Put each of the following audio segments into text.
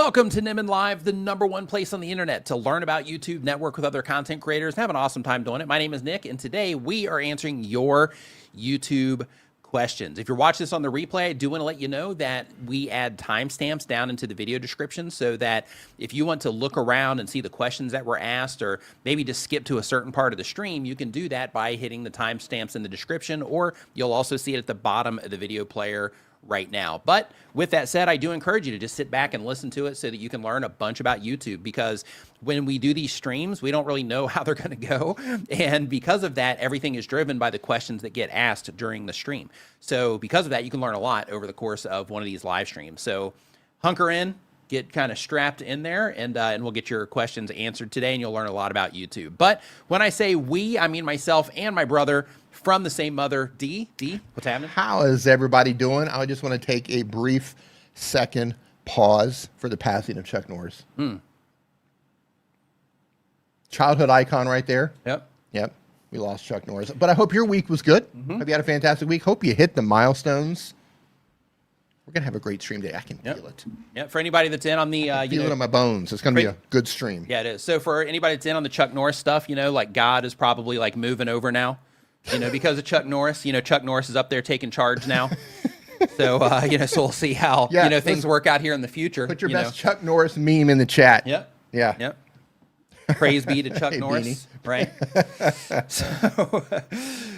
Welcome to Nimmin Live, the #1 place on the internet to learn about YouTube, network with other content creators, and have an awesome time doing it. My name is Nick, and today we are answering your YouTube questions. If you're watching this on the replay, I do want to let you know that we add timestamps down into the video description so that if you want to look around and see the questions that were asked, or maybe just skip to a certain part of the stream, you can do that by hitting the timestamps in the description, or you'll also see it at the bottom of the video player right now. But with that said, I do encourage you to just sit back and listen to it so that you can learn a bunch about YouTube, because when we do these streams, we don't really know how they're going to go. And because of that, everything is driven by the questions that get asked during the stream. So because of that, you can learn a lot over the course of one of these live streams. So hunker in, get kind of strapped in there, and we'll get your questions answered today, and you'll learn a lot about YouTube. But when I say we, I mean myself and my brother from the same mother, D. D, what's happening? How is everybody doing? I just want to take a brief second pause for the passing of Chuck Norris. Childhood icon right there. Yep. Yep. We lost Chuck Norris. But I hope your week was good. Hope you had a fantastic week. Hope you hit the milestones. We're going to have a great stream day. I can feel it. Yeah, for anybody that's in on the... feel it in my bones. It's going to be a good stream. Yeah, it is. So for anybody that's in on the Chuck Norris stuff, like God is probably like moving over now, because of Chuck Norris. Chuck Norris is up there taking charge now. So, so we'll see how, things work out here in the future. Put your best Chuck Norris meme in the chat. Yep. Yeah. Yep. Praise be to Chuck Hey, Norris, right?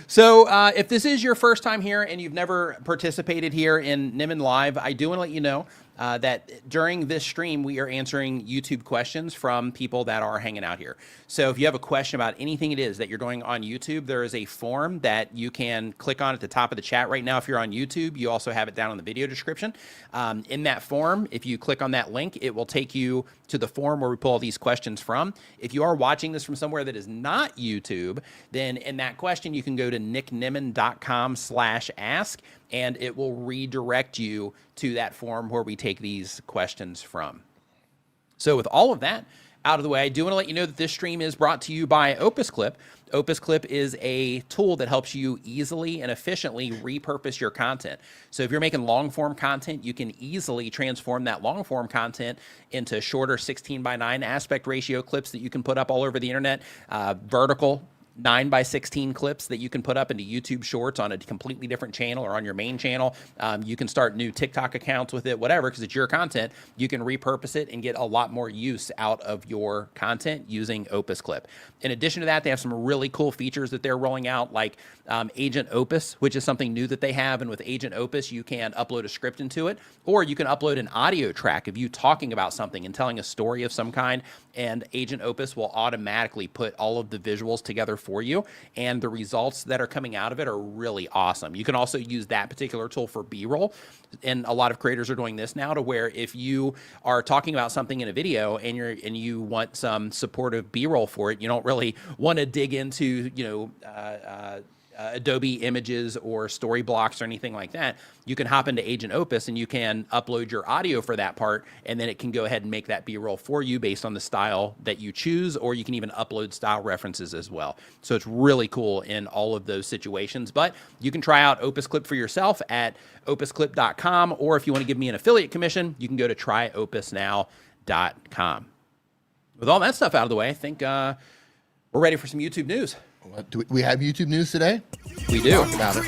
So if this is your first time here and you've never participated here in Nimmin Live, I do want to let you know that during this stream, we are answering YouTube questions from people that are hanging out here. So if you have a question about anything it is that you're doing on YouTube, there is a form that you can click on at the top of the chat right now. If you're on YouTube, you also have it down in the video description. In that form, if you click on that link, it will take you to the form where we pull all these questions from. If you are watching this from somewhere that is not YouTube, then in that question, you can go to nicknimmin.com/ask, and it will redirect you to that form where we take these questions from. So with all of that out of the way, I do want to let you know that this stream is brought to you by Opus Clip. Opus Clip is a tool that helps you easily and efficiently repurpose your content. So if you're making long form content, you can easily transform that long form content into shorter 16:9 aspect ratio clips that you can put up all over the internet, vertical 9:16 clips that you can put up into YouTube Shorts on a completely different channel or on your main channel. You can start new TikTok accounts with it, whatever, because it's your content. You can repurpose it and get a lot more use out of your content using Opus Clip. In addition to that, they have some really cool features that they're rolling out, like Agent Opus, which is something new that they have. And with Agent Opus, you can upload a script into it, or you can upload an audio track of you talking about something and telling a story of some kind, and Agent Opus will automatically put all of the visuals together for you, and the results that are coming out of it are really awesome. You can also use that particular tool for B-roll, and a lot of creators are doing this now, to where if you are talking about something in a video and you want some supportive B-roll for it, you don't really want to dig into Adobe Images or Story Blocks or anything like that, you can hop into Agent Opus and you can upload your audio for that part, and then it can go ahead and make that B-roll for you based on the style that you choose, or you can even upload style references as well. So it's really cool in all of those situations. But you can try out Opus Clip for yourself at opusclip.com, or if you want to give me an affiliate commission, you can go to tryopusnow.com. With all that stuff out of the way, I think we're ready for some YouTube news. Do we have YouTube news today? We do. Talk about it.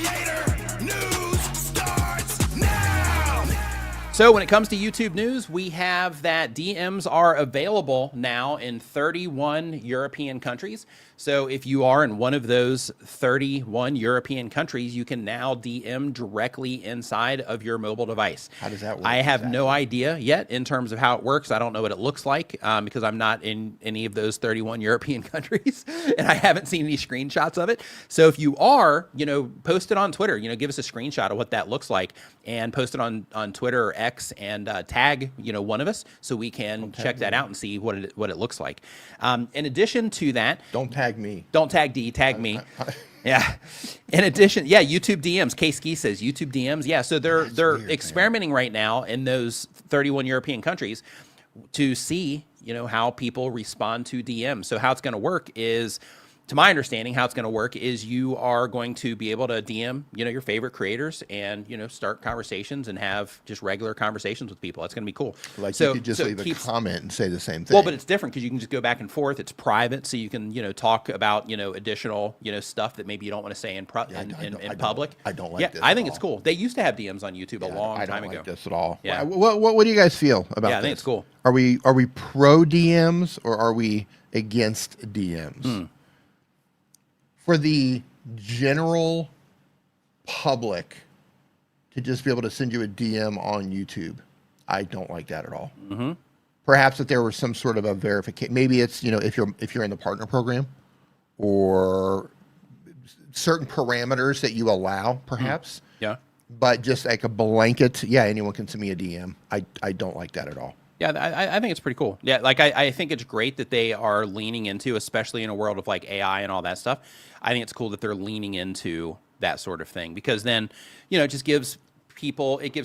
So when it comes to YouTube news, we have that DMs are available now in 31 European countries. So if you are in one of those 31 European countries, you can now DM directly inside of your mobile device. How does that work? I have no idea yet in terms of how it works. I don't know what it looks like because I'm not in any of those 31 European countries, and I haven't seen any screenshots of it. So if you are, post it on Twitter. Give us a screenshot of what that looks like and post it on Twitter or X, and tag one of us so we can check that out and see what it looks like. In addition to that, don't tag me. Don't tag D, tag me. Yeah. In addition, YouTube DMs. K-Ski says YouTube DMs. Yeah, so they're weird, experimenting right now in those 31 European countries to see, how people respond to DMs. So how it's going to work is to my understanding, how it's going to work is you are going to be able to DM, your favorite creators and, start conversations and have just regular conversations with people. That's going to be cool. Like you could just leave a comment and say the same thing. Well, but it's different because you can just go back and forth. It's private, so you can, talk about, additional, stuff that maybe you don't want to say in public. I don't like this. I think it's cool. They used to have DMs on YouTube a long time ago. I don't like this at all. Yeah. What do you guys feel about this? Yeah, I think it's cool. Are we pro DMs or are we against DMs? For the general public to just be able to send you a DM on YouTube, I don't like that at all. Perhaps if there was some sort of a verification, maybe it's if you're in the partner program or certain parameters that you allow, perhaps. Yeah. But just like a blanket, yeah, anyone can send me a DM. I don't like that at all. Yeah, I think it's pretty cool. Yeah, like I think it's great that they are leaning into, especially in a world of like AI and all that stuff. I think it's cool that they're leaning into that sort of thing because then, it just gives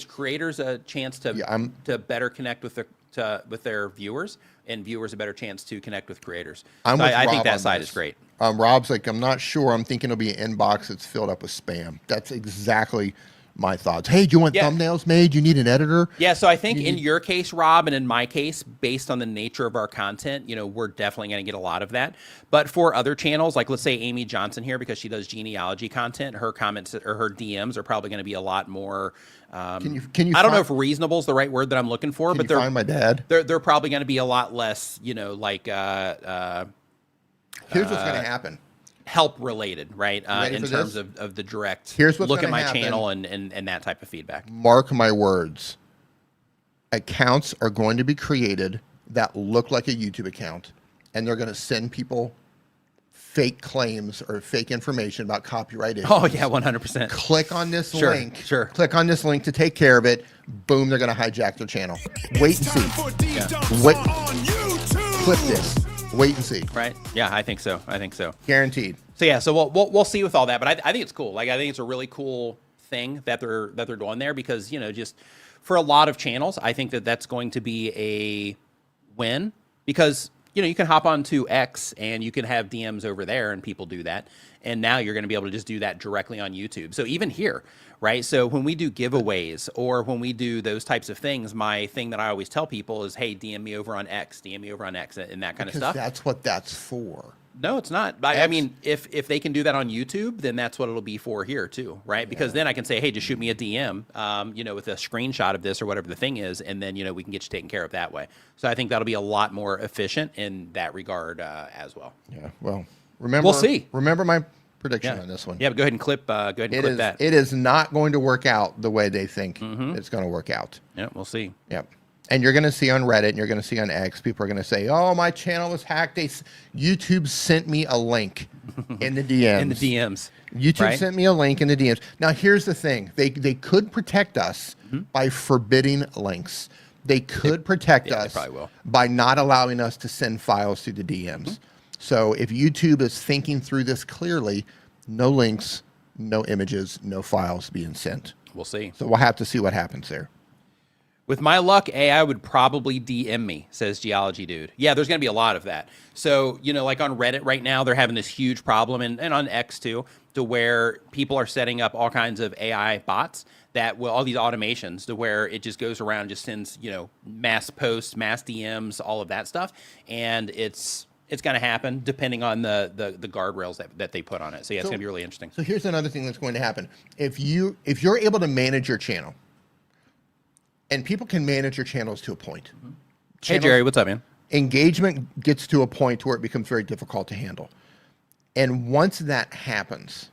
creators a chance to better connect with their viewers, and viewers a better chance to connect with creators. I think that side is great. Rob's like, I'm not sure. I'm thinking it'll be an inbox that's filled up with spam. That's exactly my thoughts. Hey, do you want thumbnails made? You need an editor? Yeah, so I think in your case, Rob, and in my case, based on the nature of our content, we're definitely going to get a lot of that. But for other channels, like let's say Amy Johnson here, because she does genealogy content, her comments or her DMs are probably going to be a lot more. Can you? I don't know if reasonable is the right word that I'm looking for, but find my dad. They're probably going to be a lot less, like. Here's what's going to happen. Help related, right? In terms of the direct Here's what's look at my happen. channel and that type of feedback. Mark my words. Accounts are going to be created that look like a YouTube account, and they're going to send people fake claims or fake information about copyright issues. Oh yeah, 100%. Click on this link. Sure. Click on this link to take care of it. Boom, they're going to hijack their channel. Wait and see. Wait. Clip this. Wait and see. Right? Yeah, I think so. Guaranteed. So yeah, so we'll see with all that, but I think it's cool. Like I think it's a really cool thing that they're doing there because just for a lot of channels, I think that's going to be a win because you can hop onto X and you can have DMs over there and people do that, and now you're going to be able to just do that directly on YouTube. So even here, right? So when we do giveaways or when we do those types of things, my thing that I always tell people is, hey, DM me over on X, and that kind of stuff. That's what that's for. No, it's not. I mean, if they can do that on YouTube, then that's what it'll be for here too, right? Because then I can say, hey, just shoot me a DM, with a screenshot of this or whatever the thing is, and then we can get you taken care of that way. So I think that'll be a lot more efficient in that regard as well. Yeah. Well, remember. We'll see. Remember my prediction on this one. Yeah, but go ahead and clip. That. It is not going to work out the way they think it's going to work out. Yeah, we'll see. Yep. And you're going to see on Reddit and you're going to see on X, people are going to say, oh, my channel was hacked. YouTube sent me a link in the DMs. In the DMs. YouTube sent me a link in the DMs. Now, here's the thing. They could protect us by forbidding links. They could protect us by not allowing us to send files through the DMs. So if YouTube is thinking through this clearly, no links, no images, no files being sent. We'll see. So we'll have to see what happens there. With my luck, AI would probably DM me, says Geology Dude. Yeah, there's going to be a lot of that. So, like on Reddit right now, they're having this huge problem, and on X too, to where people are setting up all kinds of AI bots that will, all these automations to where it just goes around, just sends, mass posts, mass DMs, all of that stuff. And it's going to happen depending on the guardrails that they put on it. So yeah, it's going to be really interesting. So here's another thing that's going to happen. If you're able to manage your channel, and people can manage your channels to a point. Hey, Jerry, what's up, man? Engagement gets to a point where it becomes very difficult to handle. And once that happens,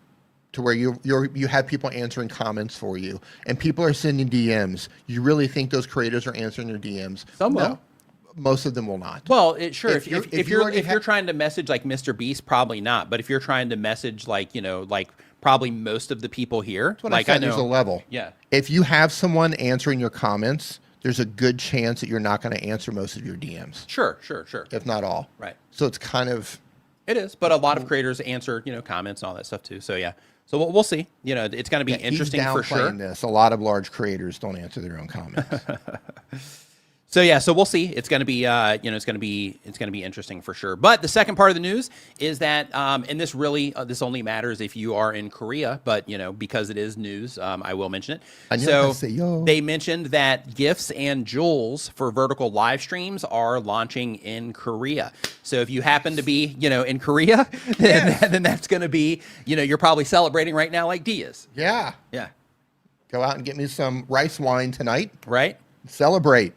to where you have people answering comments for you, and people are sending DMs, you really think those creators are answering their DMs? Some will. No, most of them will not. Well, sure. If you're trying to message like Mr. Beast, probably not. But if you're trying to message like probably most of the people here. That's what I said, there's a level. Yeah. If you have someone answering your comments, there's a good chance that you're not going to answer most of your DMs. Sure. If not all. Right. So it's kind of... It is, but a lot of creators answer, comments and all that stuff too. So yeah. So we'll see. It's going to be interesting for sure. This. A lot of large creators don't answer their own comments. So yeah, so we'll see. It's going to be, it's going to be interesting for sure. But the second part of the news is that, and this really, this only matters if you are in Korea. But because it is news, I will mention it. So they mentioned that gifts and jewels for vertical live streams are launching in Korea. So if you happen to be, in Korea, then that's going to be, you're probably celebrating right now like D is. Yeah. Yeah. Go out and get me some rice wine tonight. Right. Celebrate.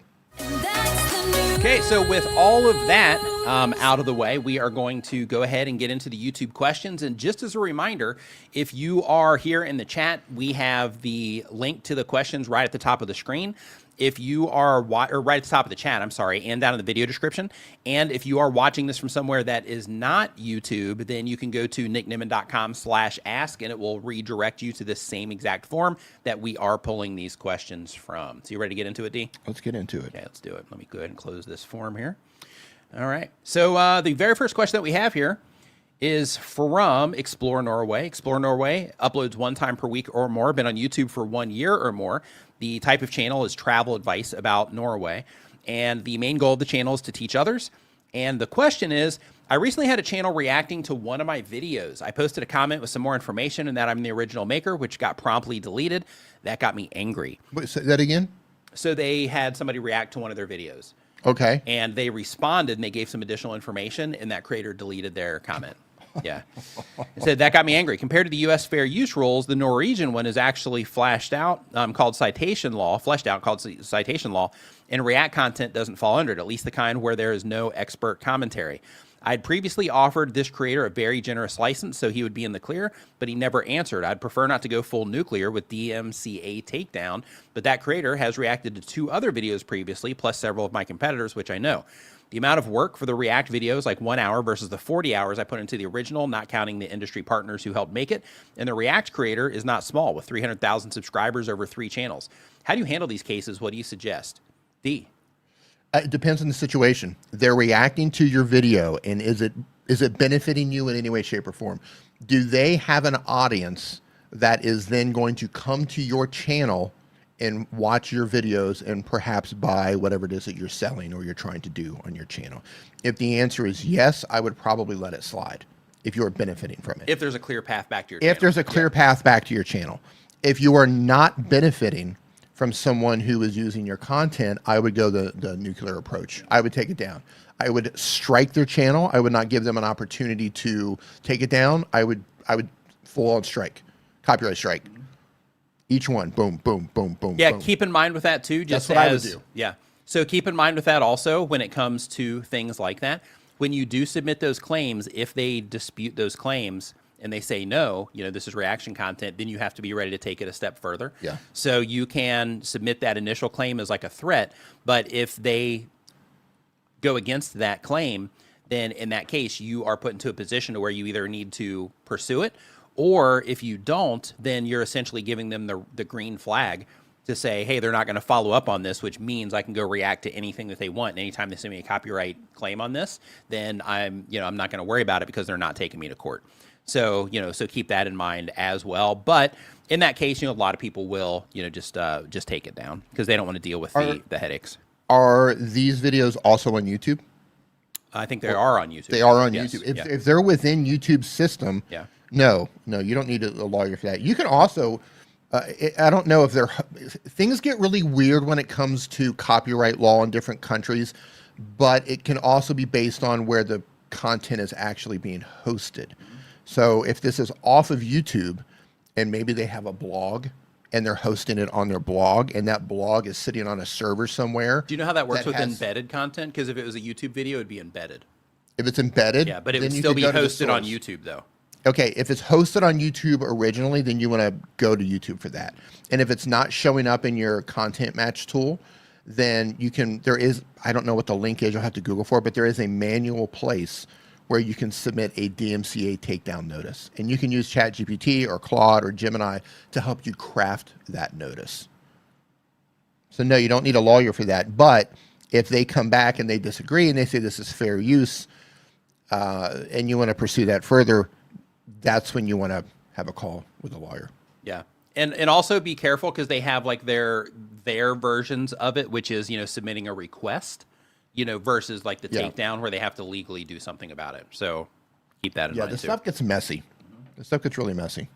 Okay, so with all of that out of the way, we are going to go ahead and get into the YouTube questions. And just as a reminder, if you are here in the chat, we have the link to the questions right at the top of the screen. If you are or right at the top of the chat, I'm sorry, and down in the video description. And if you are watching this from somewhere that is not YouTube, then you can go to nickniman.com/ask and it will redirect you to the same exact form that we are pulling these questions from. So you ready to get into it, D? Let's get into it. Okay, let's do it. Let me go ahead and close this form here. All right. So the very first question that we have here is from Explore Norway. Explore Norway uploads 1 time per week or more, been on YouTube for 1 year or more. The type of channel is travel advice about Norway. And the main goal of the channel is to teach others. And the question is, I recently had a channel reacting to one of my videos. I posted a comment with some more information and that I'm the original maker, which got promptly deleted. That got me angry. Wait, say that again? So they had somebody react to one of their videos. Okay. And they responded and they gave some additional information and that creator deleted their comment. Yeah. It said, that got me angry. Compared to the U.S. fair use rules, the Norwegian one is actually fleshed out, called citation law, and React content doesn't fall under it, at least the kind where there is no expert commentary. I'd previously offered this creator a very generous license so he would be in the clear, but he never answered. I'd prefer not to go full nuclear with DMCA takedown, but that creator has reacted to 2 other videos previously, plus several of my competitors, which I know. The amount of work for the React videos, like 1 hour versus the 40 hours I put into the original, not counting the industry partners who helped make it, and the React creator is not small, with 300,000 subscribers over 3 channels. How do you handle these cases? What do you suggest? D. It depends on the situation. They're reacting to your video, and is it benefiting you in any way, shape, or form? Do they have an audience that is then going to come to your channel and watch your videos and perhaps buy whatever it is that you're selling or you're trying to do on your channel? If the answer is yes, I would probably let it slide if you're benefiting from it. If there's a clear path back to your channel. If there's a clear path back to your channel. If you are not benefiting from someone who is using your content, I would go the nuclear approach. I would take it down. I would strike their channel. I would not give them an opportunity to take it down. I would full on strike, copyright strike. Each one, boom, boom, boom, boom. Yeah, boom. keep in mind with that too. Just That's what I would do. Yeah. So keep in mind with that also when it comes to things like that. When you do submit those claims, if they dispute those claims and they say no, this is reaction content, then you have to be ready to take it a step further. Yeah. So you can submit that initial claim as like a threat, but if they go against that claim, then in that case you are put into a position to where you either need to pursue it, or if you don't, then you're essentially giving them the green flag to say, hey, they're not going to follow up on this, which means I can go react to anything that they want. And anytime they send me a copyright claim on this, then I'm not going to worry about it because they're not taking me to court. So, so keep that in mind as well. But in that case, a lot of people will, just take it down because they don't want to deal with the headaches. Are these videos also on YouTube? I think they are on YouTube. They are on Yes. YouTube. If they're within YouTube's system, yeah. No, you don't need a lawyer for that. You can also, I don't know if things get really weird when it comes to copyright law in different countries, but it can also be based on where the content is actually being hosted. So if this is off of YouTube and maybe they have a blog and they're hosting it on their blog and that blog is sitting on a server somewhere. Do you know how that works with embedded content? Because if it was a YouTube video, it'd be embedded. If it's embedded? Yeah, but it would still be hosted on YouTube though. Okay, if it's hosted on YouTube originally, then you want to go to YouTube for that. And if it's not showing up in your content match tool, then I don't know what the link is, you'll have to Google for it, but there is a manual place where you can submit a DMCA takedown notice. And you can use ChatGPT or Claude or Gemini to help you craft that notice. So no, you don't need a lawyer for that. But if they come back and they disagree and they say this is fair use, and you want to pursue that further, that's when you want to have a call with a lawyer. Yeah. And also be careful because they have like their versions of it, which is, submitting a request, versus like the takedown where they have to legally do something about it. So keep that in mind. Yeah, the stuff gets messy. The stuff gets really messy.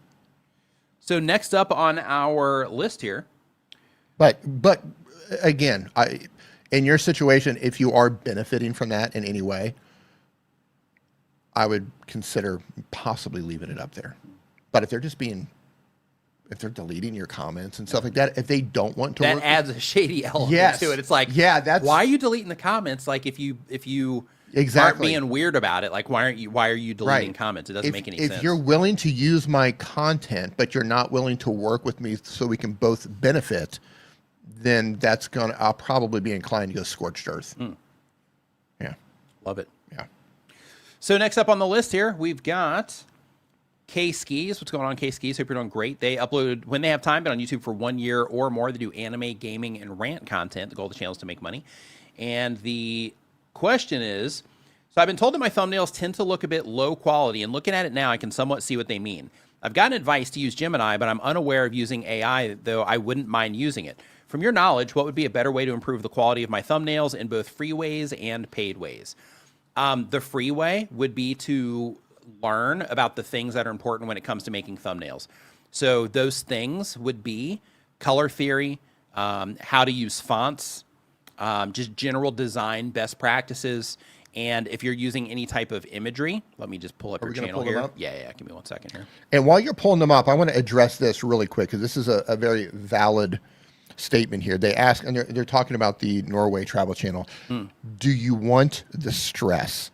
So next up on our list here. But again, in your situation, if you are benefiting from that in any way, I would consider possibly leaving it up there. But if they're deleting your comments and stuff like that, if they don't want to work, that adds a shady element to it. It's like, why are you deleting the comments? Like if you aren't being weird about it, like why are you deleting comments? It doesn't make any sense. If you're willing to use my content, but you're not willing to work with me so we can both benefit, then I'll probably be inclined to go scorched earth. Yeah. Love it. Yeah. So next up on the list here, we've got K-Skis. What's going on, K-Skis? Hope you're doing great. They upload when they have time, been on YouTube for 1 year or more. They do anime, gaming, and rant content. The goal of the channel is to make money. And the question is, so I've been told that my thumbnails tend to look a bit low quality, and looking at it now, I can somewhat see what they mean. I've gotten advice to use Gemini, but I'm unaware of using AI, though I wouldn't mind using it. From your knowledge, what would be a better way to improve the quality of my thumbnails in both free ways and paid ways? The free way would be to learn about the things that are important when it comes to making thumbnails. So those things would be color theory, how to use fonts, just general design best practices. And if you're using any type of imagery, let me just pull up your channel here. Yeah. Give me 1 second here. And while you're pulling them up, I want to address this really quick because this is a very valid statement here. They ask, and they're talking about the Norway travel channel. Do you want the stress?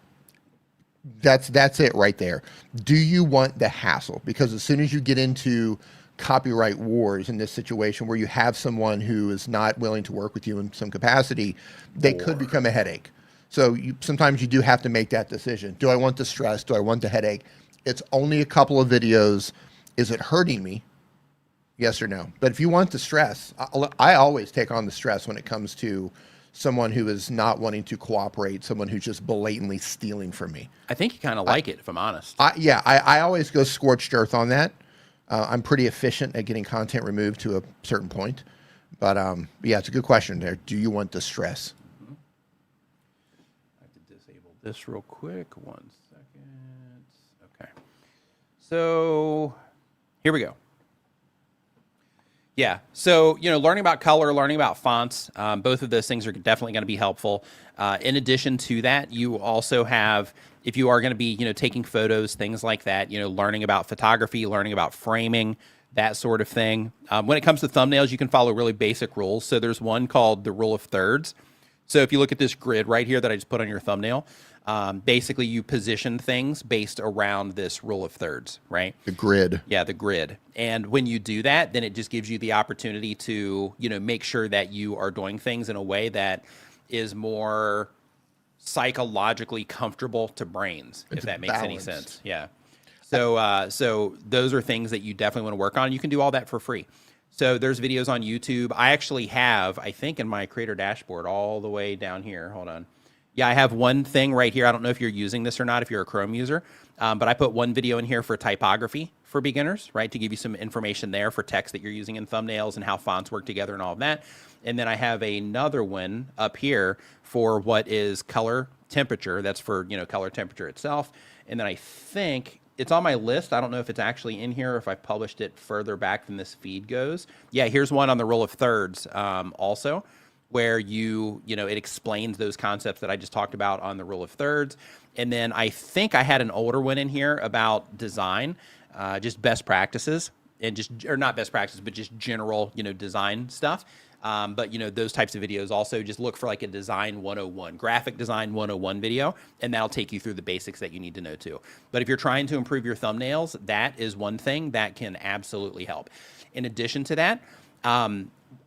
That's it right there. Do you want the hassle? Because as soon as you get into copyright wars in this situation where you have someone who is not willing to work with you in some capacity, they could become a headache. So sometimes you do have to make that decision. Do I want the stress? Do I want the headache? It's only a couple of videos. Is it hurting me? Yes or no? But if you want the stress, I always take on the stress when it comes to someone who is not wanting to cooperate, someone who's just blatantly stealing from me. I think you kind of like it, if I'm honest. I always go scorched earth on that. I'm pretty efficient at getting content removed to a certain point. But yeah, it's a good question there. Do you want the stress? I have to disable this real quick. 1 second. Okay. So here we go. Yeah. So, learning about color, learning about fonts, both of those things are definitely going to be helpful. In addition to that, you also have, if you are going to be, taking photos, things like that, learning about photography, learning about framing, that sort of thing. When it comes to thumbnails, you can follow really basic rules. So there's one called the rule of thirds. So if you look at this grid right here that I just put on your thumbnail, basically you position things based around this rule of thirds, right? The grid. Yeah, the grid. And when you do that, then it just gives you the opportunity to, make sure that you are doing things in a way that is more psychologically comfortable to brains, if that makes any sense. Yeah. So those are things that you definitely want to work on. You can do all that for free. So there's videos on YouTube. I actually have, I think in my creator dashboard all the way down here. Hold on. Yeah, I have one thing right here. I don't know if you're using this or not, if you're a Chrome user, but I put one video in here for typography for beginners, right, to give you some information there for text that you're using in thumbnails and how fonts work together and all of that. And then I have another one up here for what is color temperature. That's for, color temperature itself. And then I think it's on my list. I don't know if it's actually in here or if I've published it further back than this feed goes. Yeah, here's one on the rule of thirds also, where it explains those concepts that I just talked about on the rule of thirds. And then I think I had an older one in here about design, just best practices and or not best practices, but just general, design stuff. But those types of videos also just look for like a design 101, graphic design 101 video, and that'll take you through the basics that you need to know too. But if you're trying to improve your thumbnails, that is one thing that can absolutely help. In addition to that,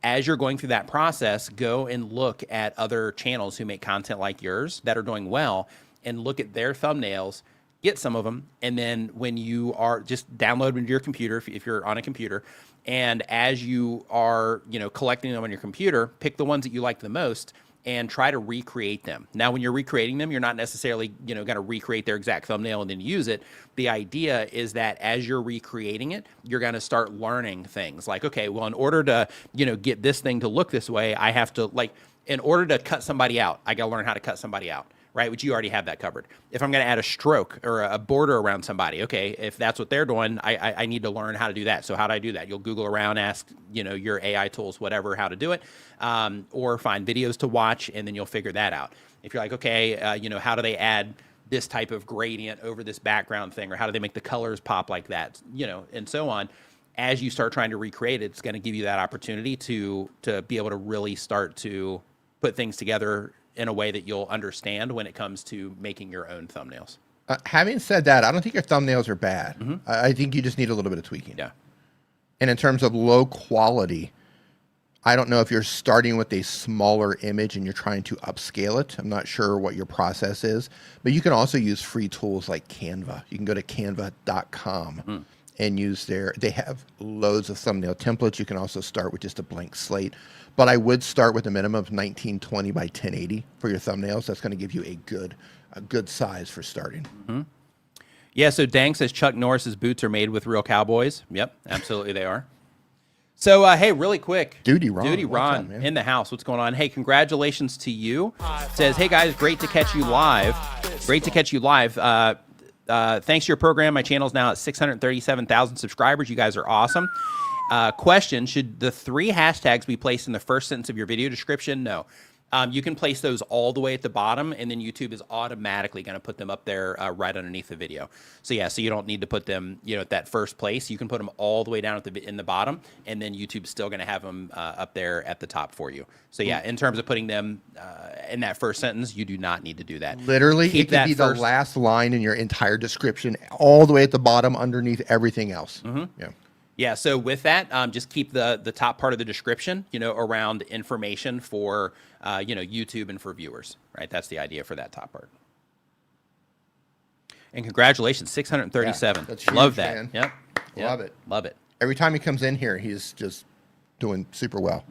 as you're going through that process, go and look at other channels who make content like yours that are doing well and look at their thumbnails, get some of them, and then when you are, just download them to your computer if you're on a computer, and as you are, collecting them on your computer, pick the ones that you like the most and try to recreate them. Now, when you're recreating them, you're not necessarily, going to recreate their exact thumbnail and then use it. The idea is that as you're recreating it, you're going to start learning things like, okay, well, in order to, get this thing to look this way, I have to, like, in order to cut somebody out, I got to learn how to cut somebody out, right? Which you already have that covered. If I'm going to add a stroke or a border around somebody, okay, if that's what they're doing, I need to learn how to do that. So how do I do that? You'll Google around, ask, your AI tools, whatever, how to do it, or find videos to watch, and then you'll figure that out. If you're like, okay, how do they add this type of gradient over this background thing, or how do they make the colors pop like that, and so on. As you start trying to recreate it, it's going to give you that opportunity to be able to really start to put things together in a way that you'll understand when it comes to making your own thumbnails. Having said that, I don't think your thumbnails are bad. I think you just need a little bit of tweaking. Yeah. And in terms of low quality, I don't know if you're starting with a smaller image and you're trying to upscale it. I'm not sure what your process is, but you can also use free tools like Canva. You can go to canva.com and use they have loads of thumbnail templates. You can also start with just a blank slate, but I would start with a minimum of 1920 by 1080 for your thumbnails. That's going to give you a good size for starting. Yeah, so Dang says Chuck Norris's boots are made with real cowboys. Yep, absolutely they are. So, hey, really quick. Duty Ron. Ron in the house. What's going on? Hey, congratulations to you. Says, hey, guys, great to catch you live. Great to catch you live. Thanks to your program, my channel is now at 637,000 subscribers. You guys are awesome. Question, should the 3 hashtags be placed in the first sentence of your video description? No. You can place those all the way at the bottom, and then YouTube is automatically going to put them up there right underneath the video. So yeah, so you don't need to put them, at that first place. You can put them all the way down in the bottom, and then YouTube's still going to have them up there at the top for you. So yeah, in terms of putting them in that first sentence, you do not need to do that. Literally, it could be the last line in your entire description, all the way at the bottom underneath everything else. Yeah. Yeah, so with that, just keep the top part of the description, around information for, YouTube and for viewers, right? That's the idea for that top part. And congratulations, 637. That's huge, love that. Man. Yep. Love it. Love it. Every time he comes in here, he's just doing super well.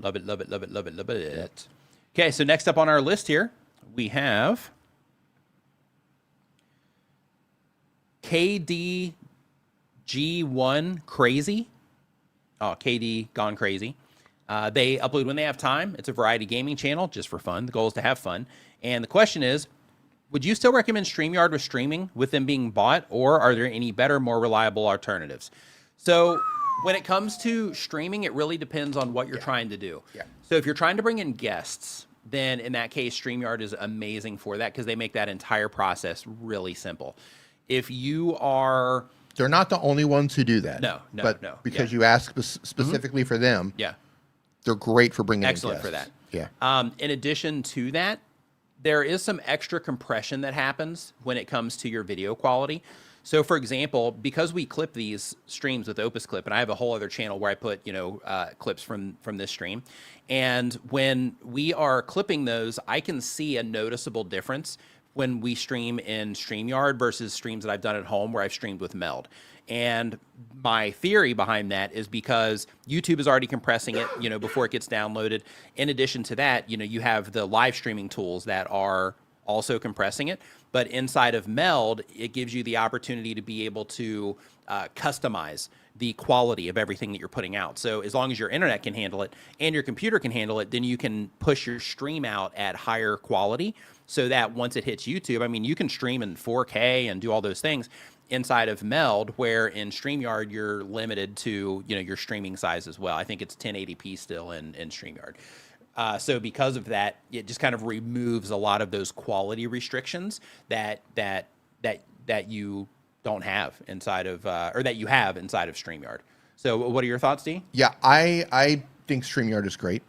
Love it, love it, love it, love it, love it. Okay, so next up on our list here, we have KD G1 Crazy. Oh, KD Gone Crazy. They upload when they have time. It's a variety gaming channel just for fun. The goal is to have fun. And the question is, would you still recommend StreamYard with streaming with them being bought, or are there any better, more reliable alternatives? So when it comes to streaming, it really depends on what you're trying to do. So if you're trying to bring in guests, then in that case, StreamYard is amazing for that because they make that entire process really simple. If you are... They're not the only ones who do that. No. Because you ask specifically for them. Yeah. They're great for bringing Excellent in for guests. that. Yeah. In addition to that, there is some extra compression that happens when it comes to your video quality. So for example, because we clip these streams with Opus Clip, and I have a whole other channel where I put, clips from this stream. And when we are clipping those, I can see a noticeable difference when we stream in StreamYard versus streams that I've done at home where I've streamed with Meld. And my theory behind that is because YouTube is already compressing it, before it gets downloaded. In addition to that, you have the live streaming tools that are also compressing it. But inside of Meld, it gives you the opportunity to be able to customize the quality of everything that you're putting out. So as long as your internet can handle it and your computer can handle it, then you can push your stream out at higher quality so that once it hits YouTube, I mean, you can stream in 4K and do all those things inside of Meld, where in StreamYard, you're limited to, your streaming size as well. I think it's 1080p still in StreamYard. So because of that, it just kind of removes a lot of those quality restrictions that you don't have inside of, or that you have inside of StreamYard. So what are your thoughts, D? Yeah, I think StreamYard is great.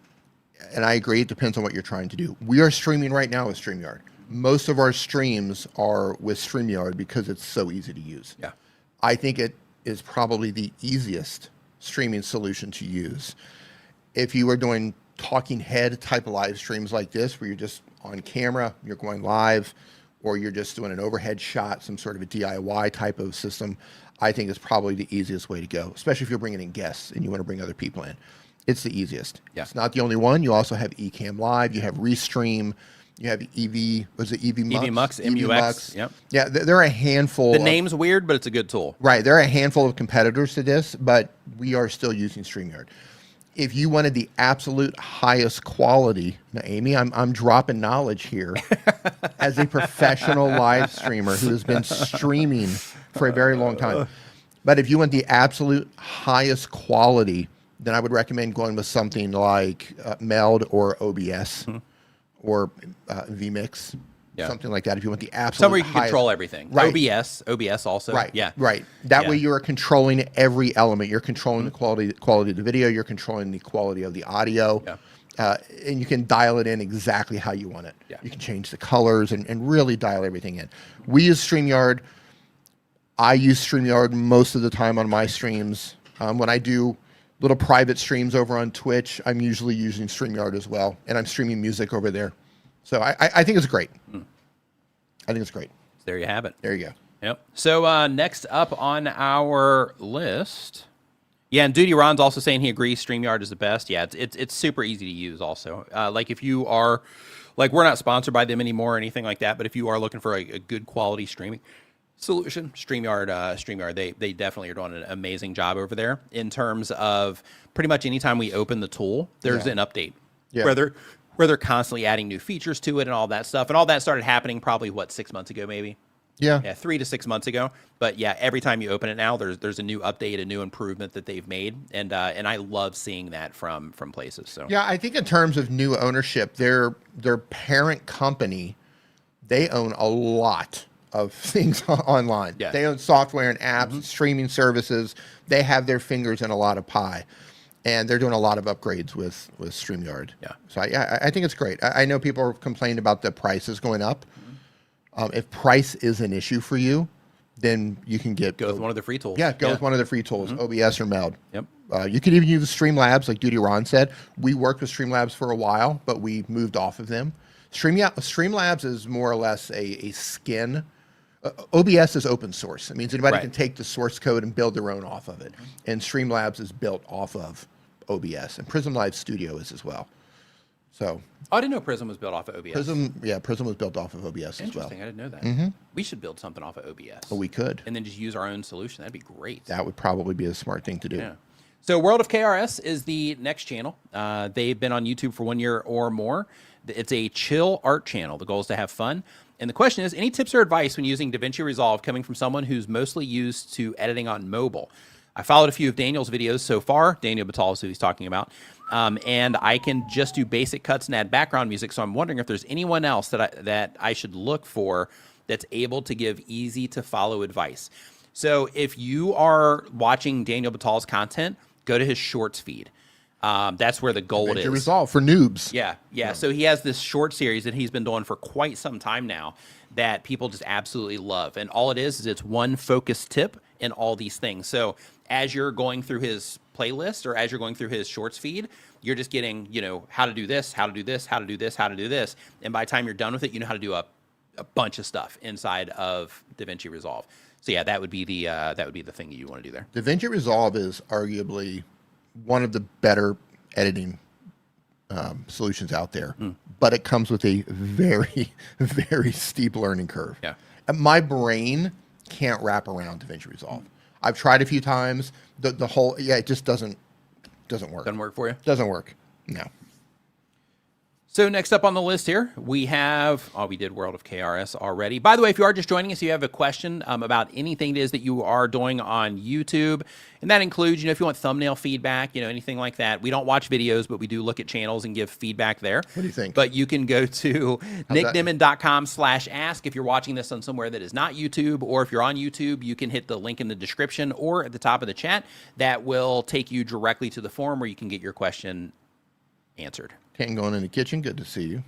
And I agree, it depends on what you're trying to do. We are streaming right now with StreamYard. Most of our streams are with StreamYard because it's so easy to use. Yeah. I think it is probably the easiest streaming solution to use. If you are doing talking head type of live streams like this, where you're just on camera, you're going live, or you're just doing an overhead shot, some sort of a DIY type of system, I think it's probably the easiest way to go, especially if you're bringing in guests and you want to bring other people in. it's the easiest. Yeah. It's not the only one. You also have Ecamm Live. You have Restream. You have EV. Was it EV Mux? EV Mux, MUX. Yep. Yeah, there are a handful. The name's weird, but it's a good tool. Right. There are a handful of competitors to this, but we are still using StreamYard. If you wanted the absolute highest quality, now, Amy, I'm dropping knowledge here as a professional live streamer who has been streaming for a very long time. But if you want the absolute highest quality, then I would recommend going with something like Meld or OBS or vMix. Yeah. Something like that. If you want the absolute Somewhere you can highest, control everything. Right. OBS also. Right. Yeah. Right. That Yeah. way you are controlling every element. You're controlling the quality of the video. You're controlling the quality of the audio. Yeah. And you can dial it in exactly how you want it. Yeah. You can change the colors and really dial everything in. We use StreamYard. I use StreamYard most of the time on my streams. When I do little private streams over on Twitch, I'm usually using StreamYard as well. And I'm streaming music over there. So I think it's great. I think it's great. There you have it. There you go. Yep. So next up on our list, yeah, and Duty Ron's also saying he agrees StreamYard is the best. Yeah, it's super easy to use. Also, like if you are, like we're not sponsored by them anymore or anything like that, but if you are looking for a good quality streaming solution, StreamYard, they definitely are doing an amazing job over there in terms of pretty much anytime we open the tool, there's an update. Yeah. Where they're constantly adding new features to it and all that stuff. And all that started happening probably, 6 months ago, maybe? Yeah. Yeah, 3 to 6 months ago. But yeah, every time you open it now, there's a new update, a new improvement that they've made. And I love seeing that from places. So Yeah, I think in terms of new ownership, their parent company, they own a lot of things online. Yeah. They own software and apps, streaming services. They have their fingers in a lot of pie. And they're doing a lot of upgrades with StreamYard. Yeah. So I think it's great. I know people are complaining about the prices going up. If price is an issue for you, then you can go with one of the free tools. Yeah, go with one of the free tools, OBS or Meld. Yep. You could even use Streamlabs, like Duty Ron said. We worked with Streamlabs for a while, but we moved off of them. Streamlabs is more or less a skin. OBS is open source. It means anybody can take the source code and build their own off of it. And Streamlabs is built off of OBS, and Prism Live Studio is as well. So I didn't know Prism was built off of OBS. Prism was built off of OBS as well. Interesting. I didn't know that. We should build something off of OBS. Well, we could. And then just use our own solution. That'd be great. That would probably be a smart thing to do. Yeah. So World of KRS is the next channel. They've been on YouTube for 1 year or more. It's a chill art channel. The goal is to have fun. And the question is, any tips or advice when using DaVinci Resolve coming from someone who's mostly used to editing on mobile? I followed a few of Daniel's videos so far. Daniel Batal is who he's talking about. And I can just do basic cuts and add background music. So I'm wondering if there's anyone else that I should look for that's able to give easy to follow advice. So if you are watching Daniel Batal's content, go to his shorts feed. That's where the gold is. Resolve for noobs. Yeah. So he has this short series that he's been doing for quite some time now that people just absolutely love. And all it is it's one focused tip in all these things. So as you're going through his playlist or as you're going through his shorts feed, you're just getting, how to do this, how to do this, how to do this, how to do this. And by the time you're done with it, you know how to do a bunch of stuff inside of DaVinci Resolve. So yeah, that would be the thing that you want to do there. DaVinci Resolve is arguably one of the better editing solutions out there, but it comes with a very, very steep learning curve. Yeah. And my brain can't wrap around DaVinci Resolve. I've tried a few times. The whole, it just doesn't work. Doesn't work for you? Doesn't work. No. So next up on the list here, we have, we did World of KRS already. By the way, if you are just joining us, you have a question about anything it is that you are doing on YouTube, and that includes, if you want thumbnail feedback, anything like that. We don't watch videos, but we do look at channels and give feedback there. What do you think? But you can go to nickdimon.com/ask if you're watching this on somewhere that is not YouTube, or if you're on YouTube, you can hit the link in the description or at the top of the chat. That will take you directly to the forum where you can get your question answered. Ken going in the kitchen. Good to see you.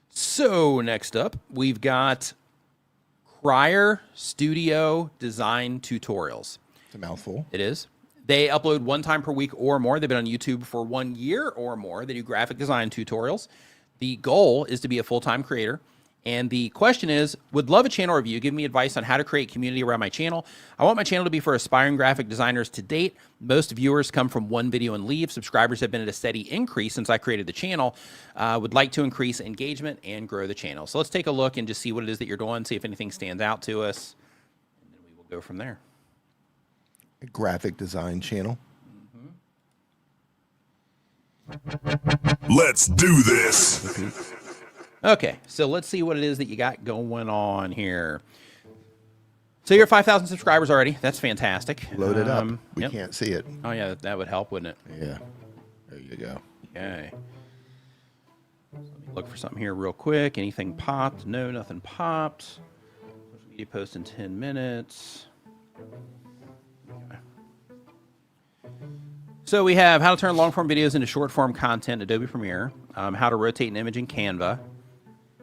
So next up, we've got Crier Studio Design Tutorials. It's a mouthful. It is. They upload 1 time per week or more. They've been on YouTube for 1 year or more. They do graphic design tutorials. The goal is to be a full-time creator And the question is, would love a channel review. Give me advice on how to create community around my channel. I want my channel to be for aspiring graphic designers to date. Most viewers come from one video and leave. Subscribers have been at a steady increase since I created the channel. Would like to increase engagement and grow the channel. So let's take a look and just see what it is that you're doing, see if anything stands out to us. And then we will go from there. A graphic design channel. Let's do this. Okay, so let's see what it is that you got going on here. So you're 5,000 subscribers already. That's fantastic. Load it up. We Yep. can't see it. Oh, yeah, that would help, wouldn't it? Yeah. There you go. Okay. So let me look for something here real quick. Anything popped? No, nothing popped. Social media post in 10 minutes. Okay. So we have how to turn long-form videos into short-form content in Adobe Premiere, how to rotate an image in Canva,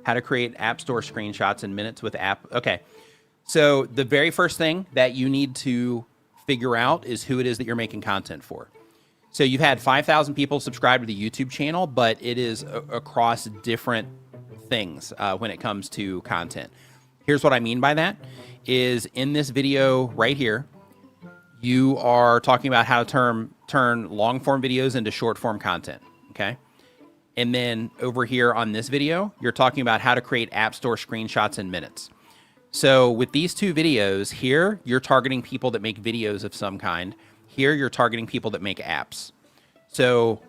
how to create App Store screenshots in minutes with app. Okay, so the very first thing that you need to figure out is who it is that you're making content for. So you've had 5,000 people subscribe to the YouTube channel, but it is across different things when it comes to content. Here's what I mean by that, is in this video right here, you are talking about how to turn long-form videos into short-form content, okay? And then over here on this video, you're talking about how to create App Store screenshots in minutes. So with these two videos, here, you're targeting people that make videos of some kind. Here, you're targeting people that make apps. So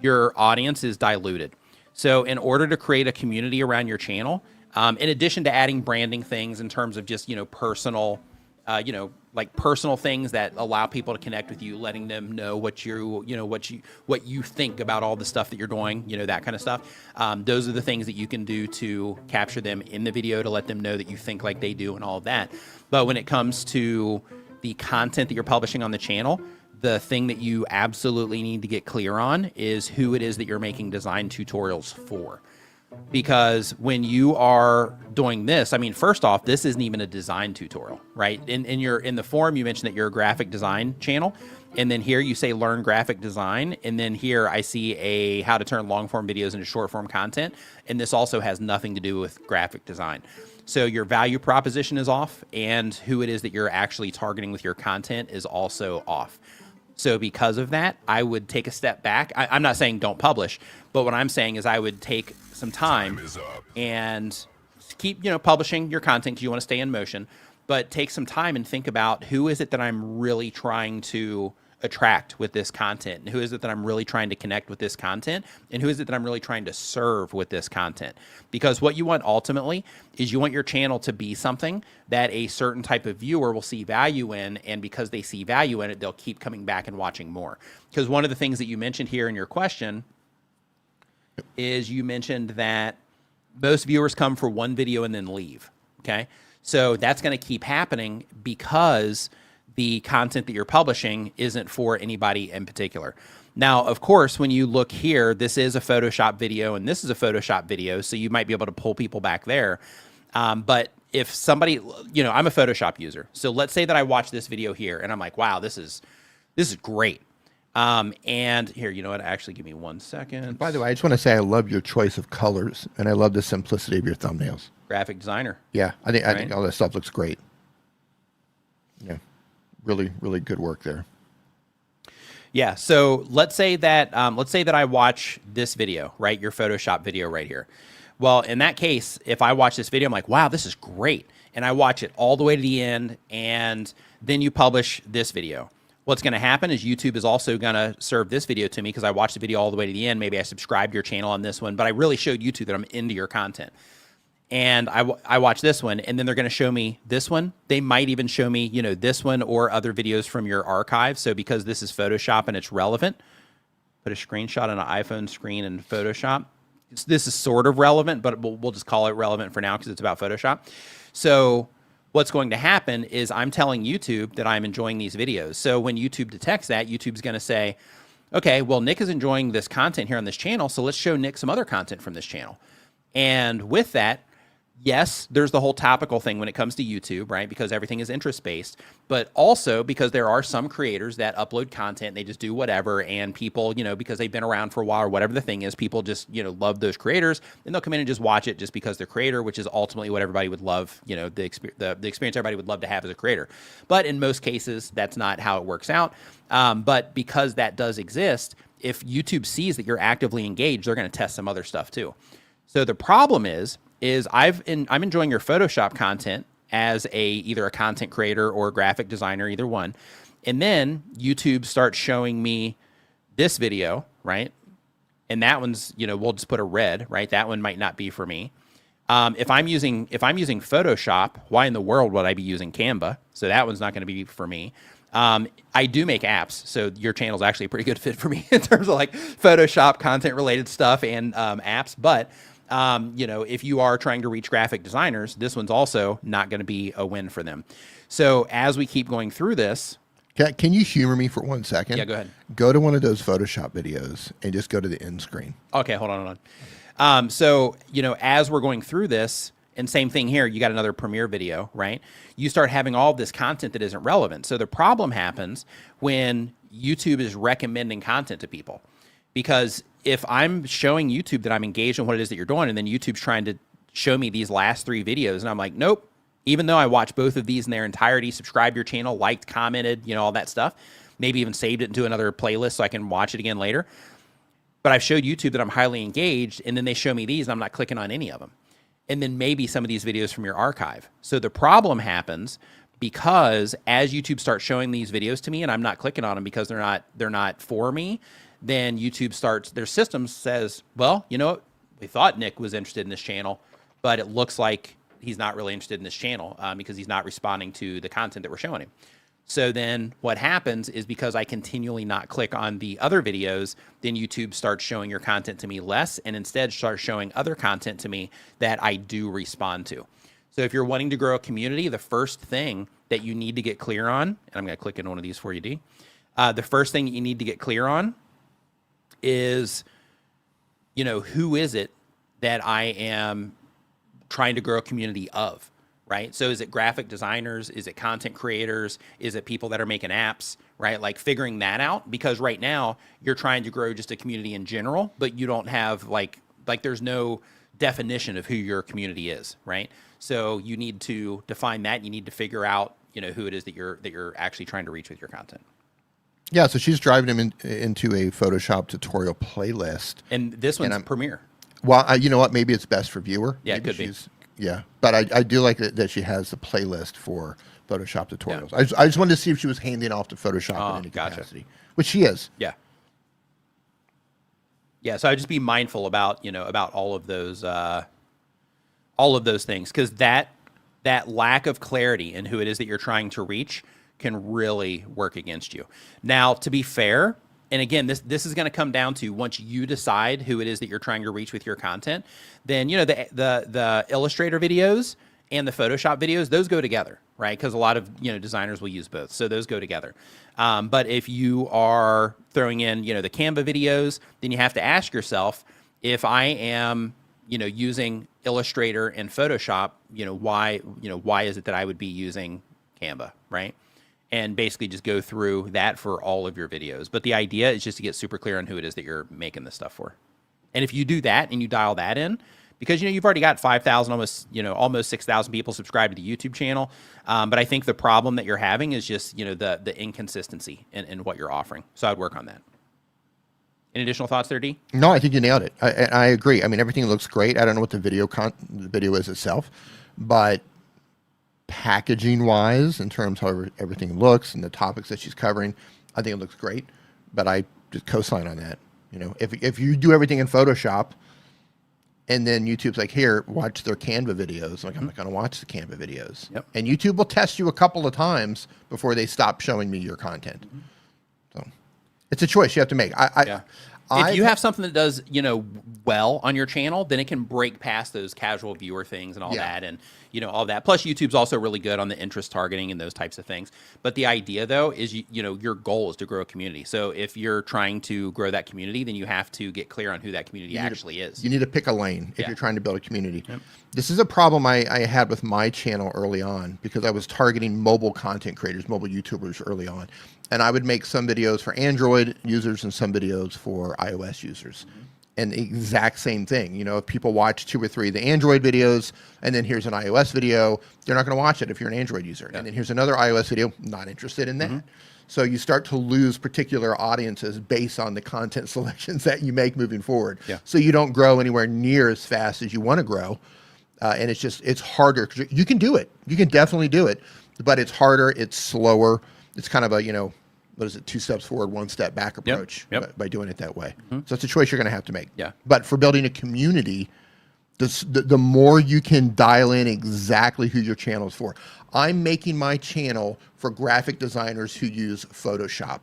your audience is diluted. So in order to create a community around your channel, in addition to adding branding things in terms of just, personal, like personal things that allow people to connect with you, letting them know what you think about all the stuff that you're doing, that kind of stuff. Those are the things that you can do to capture them in the video, to let them know that you think like they do and all of that. But when it comes to the content that you're publishing on the channel, the thing that you absolutely need to get clear on is who it is that you're making design tutorials for. Because when you are doing this, I mean, first off, this isn't even a design tutorial, right? In the forum, you mentioned that you're a graphic design channel. And then here you say learn graphic design. And then here I see a how to turn long form videos into short form content. And this also has nothing to do with graphic design. So your value proposition is off, and who it is that you're actually targeting with your content is also off. So because of that, I would take a step back. I'm not saying don't publish, but what I'm saying is I would take some time and keep, publishing your content because you want to stay in motion, but take some time and think about who is it that I'm really trying to attract with this content, and who is it that I'm really trying to connect with this content, and who is it that I'm really trying to serve with this content. Because what you want ultimately is you want your channel to be something that a certain type of viewer will see value in, and because they see value in it, they'll keep coming back and watching more. Because one of the things that you mentioned here in your question is you mentioned that most viewers come for one video and then leave, okay? So that's going to keep happening because the content that you're publishing isn't for anybody in particular. Now, of course, when you look here, this is a Photoshop video and this is a Photoshop video, so you might be able to pull people back there. But if somebody, I'm a Photoshop user. So let's say that I watch this video here and I'm like, wow, this is great. And here, you know what? Actually, give me 1 second. By the way, I just want to say I love your choice of colors, and I love the simplicity of your thumbnails. Graphic designer. Yeah, I think all that stuff looks great. Yeah, really, really good work there. Yeah. So let's say that I watch this video, right? Your Photoshop video right here. Well, in that case, if I watch this video, I'm like, wow, this is great. And I watch it all the way to the end, and then you publish this video. What's going to happen is YouTube is also going to serve this video to me because I watched the video all the way to the end. Maybe I subscribed to your channel on this one, but I really showed YouTube that I'm into your content. And I watch this one, and then they're going to show me this one. They might even show me, this one or other videos from your archive. So because this is Photoshop and it's relevant, put a screenshot on an iPhone screen in Photoshop. This is sort of relevant, but we'll just call it relevant for now because it's about Photoshop. So what's going to happen is I'm telling YouTube that I'm enjoying these videos. So when YouTube detects that, YouTube's going to say, okay, well, Nick is enjoying this content here on this channel, so let's show Nick some other content from this channel. And with that, yes, there's the whole topical thing when it comes to YouTube, right? Because everything is interest-based, but also because there are some creators that upload content, they just do whatever, and people, because they've been around for a while or whatever the thing is, people just, love those creators, and they'll come in and just watch it just because they're creator, which is ultimately what everybody would love, the experience everybody would love to have as a creator. But in most cases, that's not how it works out. But because that does exist, if YouTube sees that you're actively engaged, they're going to test some other stuff too. So the problem is I'm enjoying your Photoshop content as either a content creator or a graphic designer, either one. And then YouTube starts showing me this video, right? And that one's, we'll just put a red, right? That one might not be for me. If I'm using Photoshop, why in the world would I be using Canva? So that one's not going to be for me. I do make apps, so your channel's actually a pretty good fit for me in terms of like Photoshop content related stuff and apps. But if you are trying to reach graphic designers, this one's also not going to be a win for them. So as we keep going through this, can you humor me for 1 second? Yeah, go ahead. Go to one of those Photoshop videos and just go to the end screen. Okay, hold on. So as we're going through this, and same thing here, you got another Premiere video, right? You start having all of this content that isn't relevant. So the problem happens when YouTube is recommending content to people. Because if I'm showing YouTube that I'm engaged in what it is that you're doing, and then YouTube's trying to show me these last 3 videos, and I'm like, nope, even though I watched both of these in their entirety, subscribed to your channel, liked, commented, all that stuff, maybe even saved it into another playlist so I can watch it again later. But I've showed YouTube that I'm highly engaged, and then they show me these, and I'm not clicking on any of them. And then maybe some of these videos from your archive. So the problem happens because as YouTube starts showing these videos to me and I'm not clicking on them because they're not for me, then YouTube starts, their system says, well, you know what? We thought Nick was interested in this channel, but it looks like he's not really interested in this channel because he's not responding to the content that we're showing him. So then what happens is because I continually not click on the other videos, then YouTube starts showing your content to me less and instead starts showing other content to me that I do respond to. So if you're wanting to grow a community, the first thing that you need to get clear on, and I'm going to click in one of these for you, D. The first thing that you need to get clear on is, who is it that I am trying to grow a community of? Right? So is it graphic designers? Is it content creators? Is it people that are making apps, right? Like figuring that out, because right now you're trying to grow just a community in general, but you don't have like there's no definition of who your community is, right? So you need to define that. You need to figure out, who it is that you're actually trying to reach with your content. Yeah, so she's driving him into a Photoshop tutorial playlist. And this one's Premiere. Well, you know what? Maybe it's best for viewer. Yeah, maybe it could be. Yeah, but I do like that she has the playlist for Photoshop tutorials. Yeah. I just wanted to see if she was handing off to Photoshop in any capacity, which she is. Yeah. Yeah, so I'd just be mindful about, about all of those things, because that lack of clarity in who it is that you're trying to reach can really work against you. Now, to be fair, and again, this is going to come down to once you decide who it is that you're trying to reach with your content, then the Illustrator videos and the Photoshop videos, those go together, right? Because a lot of designers will use both, so those go together. But if you are throwing in the Canva videos, then you have to ask yourself, if I am using Illustrator and Photoshop, why is it that I would be using Canva, right? And basically just go through that for all of your videos. But the idea is just to get super clear on who it is that you're making this stuff for. And if you do that and you dial that in, because you've already got 5,000, almost 6,000 people subscribed to the YouTube channel. But I think the problem that you're having is just the inconsistency in what you're offering. So I'd work on that. Any additional thoughts there, D? No, I think you nailed it. I agree. I mean, everything looks great. I don't know what the video is itself, but packaging wise, in terms of how everything looks and the topics that she's covering, I think it looks great. But I just co-sign on that. If you do everything in Photoshop, and then YouTube's like, here, watch their Canva videos. I'm not going to watch the Canva videos. Yep. And YouTube will test you a couple of times before they stop showing me your content. So it's a choice you have to make. if you have something that does, you know, well on your channel, then it can break past those casual viewer things and all that, and you know, all that. Plus, YouTube's also really good on the interest targeting and those types of things. But the idea, though, is you know, your goal is to grow a community. So if you're trying to grow that community, then you have to get clear on who that community actually is. You need to pick a lane if you're trying to build a community. This is a problem I had with my channel early on, because I was targeting mobile content creators, mobile YouTubers early on. And I would make some videos for Android users and some videos for iOS users. And the exact same thing. You know, if people watch 2 or 3 of the Android videos, and then here's an iOS video, they're not going to watch it if you're an Android user. And then here's another iOS video, not interested in that. So you start to lose particular audiences based on the content selections that you make moving forward. So you don't grow anywhere near as fast as you want to grow. And it's harder. You can do it. You can definitely do it. But it's harder. It's slower. It's kind of a, you know, what is it, 2 steps forward, 1 step back approach by doing it that way. So it's a choice you're going to have to make. But for building a community, the more you can dial in exactly who your channel is for. I'm making my channel for graphic designers who use Photoshop.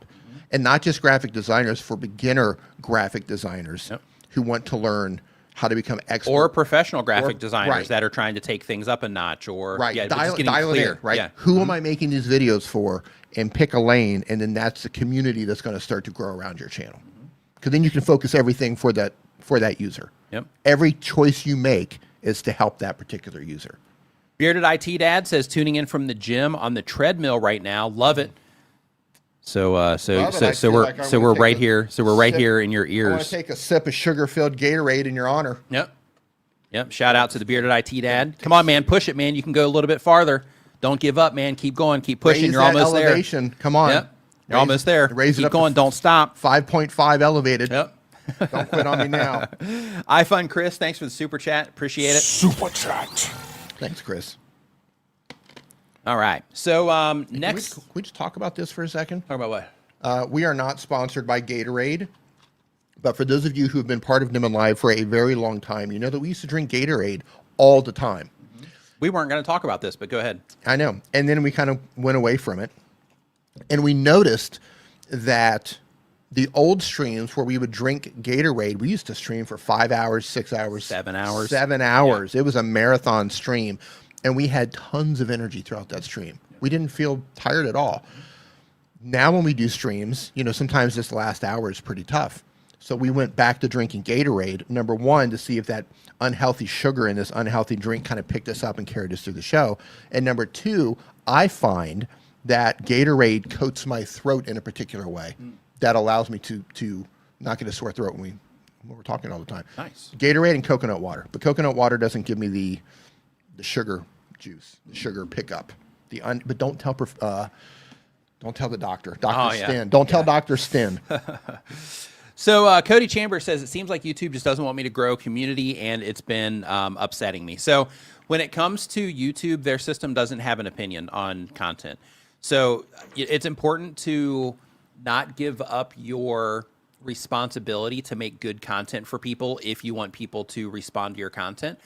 And not just graphic designers, for beginner graphic designers who want to learn how to become expert. Or professional graphic designers that are trying to take things up a notch, or dial it in, right? Who am I making these videos for? And pick a lane, and then that's the community that's going to start to grow around your channel. Because then you can focus everything for that user. Every choice you make is to help that particular user. Bearded IT Dad says, tuning in from the gym on the treadmill right now. Love it. So we're right here. So we're right here in your ears. I want to take a sip of sugar-filled Gatorade in your honor. Yep. Shout out to the Bearded IT Dad. Come on, man. Push it, man. You can go a little bit farther. Don't give up, man. Keep going. Keep pushing. Raise You're almost elevation. There. Come on. You're almost there. Keep going. Don't stop. 5.5 elevated. Don't quit on me now. iFun Chris, thanks for the super chat. Appreciate it. Super chat. Thanks, Chris. All right. So next, can we just talk about this for a second? Talk about what? We are not sponsored by Gatorade, but for those of you who have been part of Nimmin Live for a very long time, you know that we used to drink Gatorade all the time. We weren't going to talk about this, but go ahead. I know. And then we kind of went away from it. And we noticed that the old streams where we would drink Gatorade, we used to stream for 5 hours, 6 hours. 7 hours. 7 hours. It was a marathon stream. And we had tons of energy throughout that stream. We didn't feel tired at all. Now when we do streams, you know, sometimes this last hour is pretty tough. So we went back to drinking Gatorade, number one, to see if that unhealthy sugar in this unhealthy drink kind of picked us up and carried us through the show. And number two, I find that Gatorade coats my throat in a particular way that allows me to not get a sore throat when we're talking all the time. Nice. Gatorade and coconut water. But coconut water doesn't give me the sugar juice, the sugar pickup. But don't tell the doctor. Dr. Stin. Don't tell Dr. Stin. So Cody Chambers says, it seems like YouTube just doesn't want me to grow community, and it's been upsetting me. So when it comes to YouTube, their system doesn't have an opinion on content. So it's important to not give up your responsibility to make good content for people if you want people to respond to your content.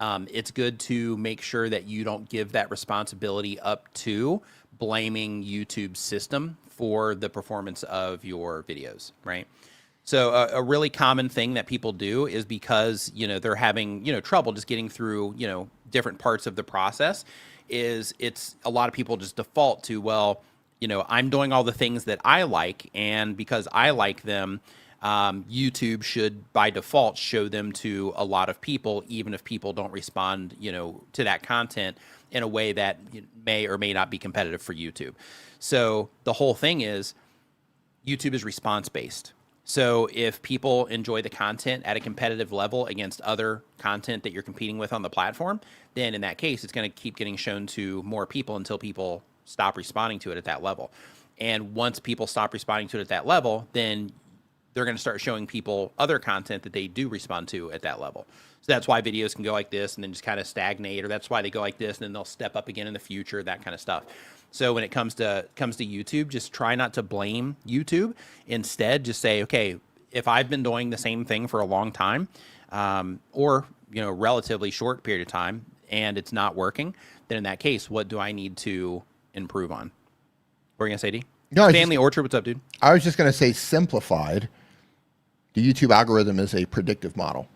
It's good to make sure that you don't give that responsibility up to blaming YouTube's system for the performance of your videos, right? So a really common thing that people do is because, you know, they're having, you know, trouble just getting through, you know, different parts of the process, is it's a lot of people just default to, well, you know, I'm doing all the things that I like, and because I like them, YouTube should by default show them to a lot of people, even if people don't respond, you know, to that content in a way that may or may not be competitive for YouTube. So the whole thing is YouTube is response-based. So if people enjoy the content at a competitive level against other content that you're competing with on the platform, then in that case, it's going to keep getting shown to more people until people stop responding to it at that level. And once people stop responding to it at that level, then they're going to start showing people other content that they do respond to at that level. So that's why videos can go like this and then just kind of stagnate, or that's why they go like this and then they'll step up again in the future, that kind of stuff. So when it comes to YouTube, just try not to blame YouTube. Instead, just say, okay, if I've been doing the same thing for a long time, or, you know, relatively short period of time, and it's not working, then in that case, what do I need to improve on? What are you gonna say, D? No, Stanley Orchard, what's up, dude? I was just going to say simplified. The YouTube algorithm is a predictive model.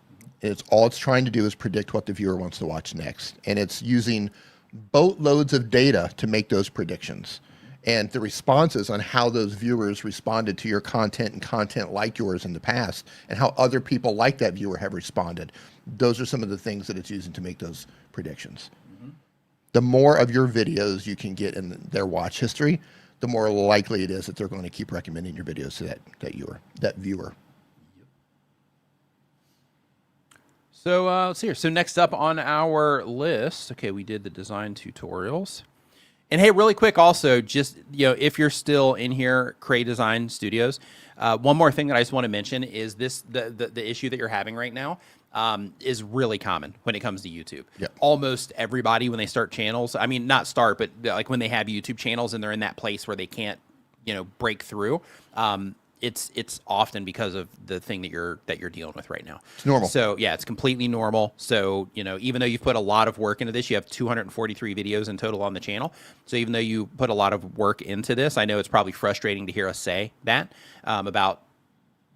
It's trying to do is predict what the viewer wants to watch next. And it's using boatloads of data to make those predictions. And the responses on how those viewers responded to your content and content like yours in the past, and how other people like that viewer have responded. Those are some of the things that it's using to make those predictions. The more of your videos you can get in their watch history, the more likely it is that they're going to keep recommending your videos to that viewer. So let's see here. So next up on our list, okay, we did the design tutorials. And hey, really quick also, just, if you're still in here, Create Design Studios, one more thing that I just want to mention is the issue that you're having right now is really common when it comes to YouTube. Yep. Almost everybody, when they start channels, I mean, not start, but like when they have YouTube channels and they're in that place where they can't, break through, it's often because of the thing that you're dealing with right now. It's normal. So yeah, it's completely normal. So, even though you've put a lot of work into this, you have 243 videos in total on the channel. So even though you put a lot of work into this, I know it's probably frustrating to hear us say that about,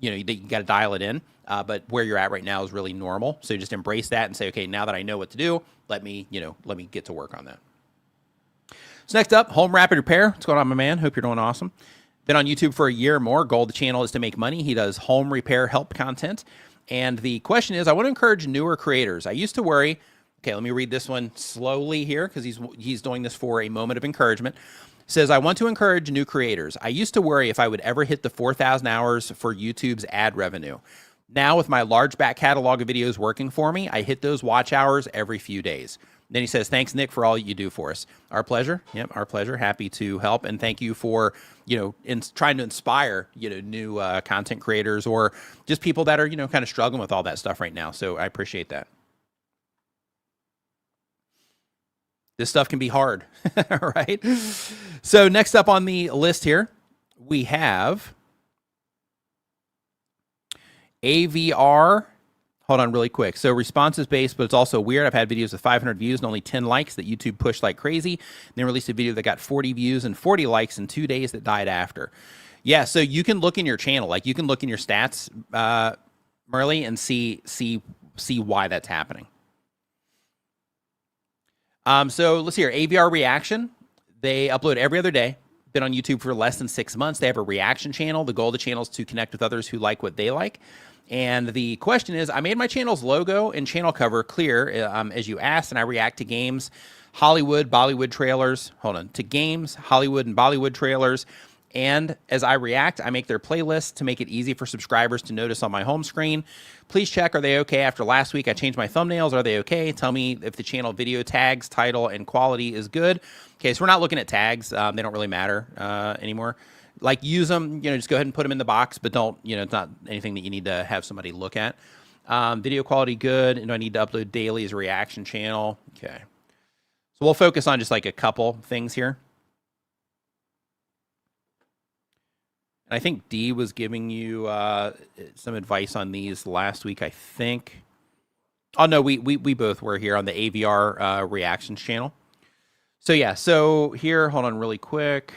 that you got to dial it in. But where you're at right now is really normal. So just embrace that and say, okay, now that I know what to do, let me get to work on that. So next up, Home Rapid Repair. What's going on, my man? Hope you're doing awesome. Been on YouTube for a year or more. Goal of the channel is to make money. He does home repair help content. And the question is, I want to encourage newer creators. I used to worry. Okay, let me read this one slowly here because he's doing this for a moment of encouragement. Says, I want to encourage new creators. I used to worry if I would ever hit the 4,000 hours for YouTube's ad revenue. Now, with my large back catalog of videos working for me, I hit those watch hours every few days. Then he says, thanks, Nick, for all you do for us. Our pleasure. Yep, our pleasure. Happy to help. And thank you for, trying to inspire, new content creators or just people that are, kind of struggling with all that stuff right now. So I appreciate that. This stuff can be hard, right? So next up on the list here, we have AVR. Hold on really quick. So responses based, but it's also weird. I've had videos with 500 views and only 10 likes that YouTube pushed like crazy. And then released a video that got 40 views and 40 likes in 2 days that died after. Yeah, so you can look in your channel. Like you can look in your stats, Merle, and see why that's happening. So let's see here. AVR Reaction. They upload every other day. Been on YouTube for less than 6 months. They have a reaction channel. The goal of the channel is to connect with others who like what they like. And the question is, I made my channel's logo and channel cover clear as you asked, and I react to games, Hollywood, Bollywood trailers. Hold on. To games, Hollywood, and Bollywood trailers. And as I react, I make their playlists to make it easy for subscribers to notice on my home screen. Please check, are they okay? After last week, I changed my thumbnails. Are they okay? Tell me if the channel video tags, title, and quality is good. Okay, so we're not looking at tags. They don't really matter anymore. Like, use them, just go ahead and put them in the box, but don't, it's not anything that you need to have somebody look at. Video quality good. And I need to upload daily as a reaction channel. Okay. So we'll focus on just like a couple things here. And I think D was giving you some advice on these last week, I think. Oh, no, we both were here on the AVR reactions channel. So, yeah, so here, hold on really quick.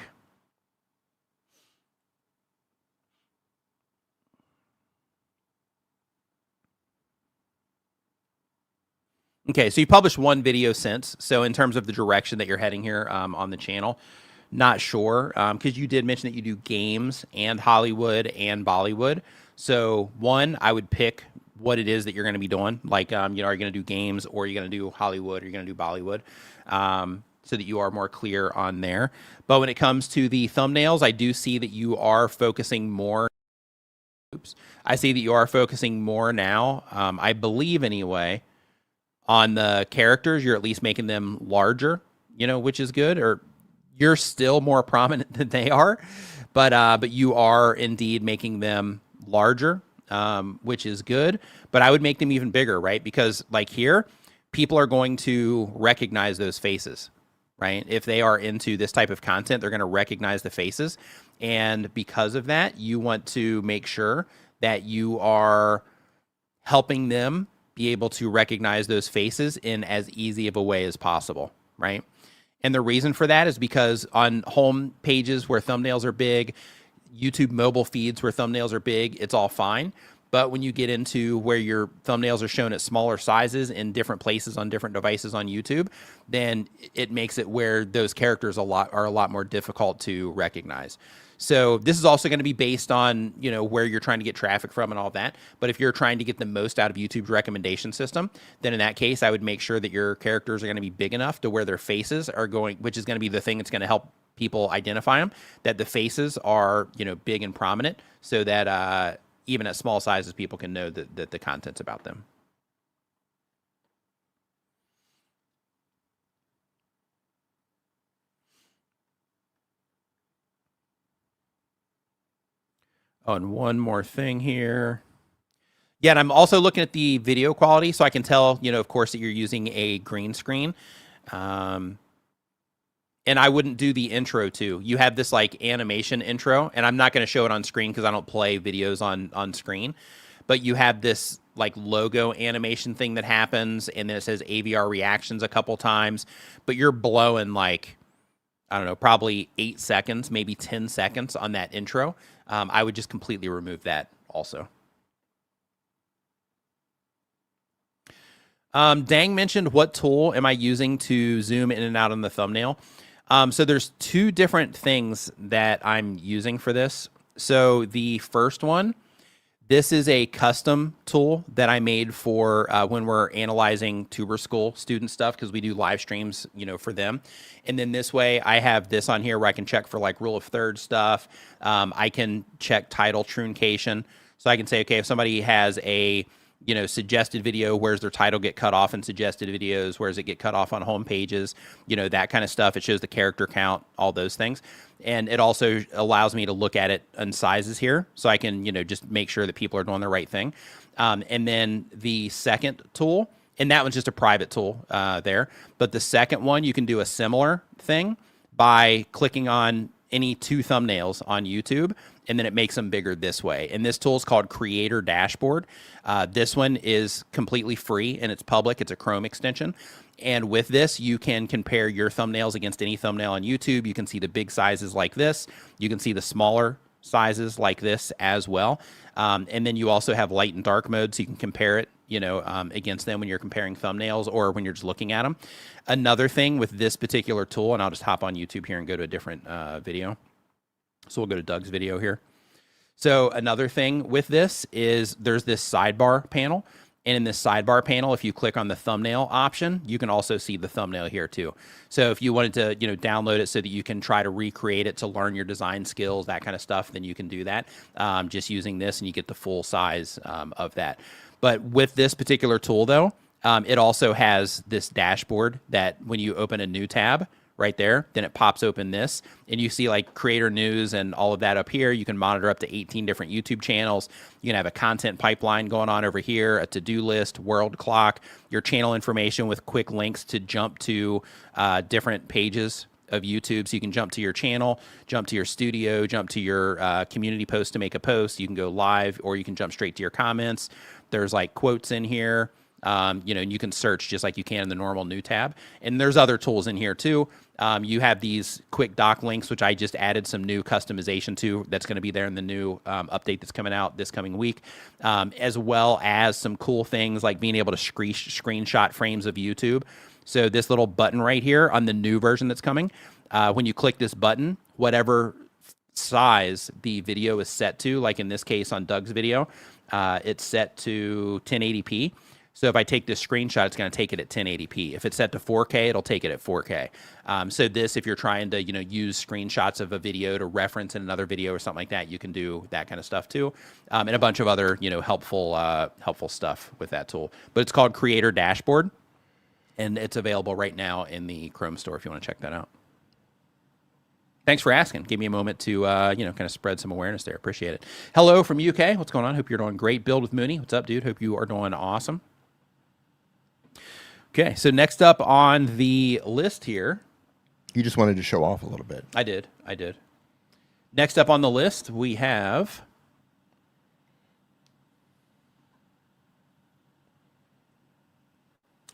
Okay, so you published one video since. So in terms of the direction that you're heading here on the channel, not sure, because you did mention that you do games and Hollywood and Bollywood. So one, I would pick what it is that you're going to be doing. Like, are you going to do games, or are you going to do Hollywood, or are you going to do Bollywood? So that you are more clear on there. But when it comes to the thumbnails, I do see that you are focusing more. Oops. I see that you are focusing more now, I believe anyway, on the characters. You're at least making them larger, which is good. Or you're still more prominent than they are, but you are indeed making them larger, which is good. But I would make them even bigger, right? Because like here, people are going to recognize those faces, right? If they are into this type of content, they're going to recognize the faces. And because of that, you want to make sure that you are helping them be able to recognize those faces in as easy of a way as possible, right? And the reason for that is because on home pages where thumbnails are big, YouTube mobile feeds where thumbnails are big, it's all fine. But when you get into where your thumbnails are shown at smaller sizes in different places on different devices on YouTube, then it makes it where those characters are a lot more difficult to recognize. So this is also going to be based on, you know, where you're trying to get traffic from and all that. But if you're trying to get the most out of YouTube's recommendation system, then in that case, I would make sure that your characters are going to be big enough to where their faces are going, which is going to be the thing that's going to help people identify them, that the faces are, you know, big and prominent, so that even at small sizes, people can know that the content's about them. Oh, and one more thing here. Yeah, and I'm also looking at the video quality, so I can tell, you know, of course, that you're using a green screen. And I wouldn't do the intro too. You have this like animation intro, and I'm not going to show it on screen because I don't play videos on screen. But you have this like logo animation thing that happens, and then it says AVR reactions a couple times. But you're blowing like, I don't know, probably 8 seconds, maybe 10 seconds on that intro. I would just completely remove that also. Dang mentioned, what tool am I using to zoom in and out on the thumbnail? So there's two different things that I'm using for this. So the first one, this is a custom tool that I made for when we're analyzing Tuber School student stuff, because we do live streams, you know, for them. And then this way I have this on here where I can check for like rule of thirds stuff. I can check title truncation. So I can say, okay, if somebody has a, you know, suggested video, where's their title get cut off in suggested videos? Where does it get cut off on home pages? You know, that kind of stuff. It shows the character count, all those things. And it also allows me to look at it in sizes here. So I can, you know, just make sure that people are doing the right thing. And then the second tool, and that one's just a private tool there. But the second one, you can do a similar thing by clicking on any two thumbnails on YouTube, and then it makes them bigger this way. And this tool is called Creator Dashboard. This one is completely free and it's public. It's a Chrome extension. And with this, you can compare your thumbnails against any thumbnail on YouTube. You can see the big sizes like this. You can see the smaller sizes like this as well. And then you also have light and dark mode, so you can compare it, you know, against them when you're comparing thumbnails or when you're just looking at them. Another thing with this particular tool, and I'll just hop on YouTube here and go to a different video. So we'll go to Doug's video here. So another thing with this is there's this sidebar panel. And in this sidebar panel, if you click on the thumbnail option, you can also see the thumbnail here too. So if you wanted to, you know, download it so that you can try to recreate it to learn your design skills, that kind of stuff, then you can do that just using this, and you get the full size of that. But with this particular tool though, it also has this dashboard that when you open a new tab, right there, then it pops open this, and you see like creator news and all of that up here. You can monitor up to 18 different YouTube channels. You can have a content pipeline going on over here, a to-do list, world clock, your channel information with quick links to jump to different pages of YouTube. So you can jump to your channel, jump to your studio, jump to your community post to make a post. You can go live, or you can jump straight to your comments. There's like quotes in here. You know, and you can search just like you can in the normal new tab. And there's other tools in here too. You have these quick doc links, which I just added some new customization to. That's going to be there in the new update that's coming out this coming week, as well as some cool things like being able to screenshot frames of YouTube. So this little button right here on the new version that's coming, when you click this button, whatever size the video is set to, like in this case on Doug's video, it's set to 1080p. So if I take this screenshot, it's going to take it at 1080p. If it's set to 4K, it'll take it at 4K. So this, if you're trying to, you know, use screenshots of a video to reference in another video or something like that, you can do that kind of stuff too, and a bunch of other, you know, helpful stuff with that tool. But it's called Creator Dashboard, and it's available right now in the Chrome store if you want to check that out. Thanks for asking. Give me a moment to, you know, kind of spread some awareness there. Appreciate it. Hello from UK. What's going on? Hope you're doing great. Build with Mooney. What's up, dude? Hope you are doing awesome. Okay, so next up on the list here. You just wanted to show off a little bit. I did. Next up on the list, we have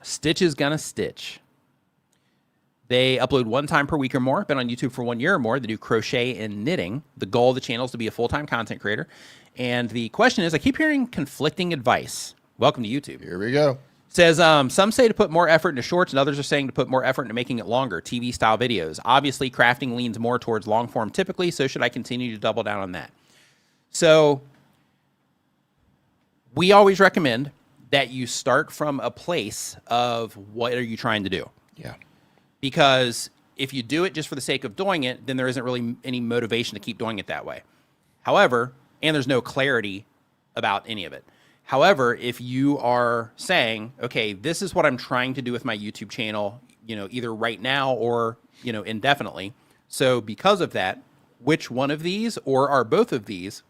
Stitch is Gonna Stitch. They upload 1 time per week or more, been on YouTube for 1 year or more. They do crochet and knitting. The goal of the channel is to be a full-time content creator. And the question is, I keep hearing conflicting advice. Welcome to YouTube. Here we go. Says, some say to put more effort into shorts, and others are saying to put more effort into making it longer, TV-style videos. Obviously, crafting leans more towards long form typically, so should I continue to double down on that? So we always recommend that you start from a place of what are you trying to do? Yeah. Because if you do it just for the sake of doing it, then there isn't really any motivation to keep doing it that way. However, and there's no clarity about any of it. However, if you are saying, okay, this is what I'm trying to do with my YouTube channel, either right now or, indefinitely. So because of that, which one of these or are both of these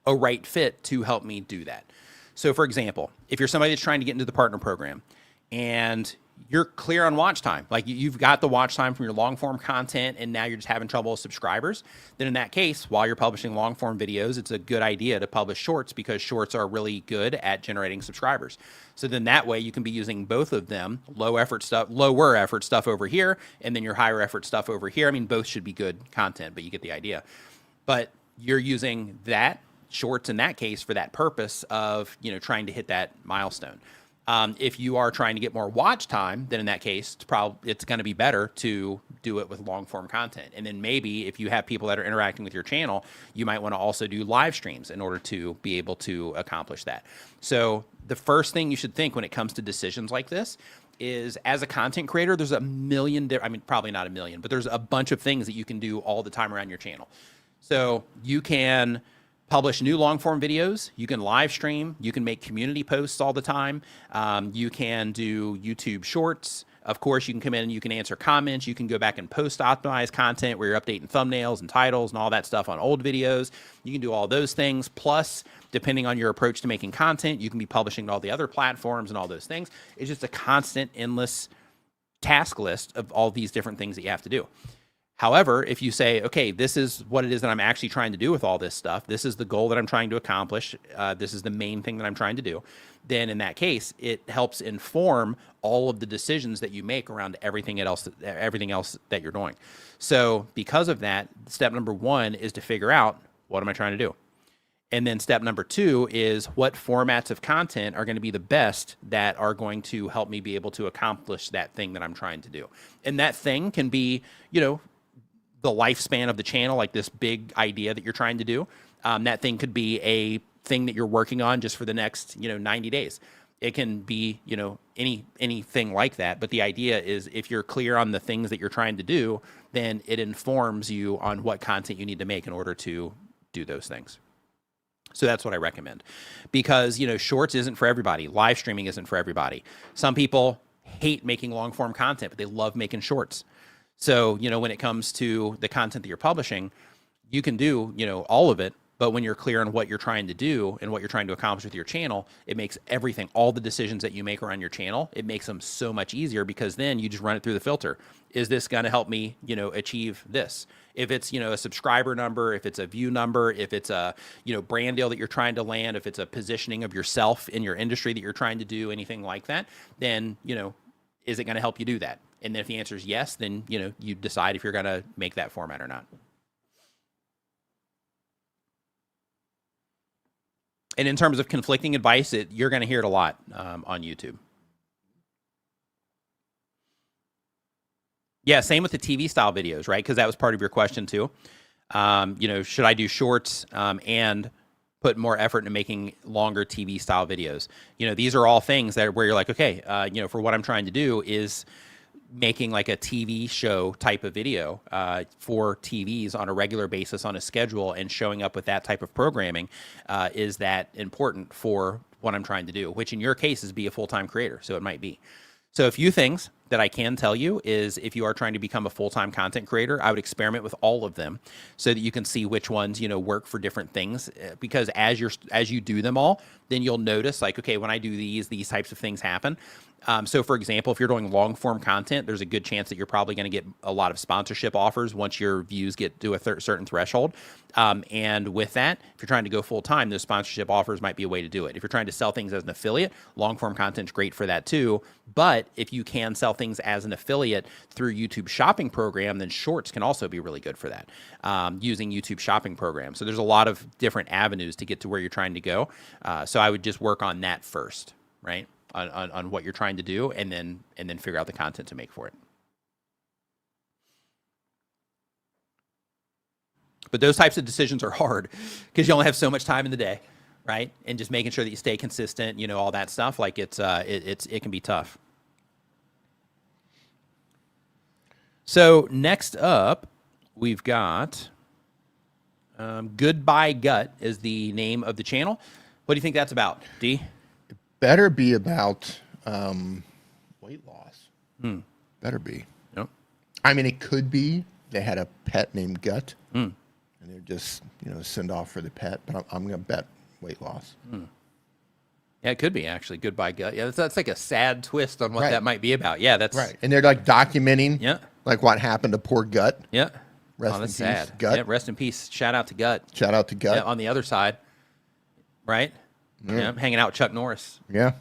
a right fit to help me do that? So for example, if you're somebody that's trying to get into the partner program and you're clear on watch time, like you've got the watch time from your long form content and now you're just having trouble with subscribers, then in that case, while you're publishing long form videos, it's a good idea to publish shorts because shorts are really good at generating subscribers. So then that way you can be using both of them, lower effort stuff over here, and then your higher effort stuff over here. I mean, both should be good content, but you get the idea. But you're using that shorts in that case for that purpose of, trying to hit that milestone. If you are trying to get more watch time, then in that case, it's going to be better to do it with long form content. And then maybe if you have people that are interacting with your channel, you might want to also do live streams in order to be able to accomplish that. So the first thing you should think when it comes to decisions like this is, as a content creator, there's a million, probably not a million, but there's a bunch of things that you can do all the time around your channel. So you can publish new long form videos, you can live stream, you can make community posts all the time, you can do YouTube shorts. Of course, you can come in and you can answer comments, you can go back and post optimize content where you're updating thumbnails and titles and all that stuff on old videos. You can do all those things. Plus, depending on your approach to making content, you can be publishing to all the other platforms and all those things. It's just a constant, endless task list of all these different things that you have to do. However, if you say, okay, this is what it is that I'm actually trying to do with all this stuff, this is the goal that I'm trying to accomplish, this is the main thing that I'm trying to do, then in that case, it helps inform all of the decisions that you make around everything else that you're doing. So because of that, step number 1 is to figure out, what am I trying to do? And then step number 2 is, what formats of content are going to be the best that are going to help me be able to accomplish that thing that I'm trying to do? And that thing can be, the lifespan of the channel, like this big idea that you're trying to do. That thing could be a thing that you're working on just for the next, 90 days. It can be, anything like that. But the idea is, if you're clear on the things that you're trying to do, then it informs you on what content you need to make in order to do those things. So that's what I recommend, because, shorts isn't for everybody. Live streaming isn't for everybody. Some people hate making long form content, but they love making shorts. So, when it comes to the content that you're publishing, you can do, all of it. But when you're clear on what you're trying to do and what you're trying to accomplish with your channel, it makes everything, all the decisions that you make around your channel, it makes them so much easier, because then you just run it through the filter. Is this going to help me, achieve this? If it's, a subscriber number, if it's a view number, if it's a, brand deal that you're trying to land, if it's a positioning of yourself in your industry that you're trying to do, anything like that, then, is it going to help you do that? And then if the answer is yes, then, you decide if you're going to make that format or not. And in terms of conflicting advice, you're going to hear it a lot on YouTube. Yeah, same with the TV style videos, right? Because that was part of your question too. Should I do shorts and put more effort into making longer TV style videos? These are all things where you're like, okay, for what I'm trying to do is making like a TV show type of video for TVs on a regular basis on a schedule, and showing up with that type of programming. Is that important for what I'm trying to do? Which in your case is be a full-time creator, so it might be. So a few things that I can tell you is, if you are trying to become a full-time content creator, I would experiment with all of them so that you can see which ones, work for different things. Because as you do them all, then you'll notice, like, okay, when I do these types of things happen. So for example, if you're doing long form content, there's a good chance that you're probably going to get a lot of sponsorship offers once your views get to a certain threshold. And with that, if you're trying to go full time, those sponsorship offers might be a way to do it. If you're trying to sell things as an affiliate, long form content is great for that too. But if you can sell things as an affiliate through YouTube shopping program, then shorts can also be really good for that, using YouTube shopping program. So there's a lot of different avenues to get to where you're trying to go. So I would just work on that first, right? On what you're trying to do, and then figure out the content to make for it. But those types of decisions are hard because you only have so much time in the day, right? And just making sure that you stay consistent, you know, all that stuff. Like it can be tough. So next up, we've got Goodbye Gut is the name of the channel. What do you think that's about, D? It better be about weight loss. Better be. Yep. I mean, it could be they had a pet named Gut. And they're just, you know, send off for the pet, but I'm going to bet weight loss. Yeah, it could be actually. Goodbye Gut. Yeah, that's like a sad twist on what that might be about. Yeah, that's right. And they're like documenting, like what happened to poor Gut. Yeah, rest in peace, sad. Gut. Yeah, rest in peace. Shout out to Gut. Shout out to Gut. Yeah, on the other side, right? Yeah, hanging out with Chuck Norris. Yeah.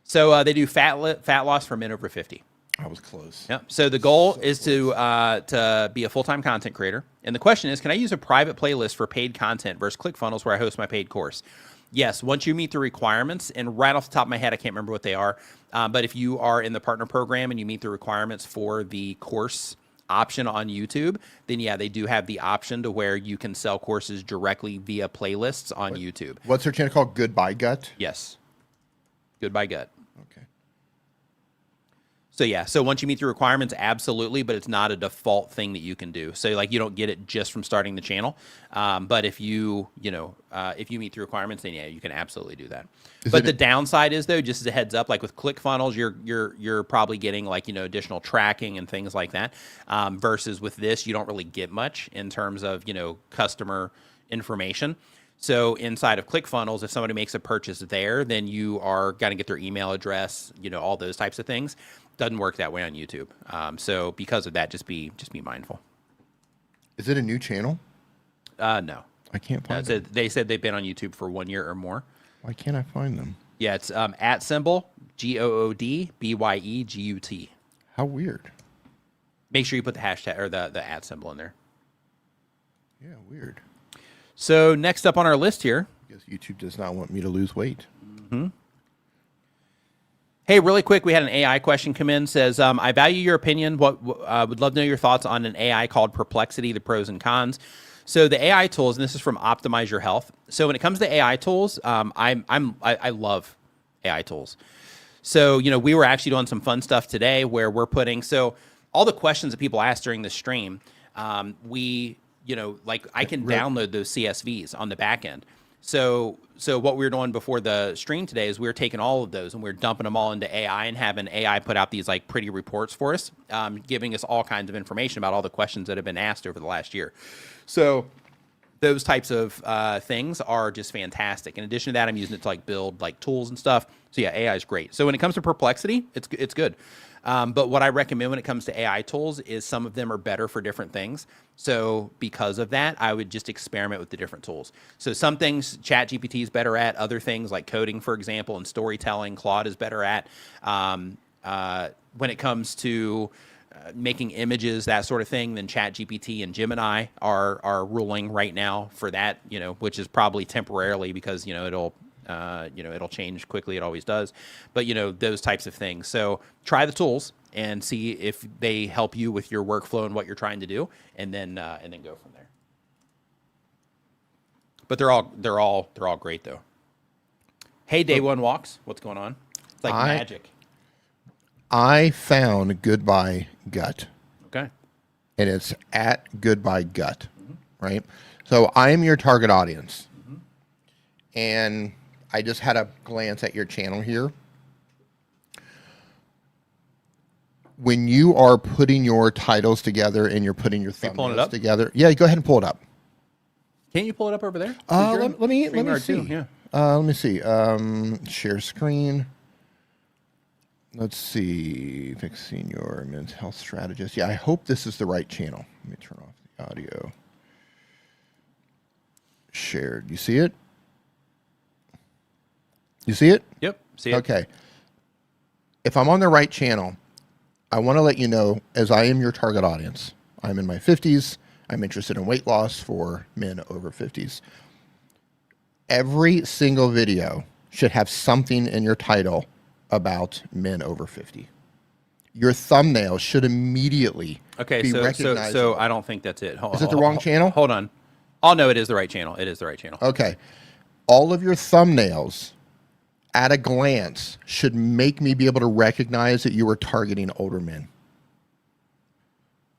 So they do fat loss for men over 50. I was close. Yep. So the goal is to be a full-time content creator. And the question is, can I use a private playlist for paid content versus ClickFunnels where I host my paid course? Yes, once you meet the requirements, and right off the top of my head, I can't remember what they are, but if you are in the partner program and you meet the requirements for the course option on YouTube, then yeah, they do have the option to where you can sell courses directly via playlists on YouTube. What's their channel called? Goodbye Gut? Yes. Goodbye Gut. Okay. So yeah, so once you meet the requirements, absolutely, but it's not a default thing that you can do. So like you don't get it just from starting the channel, but if you meet the requirements, then yeah, you can absolutely do that. But the downside is though, just as a heads up, like with ClickFunnels, you're probably getting like additional tracking and things like that. Versus with this, you don't really get much in terms of customer information. So inside of ClickFunnels, if somebody makes a purchase there, then you are going to get their email address, all those types of things. Doesn't work that way on YouTube. So because of that, just be mindful. Is it a new channel? No. I can't find them. They said they've been on YouTube for 1 year or more. Why can't I find them? Yeah, it's @ GOODBYEGUT. How weird. Make sure you put the hashtag or the @ symbol in there. Yeah, weird. So next up on our list here. I guess YouTube does not want me to lose weight. Hey, really quick, we had an AI question come in. Says, I value your opinion. Would love to know your thoughts on an AI called Perplexity, the pros and cons. So the AI tools, and this is from Optimize Your Health. So when it comes to AI tools, I love AI tools. So, we were actually doing some fun stuff today where we're putting, so all the questions that people ask during the stream, I can download those CSVs on the back end. So what we were doing before the stream today is we were taking all of those and we were dumping them all into AI and having AI put out these like pretty reports for us, giving us all kinds of information about all the questions that have been asked over the last year. So those types of things are just fantastic. In addition to that, I'm using it to like build like tools and stuff. So yeah, AI is great. So when it comes to Perplexity, it's good. But what I recommend when it comes to AI tools is some of them are better for different things. So because of that, I would just experiment with the different tools. So some things ChatGPT is better at, other things like coding, for example, and storytelling, Claude is better at. When it comes to making images, that sort of thing, then ChatGPT and Gemini are ruling right now for that, which is probably temporarily because, it'll change quickly. It always does. But, those types of things. So try the tools and see if they help you with your workflow and what you're trying to do, and then go from there. But they're all great though. Hey, Day One Walks, what's going on? It's like magic. I found Goodbye Gut. Okay. And it's @ Goodbye Gut, right? So I am your target audience. And I just had a glance at your channel here. When you are putting your titles together and you're putting your thumbnails together. Yeah, go ahead and pull it up. Can you pull it up over there? Let me see. Too, yeah. Let me see. Share screen. Let's see. Fixing your men's health strategist. Yeah, I hope this is the right channel. Let me turn off the audio. Shared. You see it? You see it? Yep. See it. Okay. if I'm on the right channel, I want to let you know, as I am your target audience, I'm in my 50s. I'm interested in weight loss for men over 50s. Every single video should have something in your title about men over 50. Your thumbnail should immediately be recognizable. So I don't think that's it. Is it the wrong channel? Hold on. Oh, no, it is the right channel. It is the right channel. Okay. All of your thumbnails at a glance should make me be able to recognize that you are targeting older men.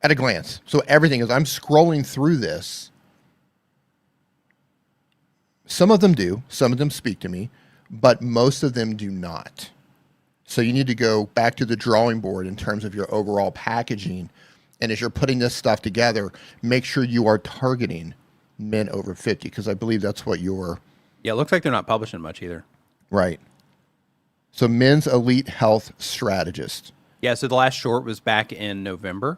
At a glance. So everything, as I'm scrolling through this, some of them do, some of them speak to me, but most of them do not. So you need to go back to the drawing board in terms of your overall packaging. And as you're putting this stuff together, make sure you are targeting men over 50, because I believe that's what you're... Yeah, it looks like they're not publishing much either. Right. So men's elite health strategist. Yeah, so the last short was back in November.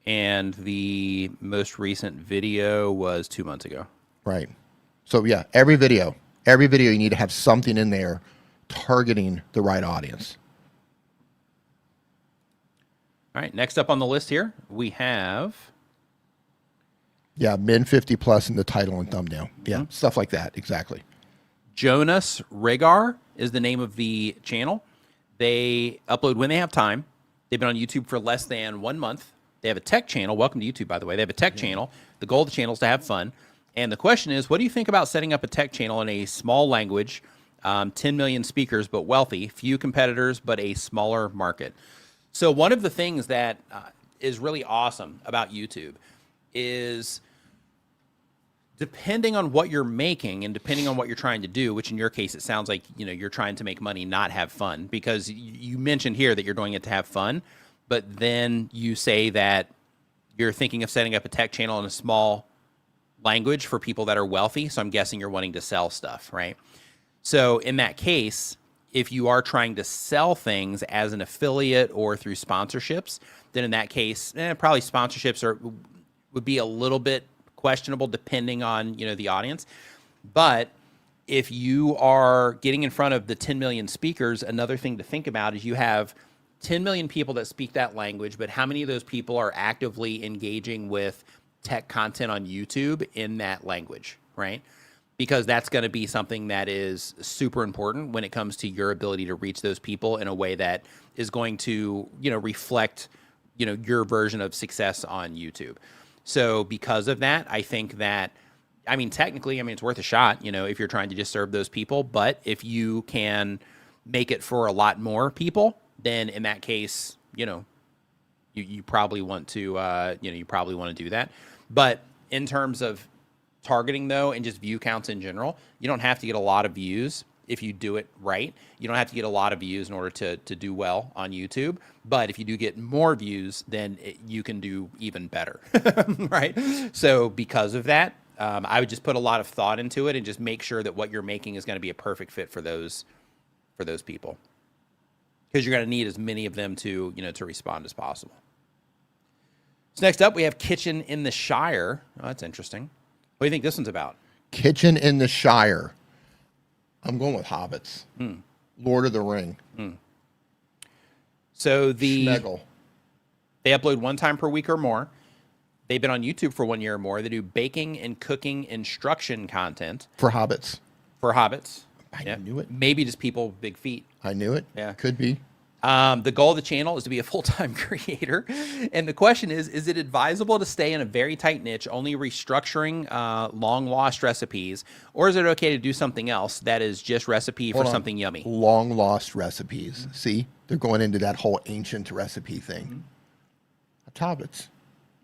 And the most recent video was 2 months ago. Right. So yeah, every video you need to have something in there targeting the right audience. All right, next up on the list here, we have... Yeah, men 50 plus in the title and thumbnail. Yeah, stuff like that, exactly. Jonas Regar is the name of the channel. They upload when they have time. They've been on YouTube for less than 1 month. They have a tech channel. Welcome to YouTube, by the way. They have a tech channel. The goal of the channel is to have fun. And the question is, what do you think about setting up a tech channel in a small language, 10 million speakers, but wealthy, few competitors, but a smaller market? So one of the things that is really awesome about YouTube is, depending on what you're making and depending on what you're trying to do, which in your case, it sounds like, you know, you're trying to make money, not have fun, because you mentioned here that you're doing it to have fun. But then you say that you're thinking of setting up a tech channel in a small language for people that are wealthy. So I'm guessing you're wanting to sell stuff, right? So in that case, if you are trying to sell things as an affiliate or through sponsorships, then in that case, probably sponsorships would be a little bit questionable depending on, you know, the audience. But if you are getting in front of the 10 million speakers, another thing to think about is you have 10 million people that speak that language, but how many of those people are actively engaging with tech content on YouTube in that language, right? Because that's going to be something that is super important when it comes to your ability to reach those people in a way that is going to, you know, reflect, you know, your version of success on YouTube. So because of that, I think that, I mean, technically, I mean, it's worth a shot, you know, if you're trying to just serve those people. But if you can make it for a lot more people, then in that case, you know, you probably want to, you probably want to do that. But in terms of targeting, though, and just view counts in general, you don't have to get a lot of views if you do it right. You don't have to get a lot of views in order to do well on YouTube. But if you do get more views, then you can do even better, right? So because of that, I would just put a lot of thought into it and just make sure that what you're making is going to be a perfect fit for those people, because you're going to need as many of them to, you know, to respond as possible. So next up, we have Kitchen in the Shire. Oh, that's interesting. What do you think this one's about? Kitchen in the Shire. I'm going with Hobbits. Lord of the Ring. So Schmegel. They upload 1 time per week or more. They've been on YouTube for 1 year or more. They do baking and cooking instruction content. For Hobbits. I knew it. Maybe just people with big feet. I knew it. Yeah. Could be. The goal of the channel is to be a full-time creator. And the question is it advisable to stay in a very tight niche, only restructuring long-lost recipes, or is it okay to do something else that is just recipe for something yummy? Long-lost recipes. See? They're going into that whole ancient recipe thing. It's Hobbits.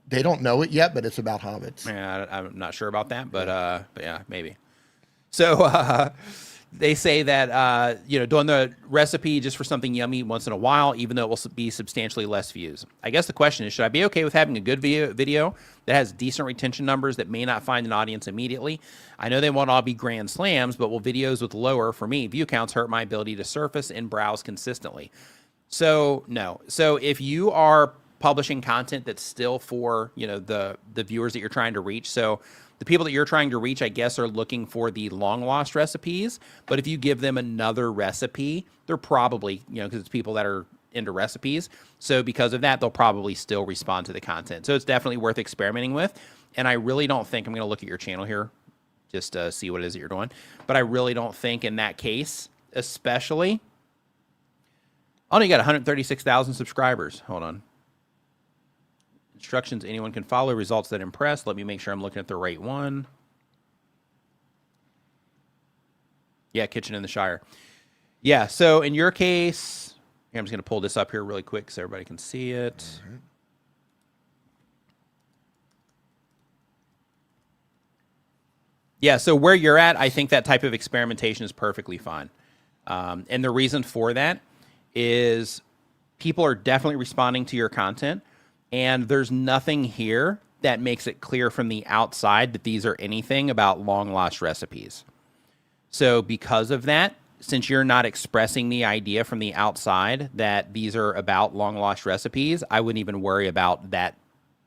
They don't know it yet, but it's about hobbits. Yeah, I'm not sure about that, but yeah, maybe. So they say that, doing the recipe just for something yummy once in a while, even though it will be substantially less views. I guess the question is, should I be okay with having a good video that has decent retention numbers that may not find an audience immediately? I know they won't all be grand slams, but will videos with lower, for me, view counts hurt my ability to surface and browse consistently? So, no. So if you are publishing content that's still for, the viewers that you're trying to reach, so The people that you're trying to reach, I guess, are looking for the long lost recipes. But if you give them another recipe, they're probably, because it's people that are into recipes. So because of that, they'll probably still respond to the content. So it's definitely worth experimenting with. And I really don't think, I'm going to look at your channel here just to see what it is that you're doing. But I really don't think in that case, especially, oh, you got 136,000 subscribers. Hold on. Instructions anyone can follow, results that impress. Let me make sure I'm looking at the right one. Yeah, Kitchen in the Shire. Yeah, so in your case, here, I'm just going to pull this up here really quick so everybody can see it. Right. Yeah, so where you're at, I think that type of experimentation is perfectly fine. And the reason for that is people are definitely responding to your content, and there's nothing here that makes it clear from the outside that these are anything about long-lost recipes. So because of that, since you're not expressing the idea from the outside that these are about long-lost recipes, I wouldn't even worry about that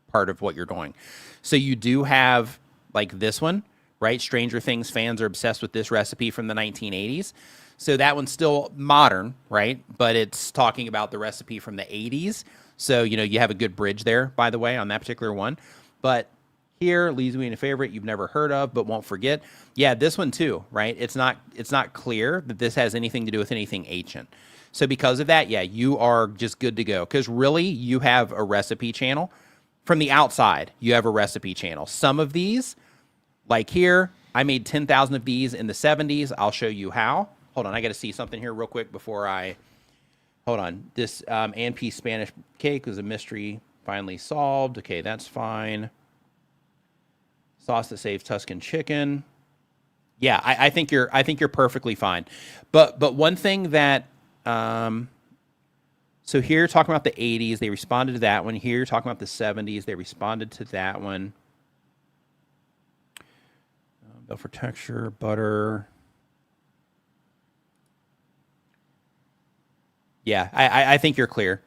part of what you're doing. So you do have, like this one, right? Stranger Things fans are obsessed with this recipe from the 1980s. So that one's still modern, right? But it's talking about the recipe from the 80s. So, you have a good bridge there, by the way, on that particular one. But here, leaves me in a favorite you've never heard of, but won't forget. Yeah, this one too, right? It's not clear that this has anything to do with anything ancient. So because of that, yeah, you are just good to go. Because really, you have a recipe channel. From the outside, you have a recipe channel. Some of these, like here, I made 10,000 of these in the 70s. I'll show you how. Hold on, I got to see something here real quick before I... Hold on. This Ann P. Spanish cake was a mystery finally solved. Okay, that's fine. Sauce that saves Tuscan chicken. Yeah, I think you're perfectly fine. But one thing that so here talking about the 80s, they responded to that one. Here talking about the 70s, they responded to that one. Built for texture, butter. Yeah, I think you're clear.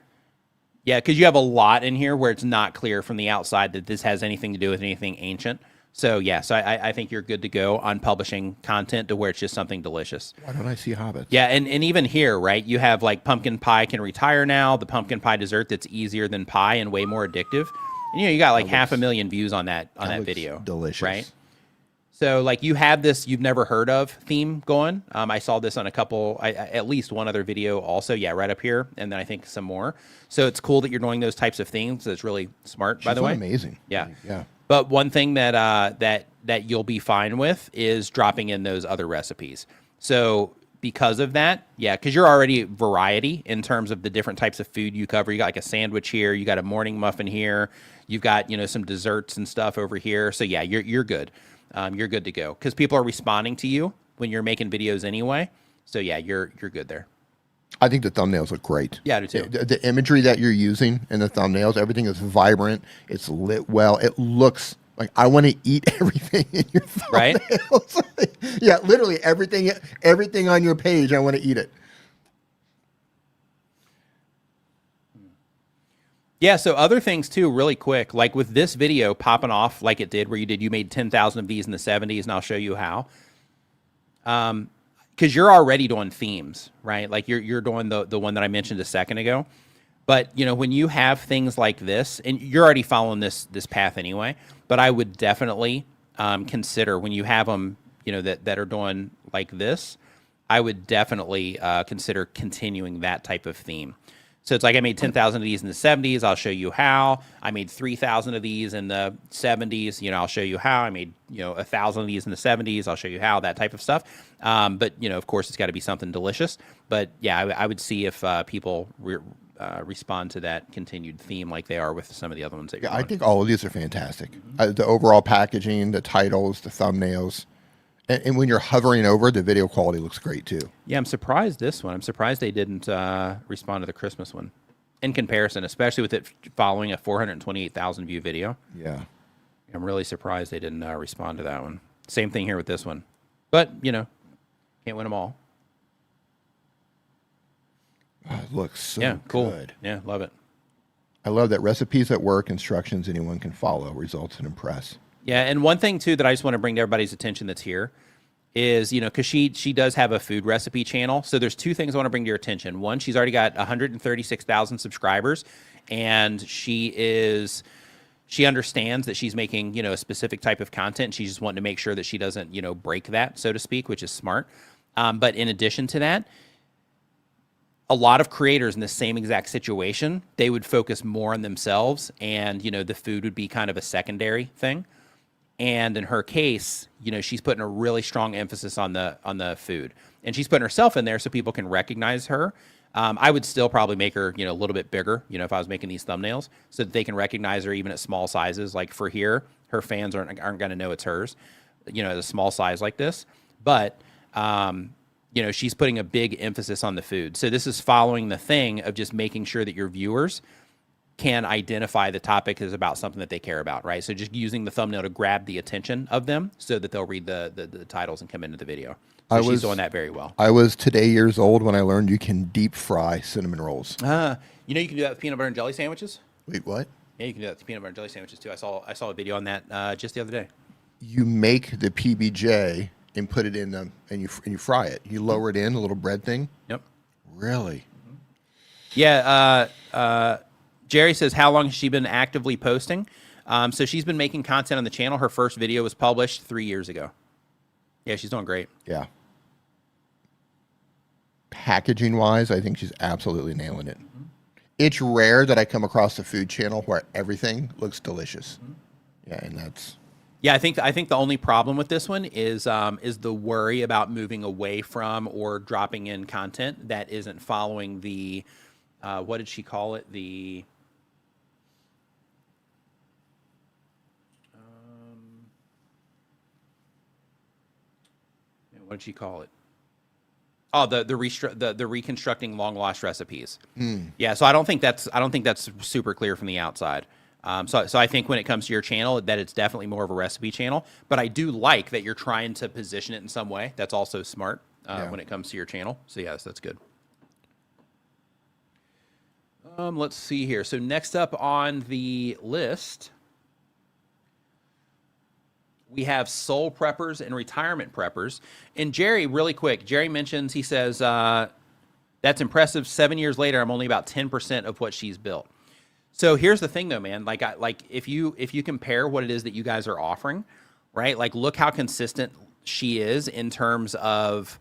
Yeah, because you have a lot in here where it's not clear from the outside that this has anything to do with anything ancient. So, yeah, so I think you're good to go on publishing content to where it's just something delicious. Why don't I see hobbits? Yeah, and even here, right, you have like pumpkin pie can retire now, the pumpkin pie dessert that's easier than pie and way more addictive. And, you got like 500,000 views on that video. Delicious. Right? So, like, you have this you've never heard of theme going. I saw this on a couple, at least one other video also. Yeah, right up here. And then I think some more. So, it's cool that you're doing those types of things. It's really smart, by the way. Amazing. Yeah. Yeah. But one thing that you'll be fine with is dropping in those other recipes. So, because of that, yeah, because you're already variety in terms of the different types of food you cover. You got like a sandwich here. You got a morning muffin here. You've got, some desserts and stuff over here. So, yeah, you're good. You're good to go because people are responding to you when you're making videos anyway. So yeah, you're good there. I think the thumbnails look great. Yeah, I do too. The imagery that you're using in the thumbnails, everything is vibrant. It's lit well. It looks like I want to eat everything in your thumbnails. Right? Yeah, literally everything on your page. I want to eat it. Yeah, so other things too, really quick, like with this video popping off like it did, where you made 10,000 of these in the 70s, and I'll show you how. Because you're already doing themes, right? Like you're doing the one that I mentioned a second ago. But when you have things like this, and you're already following this path anyway, but I would definitely consider when you have them, that are doing like this, I would definitely consider continuing that type of theme. So it's like I made 10,000 of these in the 70s. I'll show you how. I made 3,000 of these in the 70s. I'll show you how. I made 1,000 of these in the 70s. I'll show you how, that type of stuff. But of course, it's got to be something delicious. But yeah, I would see if people respond to that continued theme like they are with some of the other ones that you're doing. I think all of these are fantastic. The overall packaging, the titles, the thumbnails. And when you're hovering over, the video quality looks great too. Yeah, I'm surprised I'm surprised they didn't respond to the Christmas one in comparison, especially with it following a 428,000 view video. Yeah. I'm really surprised they didn't respond to that one. Same thing here with this one. But, can't win them all. Oh, it looks so cool. good. Yeah, love it. I love that recipes that work, instructions anyone can follow, results that impress. Yeah, and one thing too that I just want to bring to everybody's attention that's here is, because she does have a food recipe channel. So there's two things I want to bring to your attention. One, she's already got 136,000 subscribers, and she understands that she's making, a specific type of content. She's just wanting to make sure that she doesn't, break that, so to speak, which is smart. But in addition to that, a lot of creators in the same exact situation, they would focus more on themselves, and, the food would be kind of a secondary thing. And in her case, she's putting a really strong emphasis on the food, and she's putting herself in there so people can recognize her. I would still probably make her, a little bit bigger, if I was making these thumbnails, so that they can recognize her even at small sizes. Like for here, her fans aren't going to know it's hers, at a small size like this. But, she's putting a big emphasis on the food. So this is following the thing of just making sure that your viewers can identify the topic is about something that they care about, right? So just using the thumbnail to grab the attention of them so that they'll read the titles and come into the video. So she's doing that very well. I was today years old when I learned you can deep fry cinnamon rolls. You can do that with peanut butter and jelly sandwiches? Wait, what? Yeah, you can do that with peanut butter and jelly sandwiches too. I saw a video on that just the other day. You make the PBJ and put it in them, and you fry it. You lower it in, a little bread thing. Yep. Really? Yeah. Jerry says, how long has she been actively posting? So she's been making content on the channel. Her first video was published 3 years ago. Yeah, she's doing great. Yeah. Packaging wise, I think she's absolutely nailing it. Mm-hmm. It's rare that I come across a food channel where everything looks delicious. Mm-hmm. Yeah, and that's. Yeah, I think the only problem with this one is the worry about moving away from or dropping in content that isn't following the what did she call it? The what did she call it? Oh, the reconstructing long lost recipes. Yeah, so I don't think that's super clear from the outside. So I think when it comes to your channel, that it's definitely more of a recipe channel. But I do like that you're trying to position it in some way. That's also smart when it comes to your channel. So yes, that's good. Let's see here. So next up on the list, we have soul preppers and retirement preppers. And Jerry, really quick, Jerry mentions, he says, that's impressive. 7 years later, I'm only about 10% of what she's built. So here's the thing though, man, like if you compare what it is that you guys are offering, right? Like look how consistent she is in terms of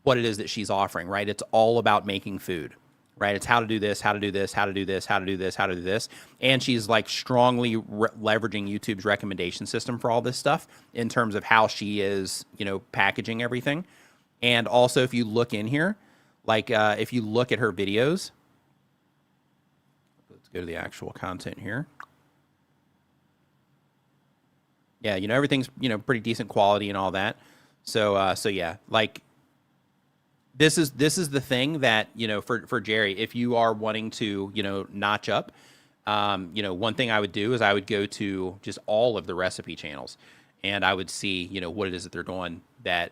what it is that she's offering, right? It's all about making food, right? It's how to do this, how to do this, how to do this, how to do this, how to do this. And she's like strongly leveraging YouTube's recommendation system for all this stuff in terms of how she is, packaging everything. And also if you look in here, like if you look at her videos, let's go to the actual content here. Yeah, everything's, pretty decent quality and all that. So yeah, like this is the thing that, for Jerry, if you are wanting to, notch up, one thing I would do is I would go to just all of the recipe channels and I would see, what it is that they're doing that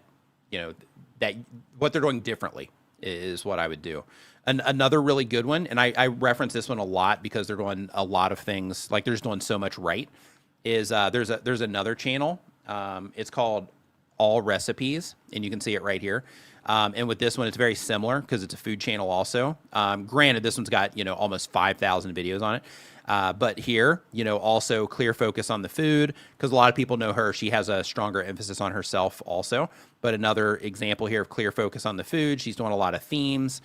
what they're doing differently is what I would do. Another really good one, and I reference this one a lot because they're doing a lot of things, like they're just doing so much right, is there's another channel. It's called All Recipes, and you can see it right here. And with this one, it's very similar because it's a food channel also. Granted, this one's got, almost 5,000 videos on it. But here, also clear focus on the food because a lot of people know her. She has a stronger emphasis on herself also. But another example here of clear focus on the food. She's doing a lot of themes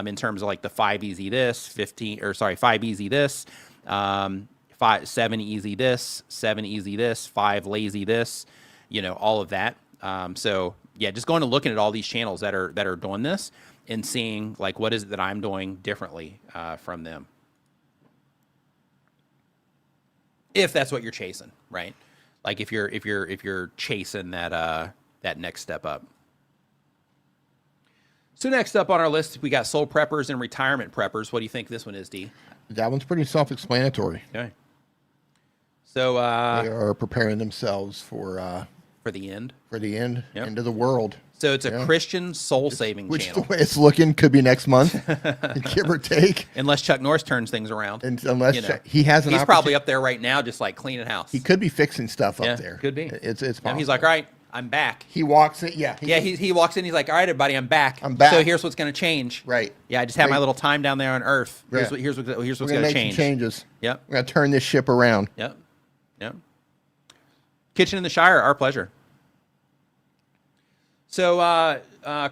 in terms of like the 5 easy this, 5 easy this, 7 easy this, 7 easy this, 5 lazy this, all of that. So yeah, just going and looking at all these channels that are doing this and seeing like what is it that I'm doing differently from them. If that's what you're chasing, right? Like if you're chasing that next step up. So next up on our list, we got soul preppers and retirement preppers. What do you think this one is, D? That one's pretty self-explanatory. Okay. So they are preparing themselves for the end. For the end, Yep. end of the world. So it's a Christian soul-saving Which channel. the way it's looking could be next month, give or take. Unless Chuck Norris turns things around. And unless he has an He's probably up there right now just like cleaning house. He could be fixing stuff up there. Could be. It's possible. He's like, all right, I'm back. He walks in. Yeah. He walks in. He's like, all right, everybody, I'm back. I'm back. So here's what's going to change. Right. Yeah, I just had my little time down there on Earth. Here's Yeah. what's going We're to gonna make change. some changes. Yep. We're going to turn this ship around. Yep. Yep. Kitchen in the Shire, our pleasure. So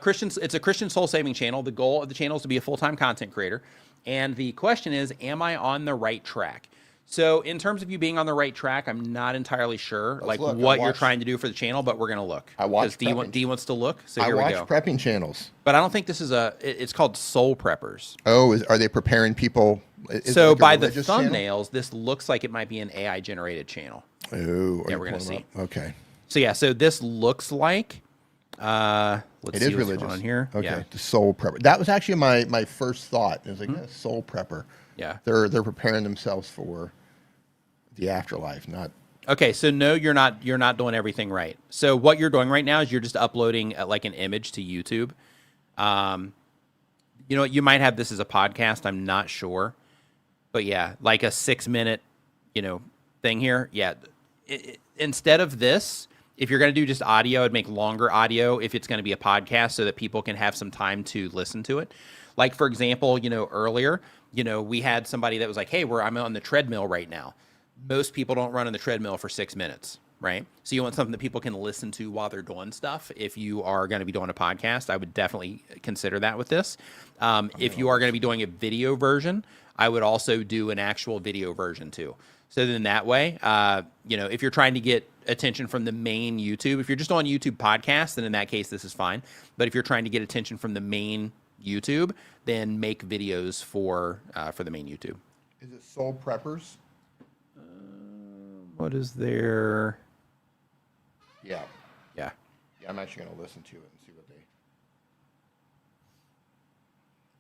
Christians, it's a Christian soul-saving channel. The goal of the channel is to be a full-time content creator. And the question is, am I on the right track? So in terms of you being on the right track, I'm not entirely sure what you're trying to do for the channel, but we're going to look. I watch D wants to look, so here we go. I watch prepping channels. But I don't think this is it's called Soul Preppers. Oh, are they preparing people? So like by the channel? Thumbnails, this looks like it might be an AI-generated channel. Oh, yeah, we're going to see. Okay. So yeah, so this looks like, let's it see is what's religious going on here. Okay, Yeah. the soul prepper. That was actually my first thought. It was like soul prepper. Yeah. They're preparing themselves for the afterlife, not. Okay, so no, you're not doing everything right. So what you're doing right now is you're just uploading like an image to YouTube. You know, you might have this as a podcast. I'm not sure, but yeah, like a 6-minute, thing here. Yeah, instead of this, if you're going to do just audio, I'd make longer audio if it's going to be a podcast so that people can have some time to listen to it. Like for example, earlier, we had somebody that was like, "Hey, I'm on the treadmill right now." Most people don't run on the treadmill for 6 minutes, right? So you want something that people can listen to while they're doing stuff. If you are going to be doing a podcast, I would definitely consider that with this. If you are going to be doing a video version, I would also do an actual video version too. So then that way, if you're trying to get attention from the main YouTube, if you're just on YouTube podcast, then in that case, this is fine. But if you're trying to get attention from the main YouTube, then make videos for the main YouTube. Is it soul preppers? What is there? Yeah. Yeah. Yeah, I'm actually going to listen to it and see what they.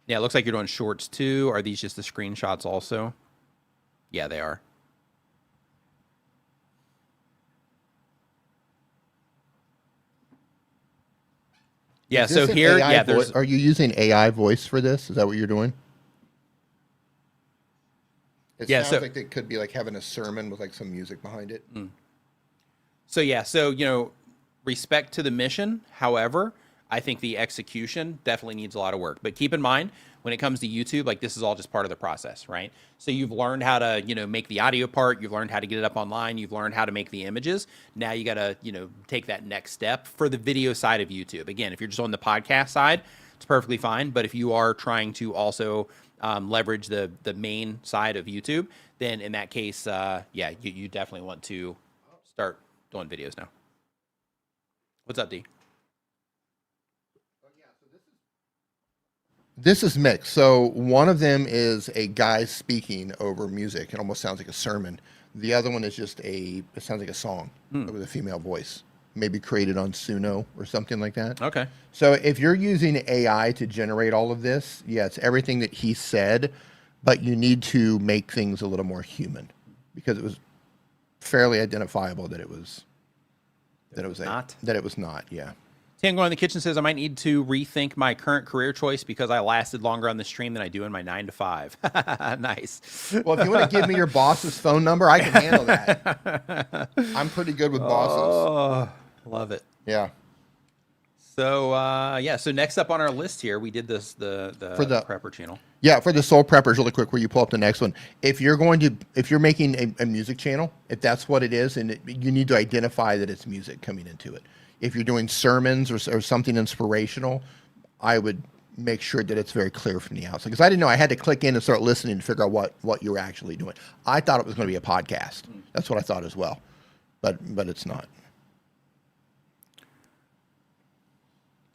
Yeah, it looks like you're doing shorts too. Are these just the screenshots also? Yeah, they are. Yeah, so here, there's. Are you using AI voice for this? Is that what you're doing? It sounds like it could be like having a sermon with like some music behind it. So respect to the mission. However, I think the execution definitely needs a lot of work. But keep in mind, when it comes to YouTube, like this is all just part of the process, right? So you've learned how to, make the audio part. You've learned how to get it up online. You've learned how to make the images. Now you got to, take that next step for the video side of YouTube. Again, if you're just on the podcast side, it's perfectly fine. But if you are trying to leverage the main side of YouTube, then in that case, you definitely want to start doing videos now. What's up, D? This is mixed. So one of them is a guy speaking over music. It almost sounds like a sermon. The other one is it sounds like a song with a female voice, maybe created on Suno or something like that. Okay. So if you're using AI to generate all of this, yeah, it's everything that he said, but you need to make things a little more human because it was fairly identifiable that it was not. Yeah. Tango in the Kitchen says, I might need to rethink my current career choice because I lasted longer on the stream than I do in my 9 to 5. Nice. Well, if you want to give me your boss's phone number, I can handle that. I'm pretty good with bosses. Oh, love it. Yeah. So, so next up on our list here, we did the prepper channel. Yeah, for the soul preppers, really quick, where you pull up the next one. If you're making a music channel, if that's what it is, and you need to identify that it's music coming into it. If you're doing sermons or something inspirational, I would make sure that it's very clear from the outside. Because I didn't know I had to click in and start listening to figure out what you were actually doing. I thought it was going to be a podcast. That's what I thought as well, but it's not.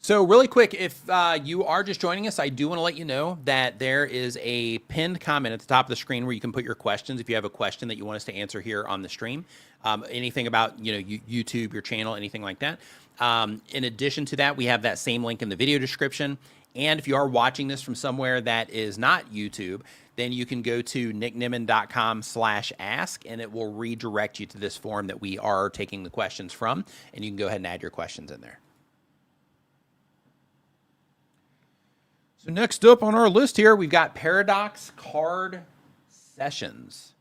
So really quick, if you are just joining us, I do want to let you know that there is a pinned comment at the top of the screen where you can put your questions if you have a question that you want us to answer here on the stream. Anything about YouTube, your channel, anything like that. In addition to that, we have that same link in the video description. And if you are watching this from somewhere that is not YouTube, then you can go to nickniman.com/ask, and it will redirect you to this form that we are taking the questions from. And you can go ahead and add your questions in there. So next up on our list here, we've got Paradox Card Sessions.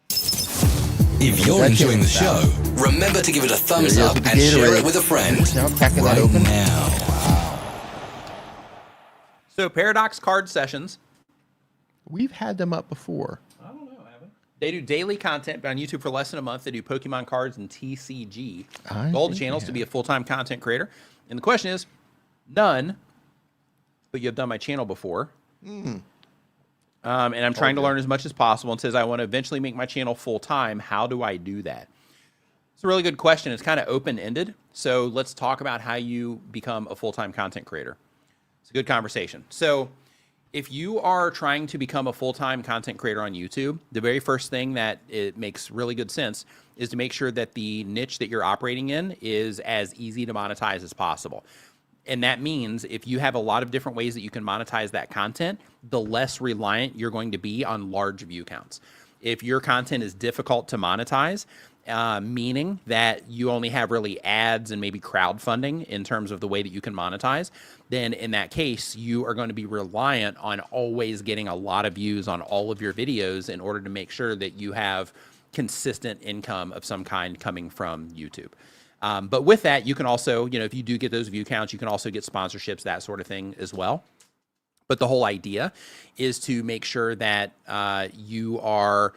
If you're enjoying the show, remember to give it a thumbs up and share it with a friend right now. So Paradox Card Sessions. We've had them up before. I don't know, haven't they? Do daily content on YouTube for less than a month. They do Pokemon cards and TCG. Goal of the channel is to be a full-time content creator. And the question is, none, but you have done my channel before. And I'm trying to learn as much as possible, and says I want to eventually make my channel full-time. How do I do that? It's a really good question. It's kind of open-ended. So let's talk about how you become a full-time content creator. It's a good conversation. So if you are trying to become a full-time content creator on YouTube, the very first thing that it makes really good sense is to make sure that the niche that you're operating in is as easy to monetize as possible. And that means if you have a lot of different ways that you can monetize that content, the less reliant you're going to be on large view counts. If your content is difficult to monetize, meaning that you only have really ads and maybe crowdfunding in terms of the way that you can monetize, then in that case, you are going to be reliant on always getting a lot of views on all of your videos in order to make sure that you have consistent income of some kind coming from YouTube. But with that, you can also, if you do get those view counts, you can also get sponsorships, that sort of thing as well. But the whole idea is to make sure that you are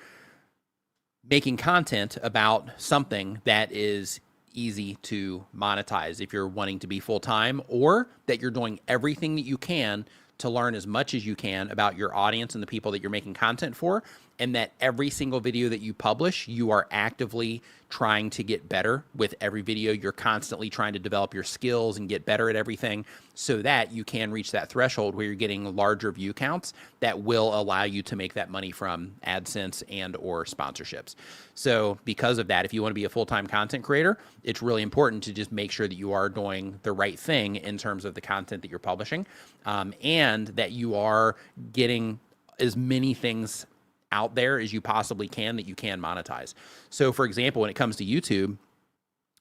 making content about something that is easy to monetize if you're wanting to be full-time, or that you're doing everything that you can to learn as much as you can about your audience and the people that you're making content for, and that every single video that you publish, you are actively trying to get better with every video. You're constantly trying to develop your skills and get better at everything so that you can reach that threshold where you're getting larger view counts that will allow you to make that money from AdSense and or sponsorships. So because of that, if you want to be a full-time content creator, it's really important to just make sure that you are doing the right thing in terms of the content that you're publishing, and that you are getting as many things out there as you possibly can that you can monetize. So for example, when it comes to YouTube,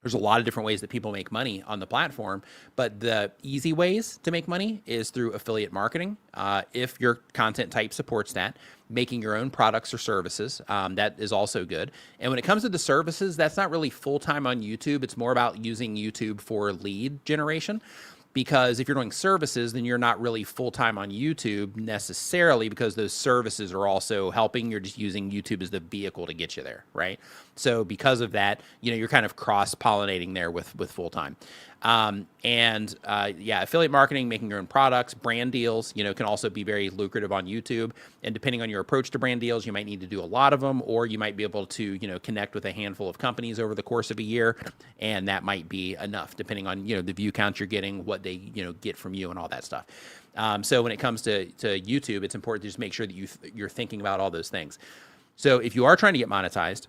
there's a lot of different ways that people make money on the platform, but the easy ways to make money is through affiliate marketing. If your content type supports that, making your own products or services, that is also good. And when it comes to the services, that's not really full-time on YouTube. It's more about using YouTube for lead generation. Because if you're doing services, then you're not really full-time on YouTube necessarily, because those services are also helping. You're just using YouTube as the vehicle to get you there, right? So because of that, you're kind of cross-pollinating there with full-time. Yeah, affiliate marketing, making your own products, brand deals, can also be very lucrative on YouTube. And depending on your approach to brand deals, you might need to do a lot of them, or you might be able to, connect with a handful of companies over the course of a year. And that might be enough depending on, the view counts you're getting, what they, get from you and all that stuff. So when it comes to YouTube, it's important to just make sure that you're thinking about all those things. So if you are trying to get monetized,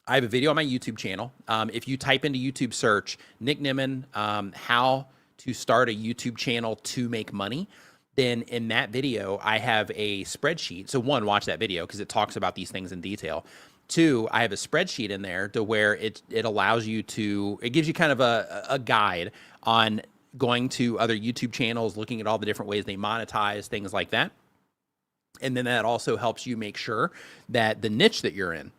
I have a video on my YouTube channel. If you type into YouTube search, Nick Nimmin, how to start a YouTube channel to make money, then in that video, I have a spreadsheet. So one, watch that video because it talks about these things in detail. Two, I have a spreadsheet in there to where it allows you to, it gives you kind of a guide on going to other YouTube channels, looking at all the different ways they monetize, things like that. And then that also helps you make sure that the niche that you're in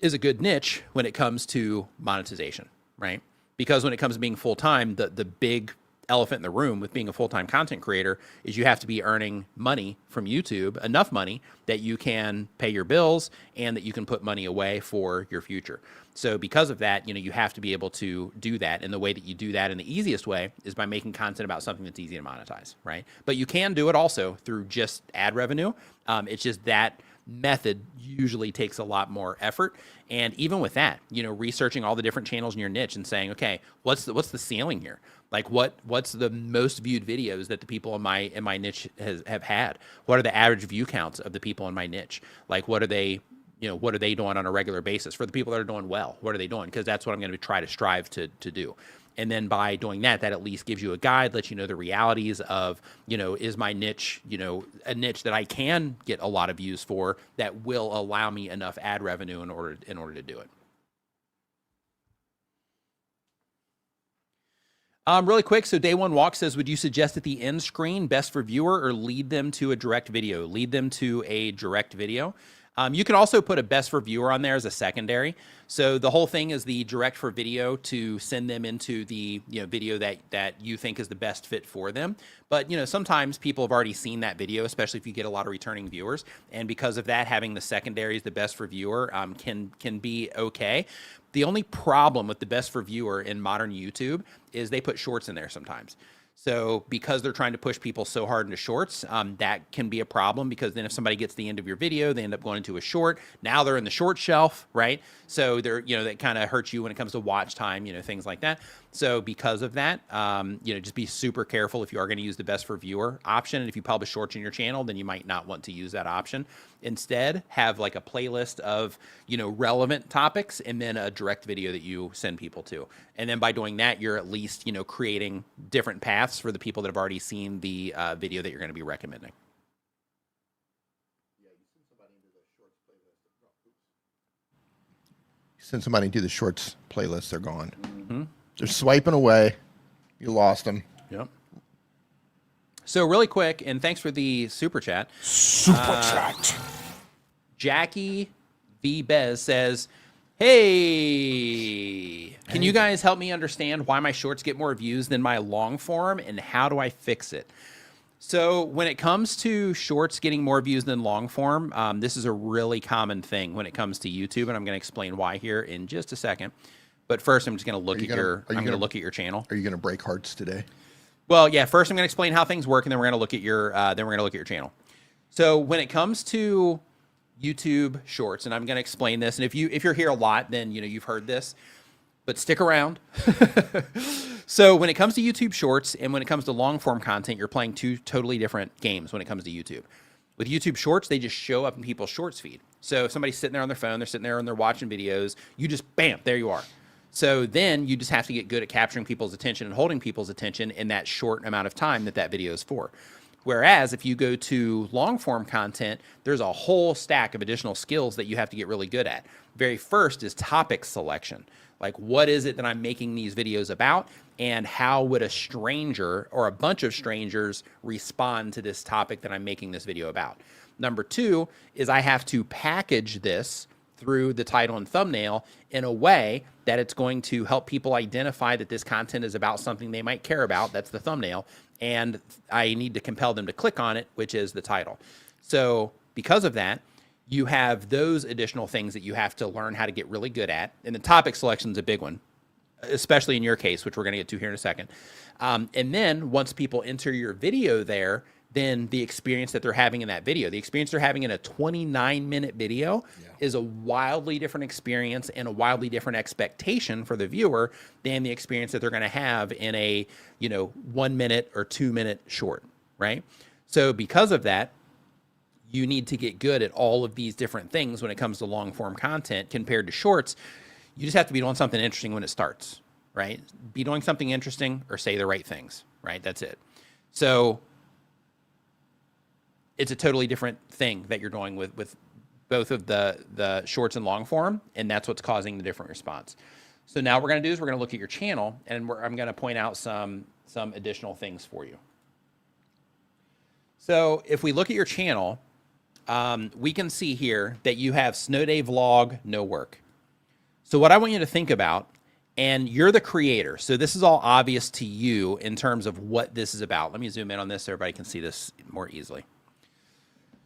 is a good niche when it comes to monetization, right? Because when it comes to being full-time, the big elephant in the room with being a full-time content creator is you have to be earning money from YouTube, enough money that you can pay your bills and that you can put money away for your future. So because of that, you have to be able to do that. And the way that you do that in the easiest way is by making content about something that's easy to monetize, right? But you can do it also through just ad revenue. It's just that method usually takes a lot more effort. And even with that, researching all the different channels in your niche and saying, okay, what's the ceiling here? Like what's the most viewed videos that the people in my niche have had? What are the average view counts of the people in my niche? Like what are they doing on a regular basis? For the people that are doing well, what are they doing? Because that's what I'm going to try to strive to do. And then by doing that, that at least gives you a guide, lets you know the realities of, is my niche, a niche that I can get a lot of views for that will allow me enough ad revenue in order to do it. Really quick, so Day One Walk says, would you suggest at the end screen best for viewer or lead them to a direct video? Lead them to a direct video. You can also put a best for viewer on there as a secondary. So the whole thing is the direct for video to send them into the video that you think is the best fit for them. But sometimes people have already seen that video, especially if you get a lot of returning viewers. And because of that, having the secondaries, the best for viewer, can be okay. The only problem with the best for viewer in modern YouTube is they put shorts in there sometimes. So because they're trying to push people so hard into shorts, that can be a problem, because then if somebody gets to the end of your video, they end up going into a short. Now they're in the short shelf, right? So they're, that kind of hurts you when it comes to watch time, things like that. So because of that, just be super careful if you are going to use the best for viewer option. And if you publish shorts in your channel, then you might not want to use that option. Instead, have like a playlist of, relevant topics and then a direct video that you send people to. And then by doing that, you're at least, creating different paths for the people that have already seen the video that you're going to be recommending. Send somebody into the shorts playlist, they're gone. Mm-hmm. They're swiping away. You lost them. Yep. So really quick, and thanks for the super chat. Super chat. Jackie V. Bez says, hey, can you guys help me understand why my shorts get more views than my long form, and how do I fix it? So when it comes to shorts getting more views than long form, this is a really common thing when it comes to YouTube, and I'm going to explain why here in just a second. But first, I'm just going to look at your channel. Are you going to break hearts today? Well, yeah. First, I'm going to explain how things work, and then we're going to look at your channel. So when it comes to YouTube Shorts, and I'm going to explain this, and if you're here a lot, then you've heard this, but stick around. So when it comes to YouTube Shorts and when it comes to long form content, you're playing two totally different games when it comes to YouTube. With YouTube Shorts, they just show up in people's Shorts feed. So if somebody's sitting there on their phone, they're sitting there and they're watching videos, you just, bam, there you are. So then you just have to get good at capturing people's attention and holding people's attention in that short amount of time that video is for. Whereas if you go to long form content, there's a whole stack of additional skills that you have to get really good at. Very first is topic selection. Like, what is it that I'm making these videos about, and how would a stranger or a bunch of strangers respond to this topic that I'm making this video about? Number two is I have to package this through the title and thumbnail in a way that it's going to help people identify that this content is about something they might care about. That's the thumbnail. And I need to compel them to click on it, which is the title. So because of that, you have those additional things that you have to learn how to get really good at. And the topic selection is a big one, especially in your case, which we're going to get to here in a second. And then once people enter your video there, then the experience that they're having in that video, the experience they're having in a 29-minute video is a wildly different experience and a wildly different expectation for the viewer than the experience that they're going to have in a 1 minute or 2 minute short, right? So because of that, you need to get good at all of these different things when it comes to long form content compared to shorts. You just have to be doing something interesting when it starts, right? Be doing something interesting or say the right things, right? That's it. So it's a totally different thing that you're doing with both of the shorts and long form, and that's what's causing the different response. So now what we're going to do is we're going to look at your channel, and I'm going to point out some additional things for you. So if we look at your channel, we can see here that you have snow day vlog, no work. So what I want you to think about, and you're the creator, so this is all obvious to you in terms of what this is about. Let me zoom in on this so everybody can see this more easily.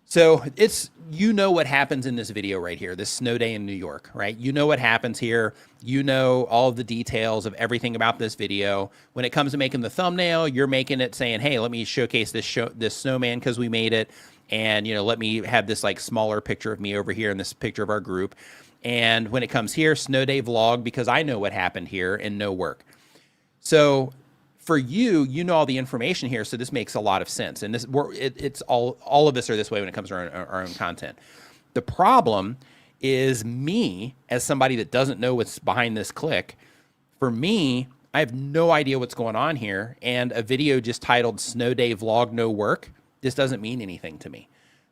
So it's, what happens in this video right here, this snow day in New York, right? You know what happens here. You know all of the details of everything about this video. When it comes to making the thumbnail, you're making it saying, hey, let me showcase this snowman because we made it. And, let me have this like smaller picture of me over here and this picture of our group. And when it comes here, snow day vlog, because I know what happened here and no work. So for you, all the information here, so this makes a lot of sense. And it's all of us are this way when it comes to our own content. The problem is me, as somebody that doesn't know what's behind this click. For me, I have no idea what's going on here, and a video just titled "Snow Day Vlog No Work." This doesn't mean anything to me.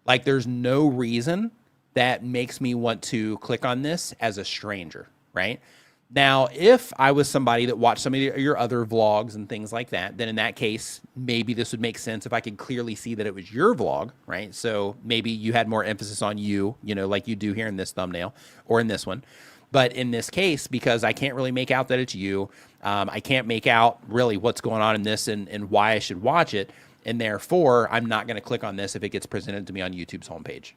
Like, there's no reason that makes me want to click on this as a stranger, right? Now, if I was somebody that watched some of your other vlogs and things like that, then in that case, maybe this would make sense if I could clearly see that it was your vlog, right? So maybe you had more emphasis on you, like you do here in this thumbnail or in this one. But in this case, because I can't really make out that it's you, I can't make out really what's going on in this and why I should watch it. And therefore, I'm not going to click on this if it gets presented to me on YouTube's homepage.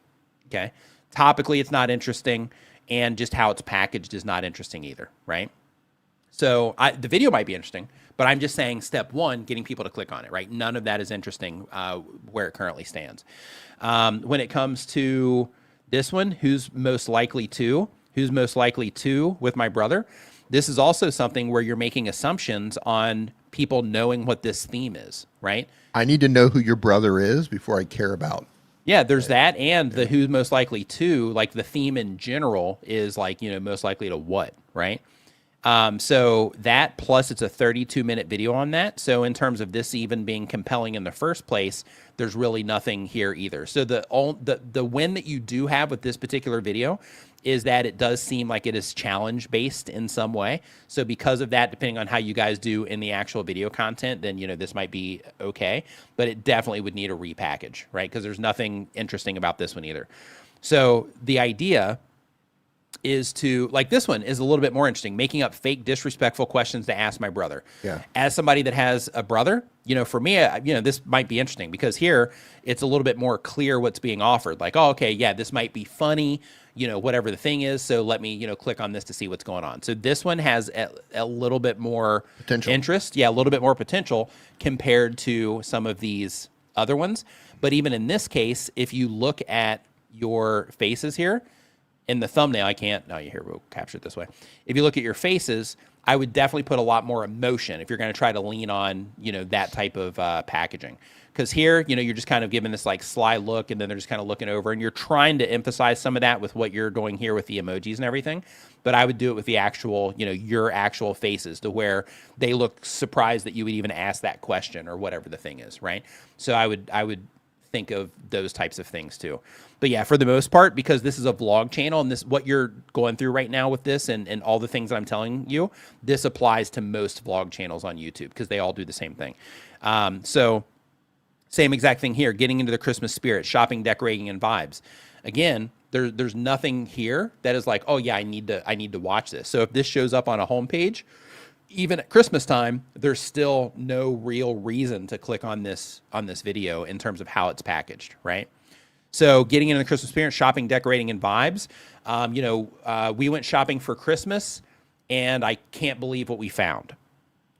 Okay. Topically, it's not interesting. And just how it's packaged is not interesting either, right? So the video might be interesting, but I'm just saying step one, getting people to click on it, right? None of that is interesting where it currently stands. When it comes to this one, who's most likely to with my brother, this is also something where you're making assumptions on people knowing what this theme is, right? I need to know who your brother is before I care about. Yeah, there's that, and the who's most likely to, like the theme in general is like, most likely to what, right? So that plus it's a 32-minute video on that. So in terms of this even being compelling in the first place, there's really nothing here either. So the win that you do have with this particular video is that it does seem like it is challenge based in some way. So because of that, depending on how you guys do in the actual video content, then, this might be okay, but it definitely would need a repackage, right? Because there's nothing interesting about this one either. So the idea is to, like, this one is a little bit more interesting, making up fake disrespectful questions to ask my brother. Yeah. As somebody that has a brother, for me, this might be interesting because here it's a little bit more clear what's being offered. Like, oh, okay, yeah, this might be funny, whatever the thing is. So let me, click on this to see what's going on. So this one has a little bit more potential interest. Yeah, a little bit more potential compared to some of these other ones. But even in this case, if you look at your faces here, in the thumbnail, I can't, no, here, we'll capture it this way. If you look at your faces, I would definitely put a lot more emotion if you're going to try to lean on, that type of packaging. Because here, you're just kind of giving this like sly look and then they're just kind of looking over and you're trying to emphasize some of that with what you're doing here with the emojis and everything. But I would do it with the actual, your actual faces to where they look surprised that you would even ask that question or whatever the thing is, right? So I would think of those types of things too. But yeah, for the most part, because this is a vlog channel and this what you're going through right now with this and all the things that I'm telling you, this applies to most vlog channels on YouTube because they all do the same thing. So same exact thing here, getting into the Christmas spirit, shopping, decorating, and vibes. Again, there's nothing here that is like, oh yeah, I need to watch this. So if this shows up on a homepage, even at Christmas time, there's still no real reason to click on this video in terms of how it's packaged, right? So getting into the Christmas spirit, shopping, decorating, and vibes. We went shopping for Christmas, and I can't believe what we found,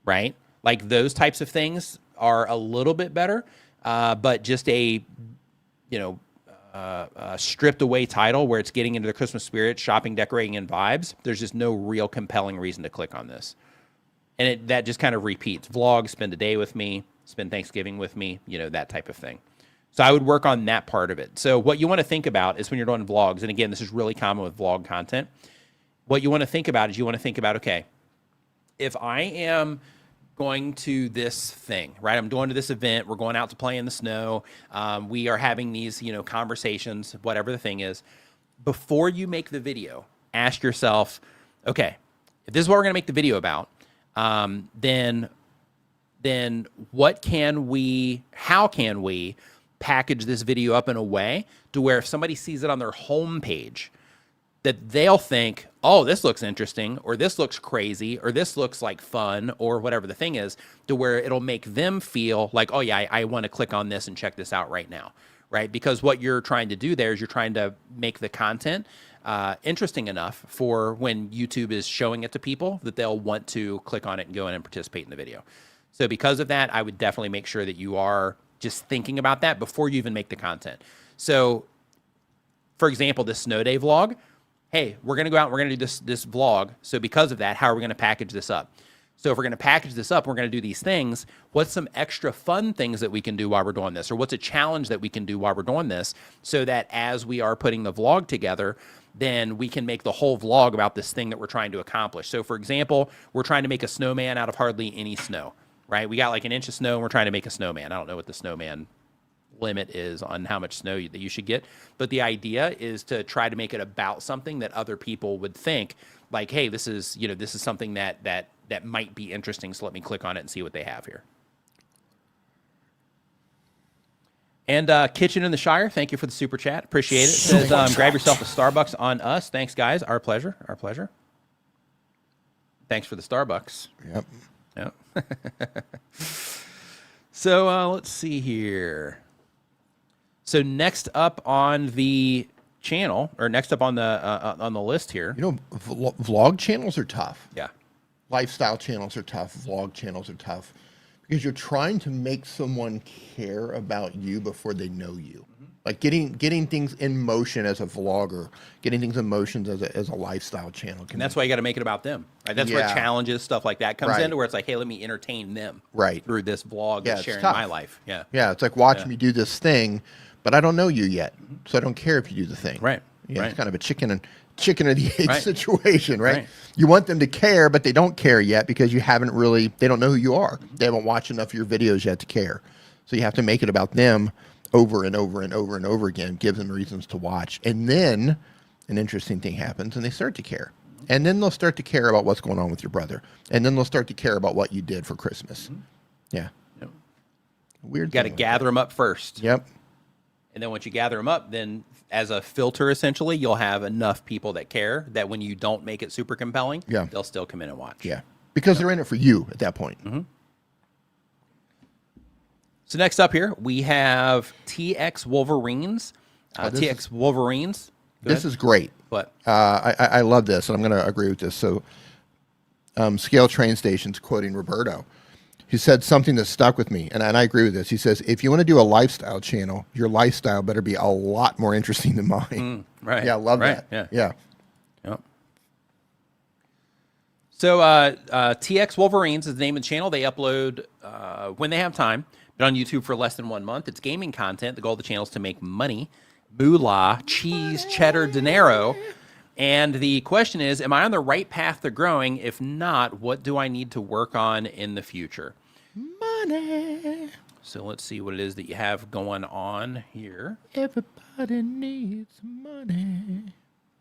right? Like those types of things are a little bit better, but just a stripped away title where it's getting into the Christmas spirit, shopping, decorating, and vibes. There's just no real compelling reason to click on this. And that just kind of repeats. Vlog, spend a day with me, spend Thanksgiving with me, that type of thing. So I would work on that part of it. So what you want to think about is when you're doing vlogs, and again, this is really common with vlog content, what you want to think about is okay, if I am going to this thing, right? I'm going to this event. We're going out to play in the snow. We are having these, conversations, whatever the thing is. Before you make the video, ask yourself, okay, if this is what we're going to make the video about, then how can we package this video up in a way to where if somebody sees it on their homepage, that they'll think, oh, this looks interesting, or this looks crazy, or this looks like fun, or whatever the thing is, to where it'll make them feel like, oh yeah, I want to click on this and check this out right now, right? Because what you're trying to do there is you're trying to make the content interesting enough for when YouTube is showing it to people that they'll want to click on it and go in and participate in the video. So because of that, I would definitely make sure that you are just thinking about that before you even make the content. So for example, this snow day vlog, hey, we're going to go out and we're going to do this vlog. So because of that, how are we going to package this up? So if we're going to package this up, we're going to do these things. What's some extra fun things that we can do while we're doing this? Or what's a challenge that we can do while we're doing this so that as we are putting the vlog together, then we can make the whole vlog about this thing that we're trying to accomplish. So for example, we're trying to make a snowman out of hardly any snow, right? We got like an inch of snow and we're trying to make a snowman. I don't know what the snowman limit is on how much snow that you should get, but the idea is to try to make it about something that other people would think like, hey, this is something that might be interesting. So let me click on it and see what they have here. And Kitchen in the Shire, thank you for the super chat. Appreciate it. Says, grab yourself a Starbucks on us. Thanks, guys. Our pleasure. Our pleasure. Thanks for the Starbucks. Yep. So let's see here. So next up on the channel, or next up on the list here. You know, vlog channels are tough. Yeah. Lifestyle channels are tough. Vlog channels are tough. Because you're trying to make someone care about you before they know you. Like getting things in motion as a vlogger, getting things in motion as a lifestyle channel. And that's why you got to make it about them. Right? That's where challenges, stuff like that comes into, where it's like, hey, let me entertain them through this vlog and sharing my life. Yeah. Yeah, it's like watch me do this thing, but I don't know you yet, so I don't care if you do the thing. Right. Yeah, it's kind of a chicken or the egg situation, right? You want them to care, but they don't care yet because they don't know who you are. They haven't watched enough of your videos yet to care. So you have to make it about them over and over and over and over again, give them reasons to watch. And then an interesting thing happens and they start to care. And then they'll start to care about what's going on with your brother. And then they'll start to care about what you did for Christmas. Yeah. Yep. Weird. You got to gather them up first. Yep. And then once you gather them up, then as a filter, essentially, you'll have enough people that care that when you don't make it super compelling, they'll still come in and watch. Yeah. Because they're in it for you at that point. So next up here, we have TxWolverines. TxWolverines. This is great. What? I love this, and I'm going to agree with this. So, Scale Train Station's quoting Roberto. He said something that stuck with me, and I agree with this. He says, if you want to do a lifestyle channel, your lifestyle better be a lot more interesting than mine. Right. Yeah, I love that. Yeah. Yep. So TxWolverines is the name of the channel. They upload when they have time, but on YouTube for less than 1 month. It's gaming content. The goal of the channel is to make money, moolah, cheese, cheddar, dinero. And the question is, am I on the right path to growing? If not, what do I need to work on in the future? Money. So let's see what it is that you have going on here. Everybody needs money.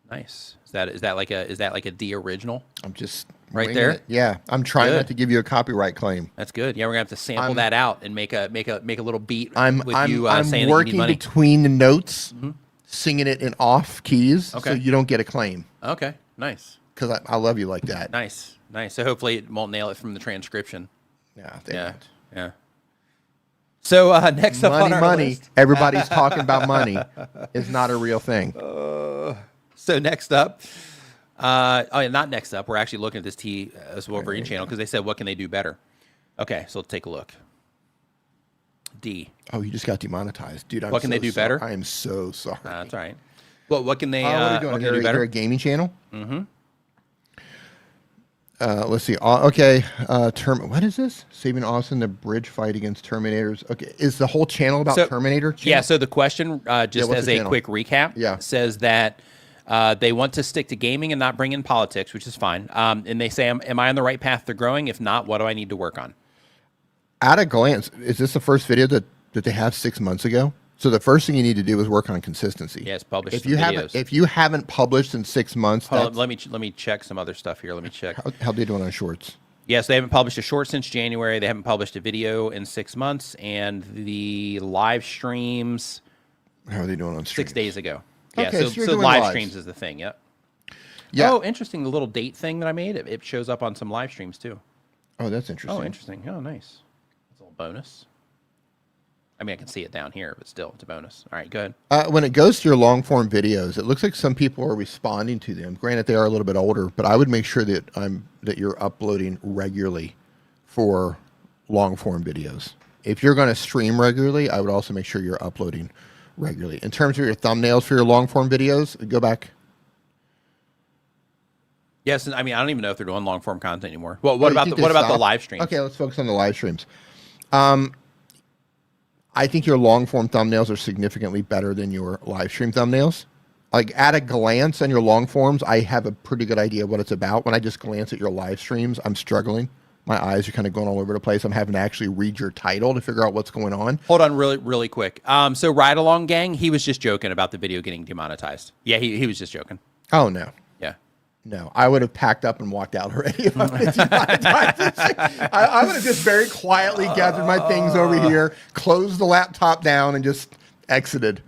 Nice. Is that like a D original? I'm just right there. Yeah, I'm trying not to give you a copyright claim. That's good. Yeah, we're gonna have to sample that out and make a little beat I'm with you I'm saying working that you need money. between the notes, singing it in off keys, so Okay. you don't get a claim. Okay, nice. Because I love you like that. Nice. So hopefully it won't nail it from the transcription. Yeah. Yeah. So next up on our money. list. Everybody's talking about money. It's not a real thing. So next up, not next up. We're actually looking at this TxWolverine channel because they said, what can they do better? Okay, so let's take a look. D. Oh, you just got demonetized, dude. What can they do better? I am so sorry. That's all right. Well, what can they? What are you doing? What can they do better? They're a gaming channel. Let's see. Okay. What is this? Saving Austin, the bridge fight against Terminators. Okay. Is the whole channel about Terminator? Yeah. So the question, just as a quick recap, says that they want to stick to gaming and not bring in politics, which is fine. And they say, am I on the right path to growing? If not, what do I need to work on? At a glance, is this the first video that they have 6 months ago? So the first thing you need to do is work on consistency. Yes, publish if you videos. If you haven't published in 6 months, let me check some other stuff here. Let me check. How are they doing on shorts? Yes, they haven't published a short since January. They haven't published a video in 6 months, and the live streams. How are they doing on streams? 6 days ago. Okay, Yeah, so live streams is the thing. Yep. Yeah. Oh, interesting. The little date thing that I made, it shows up on some live streams too. Oh, that's interesting. Oh, interesting. Oh, nice. That's a little bonus. I mean, I can see it down here, but still, it's a bonus. All right, go ahead. When it goes to your long form videos, it looks like some people are responding to them. Granted, they are a little bit older, but I would make sure that you're uploading regularly for long form videos. If you're going to stream regularly, I would also make sure you're uploading regularly. In terms of your thumbnails for your long form videos, go back. Yes, I mean, I don't even know if they're doing long form content anymore. Well, what about the live streams? Okay, let's focus on the live streams. I think your long form thumbnails are significantly better than your live stream thumbnails. Like at a glance on your long forms, I have a pretty good idea what it's about. When I just glance at your live streams, I'm struggling. My eyes are kind of going all over the place. I'm having to actually read your title to figure out what's going on. Hold on really quick. So Ride Along Gang, he was just joking about the video getting demonetized. Yeah, he was just joking. Oh, no. Yeah. No, I would have packed up and walked out already. If I would have just very quietly gathered my things over here, closed the laptop down, and just exited.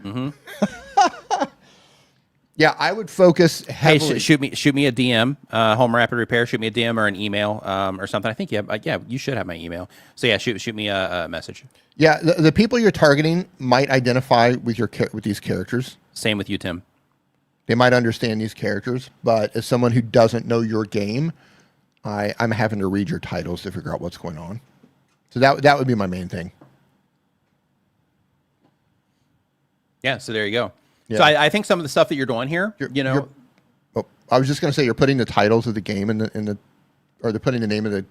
Yeah, I would focus heavily. Hey, shoot me a DM, Home Rapid Repair. Shoot me a DM or an email or something. I think you should have my email. So yeah, shoot me a message. Yeah, the people you're targeting might identify with with these characters. Same with you, Tim. They might understand these characters, but as someone who doesn't know your game, I'm having to read your titles to figure out what's going on. So that would be my main thing. Yeah, so there you go. Yeah. So I think some of the stuff that you're doing here, I was just going to say you're putting the titles of the game or they're putting the name of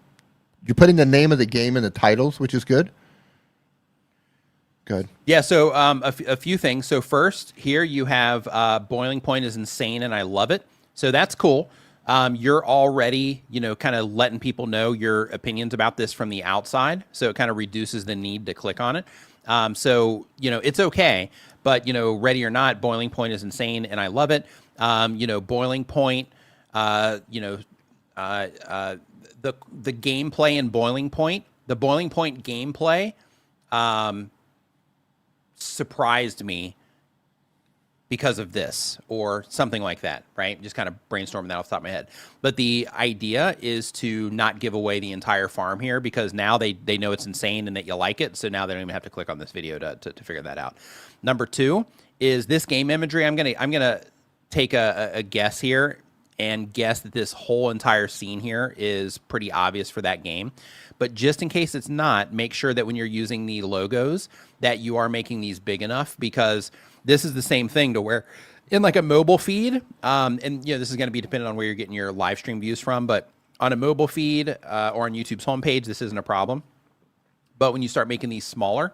you're putting the name of the game in the titles, which is good. Good. Yeah, so a few things. So first, here you have boiling point is insane, and I love it. So that's cool. You're already, kind of letting people know your opinions about this from the outside. So it kind of reduces the need to click on it. So, it's okay. But, ready or not, boiling point is insane, and I love it. Boiling point, the gameplay in boiling point, the boiling point gameplay, surprised me because of this or something like that, right? Just kind of brainstorming that off the top of my head. But the idea is to not give away the entire farm here because now they know it's insane and that you like it. So now they don't even have to click on this video to figure that out. Number two is this game imagery. I'm gonna take a guess here and guess that this whole entire scene here is pretty obvious for that game. But just in case it's not, make sure that when you're using the logos that you are making these big enough because this is the same thing to where in like a mobile feed, and this is going to be dependent on where you're getting your live stream views from, but on a mobile feed or on YouTube's homepage, this isn't a problem. But when you start making these smaller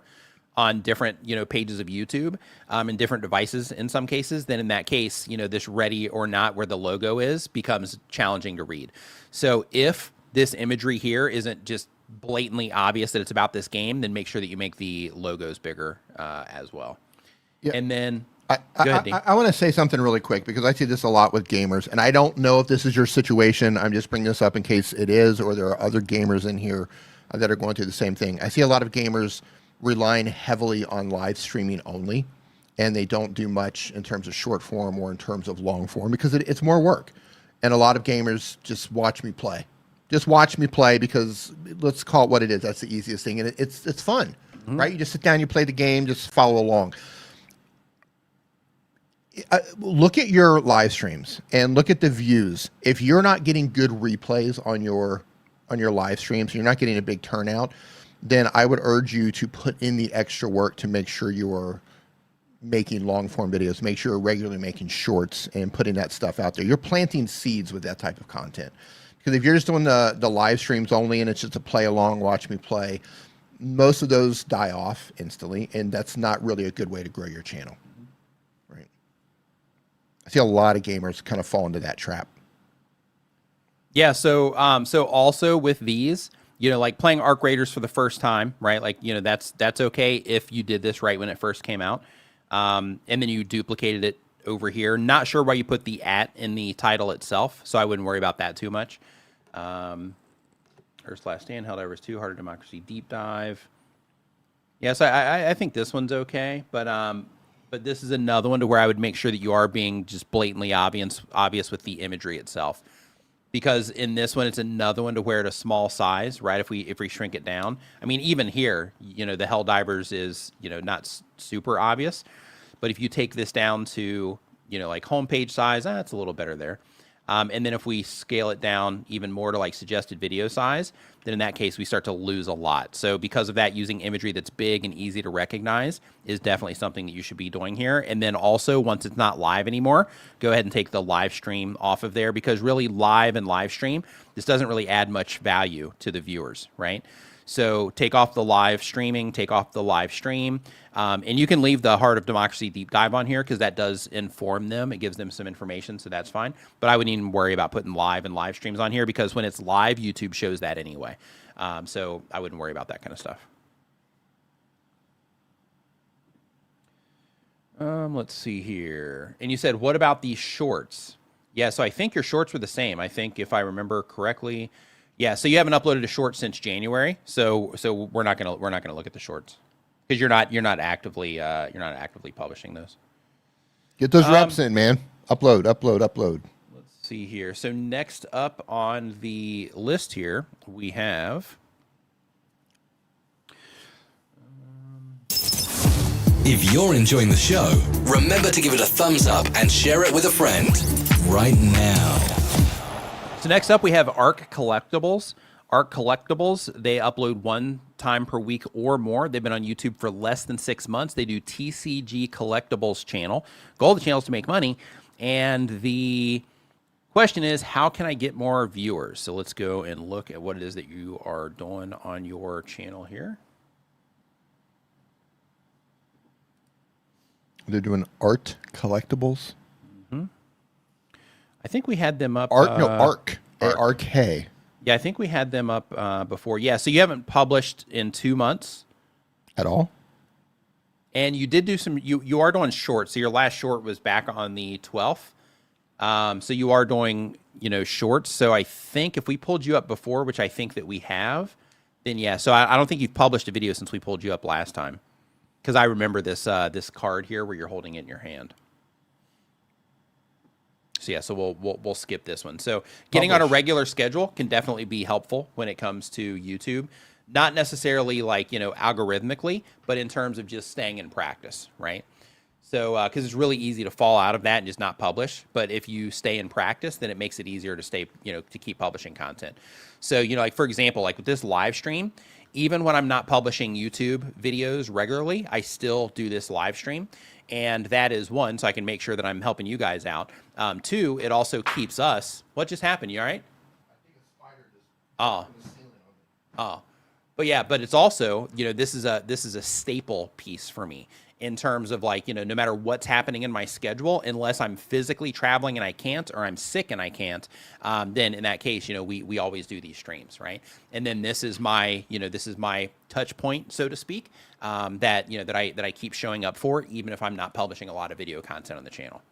on different, pages of YouTube and different devices in some cases, then in that case, this ready or not where the logo is becomes challenging to read. So if this imagery here isn't just blatantly obvious that it's about this game, then make sure that you make the logos bigger as well. Yeah. And then go ahead, Dean. I want to say something really quick because I see this a lot with gamers, and I don't know if this is your situation. I'm just bringing this up in case it is, or there are other gamers in here that are going through the same thing. I see a lot of gamers relying heavily on live streaming only, and they don't do much in terms of short form or in terms of long form because it's more work. And a lot of gamers just watch me play. Just watch me play because let's call it what it is. That's the easiest thing. And it's fun, right? You just sit down, you play the game, just follow along. Look at your live streams and look at the views. If you're not getting good replays on your live streams, you're not getting a big turnout, then I would urge you to put in the extra work to make sure you are making long form videos, make sure you're regularly making shorts and putting that stuff out there. You're planting seeds with that type of content. Because if you're just doing the live streams only and it's just a play along, watch me play, most of those die off instantly, and that's not really a good way to grow your channel. Right? I see a lot of gamers kind of fall into that trap. Yeah, so also with these, like playing Arc Raiders for the first time, right? Like, that's okay if you did this right when it first came out. And then you duplicated it over here. Not sure why you put the @ in the title itself, so I wouldn't worry about that too much. Earth's Last Stand, Helldivers 2, Harder Democracy Deep Dive. Yes, I think this one's okay, but this is another one to where I would make sure that you are being just blatantly obvious with the imagery itself. Because in this one, it's another one to where at a small size, right? If we shrink it down, I mean, even here, the Helldivers is, not super obvious. But if you take this down to, like homepage size, that's a little better there. And then if we scale it down even more to like suggested video size, then in that case, we start to lose a lot. So because of that, using imagery that's big and easy to recognize is definitely something that you should be doing here. And then also, once it's not live anymore, go ahead and take the live stream off of there because really live and live stream, this doesn't really add much value to the viewers, right? So take off the live streaming, take off the live stream, and you can leave the Heart of Democracy Deep Dive on here because that does inform them. It gives them some information, so that's fine. But I wouldn't even worry about putting live and live streams on here because when it's live, YouTube shows that anyway. So I wouldn't worry about that kind of stuff. Let's see here. And you said, what about these shorts? Yeah, so I think your shorts were the same. I think if I remember correctly, yeah. So you haven't uploaded a short since January. So we're not gonna look at the shorts because you're not actively publishing those. Get those reps in, man. Upload. Let's see here. So next up on the list here we have. If you're enjoying the show, remember to give it a thumbs up and share it with a friend right now. So next up we have Arc Collectibles. Arc Collectibles, they upload 1 time per week or more. They've been on YouTube for less than 6 months. They do TCG Collectibles channel. Goal of the channel is to make money. And the question is, how can I get more viewers? So let's go and look at what it is that you are doing on your channel here. They're doing art collectibles. I think we had them up. Arc. A-R-K. Yeah, I think we had them up before. Yeah, so you haven't published in 2 months. At all? And you did do some, you are doing shorts. So your last short was back on the 12th. So you are doing, shorts. So I think if we pulled you up before, which I think that we have, then yeah. So I don't think you've published a video since we pulled you up last time. Because I remember this this card here where you're holding it in your hand. So yeah, so we'll skip this one. So getting on a regular schedule can definitely be helpful when it comes to YouTube. Not necessarily like, algorithmically, but in terms of just staying in practice, right? So because it's really easy to fall out of that and just not publish. But if you stay in practice, then it makes it easier to stay, to keep publishing content. So, like for example, like with this live stream, even when I'm not publishing YouTube videos regularly, I still do this live stream. And that is 1, so I can make sure that I'm helping you guys out. 2, it also keeps us. What just happened? You all right? I think a spider just in the ceiling on me. But yeah, but it's also, this is a staple piece for me in terms of like, no matter what's happening in my schedule, unless I'm physically traveling and I can't, or I'm sick and I can't, then in that case, we always do these streams, right? And then this is my, this is my touch point, so to speak, that I keep showing up for, even if I'm not publishing a lot of video content on the channel.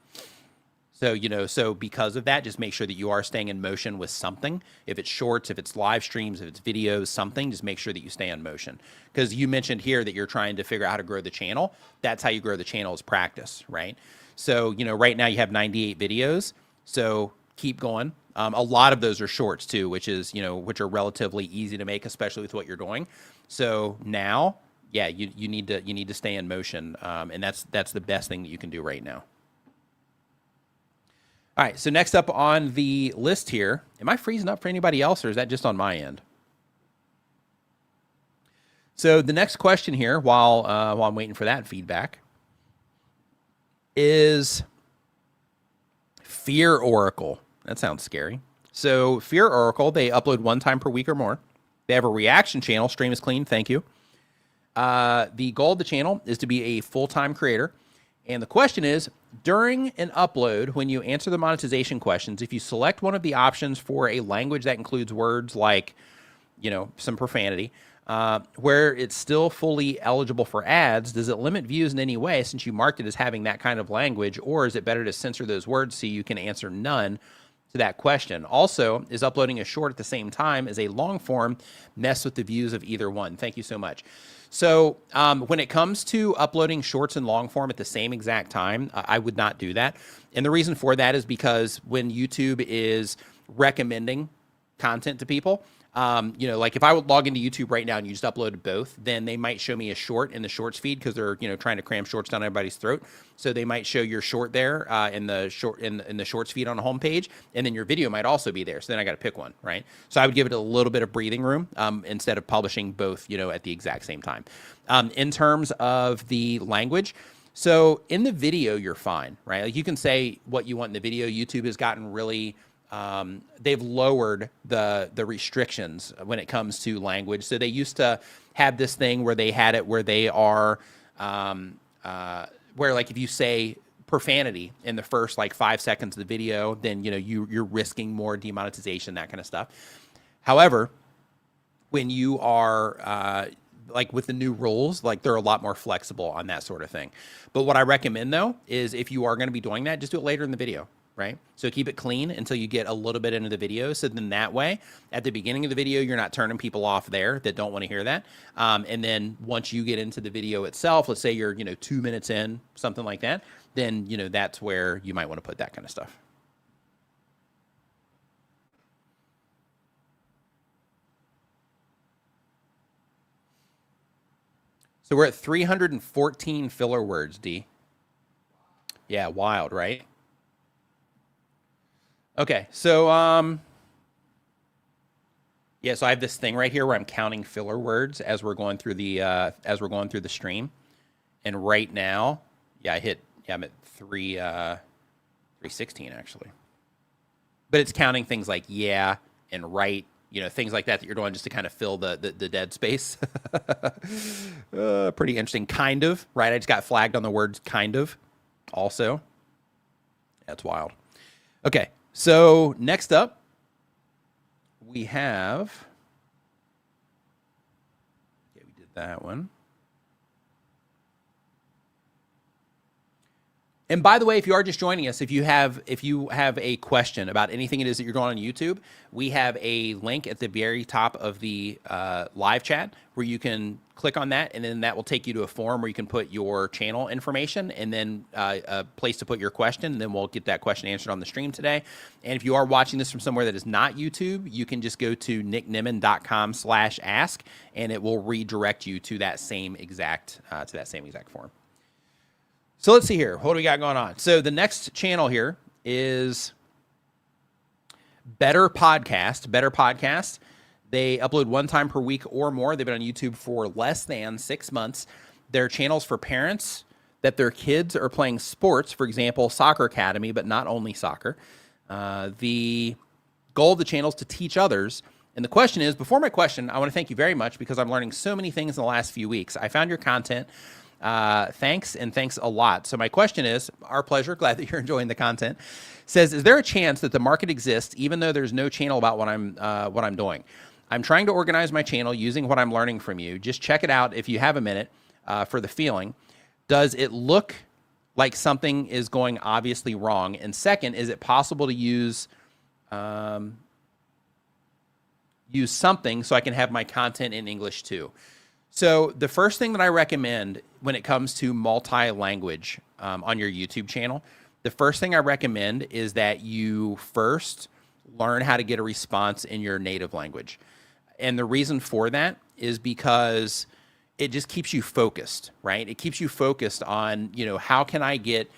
So, so because of that, just make sure that you are staying in motion with something. If it's shorts, if it's live streams, if it's videos, something, just make sure that you stay in motion. Because you mentioned here that you're trying to figure out how to grow the channel. That's how you grow the channel is practice, right? So, right now you have 98 videos. So keep going. A lot of those are shorts too, which are relatively easy to make, especially with what you're doing. So now, yeah, you need to stay in motion. And that's the best thing that you can do right now. All right, so next up on the list here, am I freezing up for anybody else, or is that just on my end? So the next question here, while I'm waiting for that feedback, is Fear Oracle. That sounds scary. So Fear Oracle, they upload 1 time per week or more. They have a reaction channel. Stream is clean. Thank you. The goal of the channel is to be a full-time creator. And the question is, during an upload, when you answer the monetization questions, if you select one of the options for a language that includes words like, some profanity, where it's still fully eligible for ads, does it limit views in any way since you marked it as having that kind of language, or is it better to censor those words so you can answer none to that question? Also, is uploading a short at the same time as a long form mess with the views of either one? Thank you so much. So when it comes to uploading shorts and long form at the same exact time, I would not do that. And the reason for that is because when YouTube is recommending content to people, like if I would log into YouTube right now and you just uploaded both, then they might show me a short in the shorts feed because they're, trying to cram shorts down everybody's throat. So they might show your short there in the shorts feed on the homepage, and then your video might also be there. So then I got to pick one, right? So I would give it a little bit of breathing room instead of publishing both, at the exact same time. In terms of the language, so in the video, you're fine, right? Like you can say what you want in the video. YouTube has gotten really they've lowered the restrictions when it comes to language. So they used to have this thing where they had it where they are, where like if you say profanity in the first like 5 seconds of the video, then, you're risking more demonetization, that kind of stuff. However, when you are, like with the new rules, like they're a lot more flexible on that sort of thing. But what I recommend though, is if you are going to be doing that, just do it later in the video. right? So keep it clean until you get a little bit into the video. So then that way, at the beginning of the video, you're not turning people off there that don't want to hear that. And then once you get into the video itself, let's say you're, 2 minutes in, something like that, then, that's where you might want to put that kind of stuff. So we're at 314 filler words, D. Yeah, wild, right? Okay, so yeah, so I have this thing right here where I'm counting filler words as we're going through the stream, and right now, I'm at 316 actually, but it's counting things like yeah and right, things like that you're doing just to kind of fill the dead space. Pretty interesting, kind of, right? I just got flagged on the words kind of also. That's wild. Okay, so next up, we have, we did that one. And by the way, if you are just joining us, if you have a question about anything it is that you're doing on YouTube, we have a link at the very top of the live chat where you can click on that, and then that will take you to a form where you can put your channel information and then a place to put your question, and then we'll get that question answered on the stream today. And if you are watching this from somewhere that is not YouTube, you can just go to nickniman.com/ask, and it will redirect you to that same exact form. So let's see here. What do we got going on? So the next channel here is Better Podcast. Better Podcast. They upload 1 time per week or more. They've been on YouTube for less than 6 months. They're channels for parents that their kids are playing sports, for example, Soccer Academy, but not only soccer. The goal of the channel is to teach others. And the question is, before my question, I want to thank you very much because I'm learning so many things in the last few weeks. I found your content. Thanks, and thanks a lot. So my question is, our pleasure, glad that you're enjoying the content. Says, is there a chance that the market exists even though there's no channel about what I'm doing? I'm trying to organize my channel using what I'm learning from you. Just check it out if you have a minute for the feeling. Does it look like something is going obviously wrong? And second, is it possible to use something so I can have my content in English too? So the first thing that I recommend when it comes to multi-language on your YouTube channel, the first thing I recommend is that you first learn how to get a response in your native language. And the reason for that is because it just keeps you focused, right? It keeps you focused on, how can I get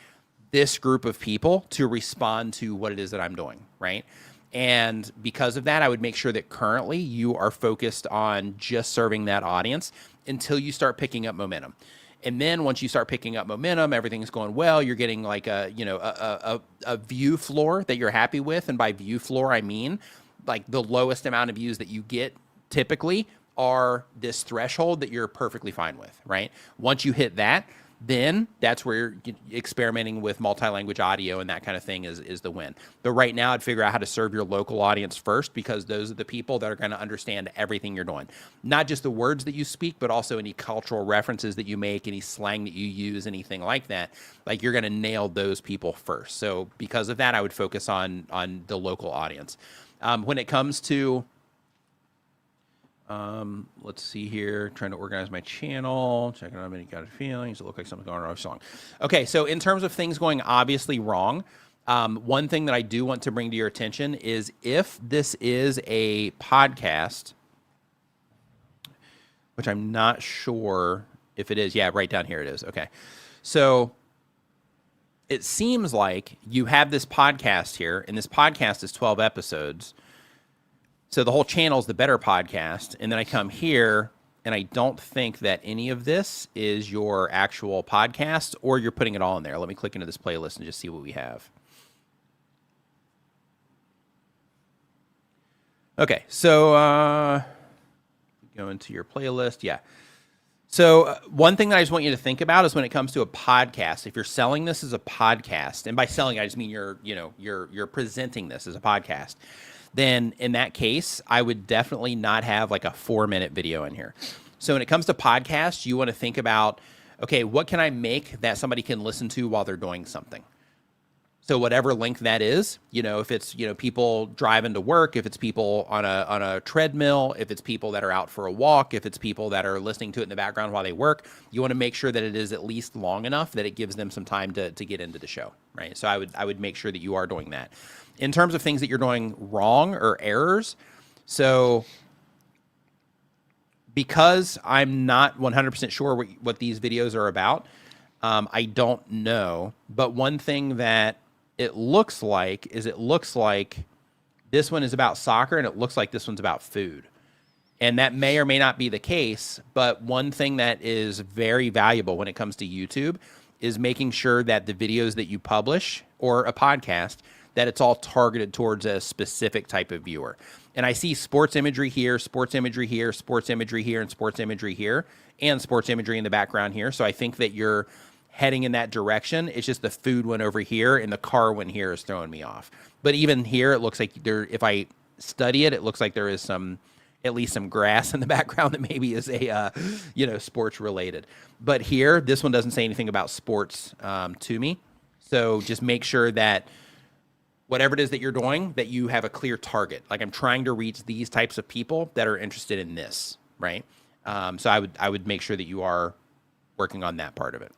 this group of people to respond to what it is that I'm doing, right? And because of that, I would make sure that currently you are focused on just serving that audience until you start picking up momentum. And then once you start picking up momentum, everything's going well, you're getting like a view floor that you're happy with. And by view floor, I mean like the lowest amount of views that you get typically are this threshold that you're perfectly fine with, right? Once you hit that, then that's where you're experimenting with multi-language audio and that kind of thing is the win. But right now, I'd figure out how to serve your local audience first because those are the people that are going to understand everything you're doing. Not just the words that you speak, but also any cultural references that you make, any slang that you use, anything like that. Like you're going to nail those people first. So because of that, I would focus on the local audience. When it comes to let's see here, trying to organize my channel, checking out any kind of feelings. It looks like something's going on with song. Okay, so in terms of things going obviously wrong, one thing that I do want to bring to your attention is if this is a podcast, which I'm not sure if it is. Yeah, right down here it is. Okay. So it seems like you have this podcast here, and this podcast is 12 episodes. So the whole channel is the Better Podcast, and then I come here, and I don't think that any of this is your actual podcast, or you're putting it all in there. Let me click into this playlist and just see what we have. Okay, so go into your playlist. Yeah. So one thing that I just want you to think about is when it comes to a podcast, if you're selling this as a podcast, and by selling, I just mean you're presenting this as a podcast, then in that case, I would definitely not have like a 4-minute video in here. So when it comes to podcasts, you want to think about, okay, what can I make that somebody can listen to while they're doing something? So whatever link that is, if it's, people driving to work, if it's people on a treadmill, if it's people that are out for a walk, if it's people that are listening to it in the background while they work, you want to make sure that it is at least long enough that it gives them some time to get into the show, right? So I would make sure that you are doing that. In terms of things that you're doing wrong or errors, so because I'm not 100% sure what these videos are about, I don't know. But one thing that it looks like this one is about soccer and it looks like this one's about food. And that may or may not be the case, but one thing that is very valuable when it comes to YouTube is making sure that the videos that you publish or a podcast, that it's all targeted towards a specific type of viewer. And I see sports imagery here, sports imagery here, sports imagery here, and sports imagery here, and sports imagery in the background here. So I think that you're heading in that direction. It's just the food one over here and the car one here is throwing me off. But even here, it looks like if I study it, it looks like there is at least some grass in the background that maybe is a, sports related. But here, this one doesn't say anything about sports to me. So just make sure that whatever it is that you're doing, that you have a clear target. Like I'm trying to reach these types of people that are interested in this, right? So I would make sure that you are working on that part of it.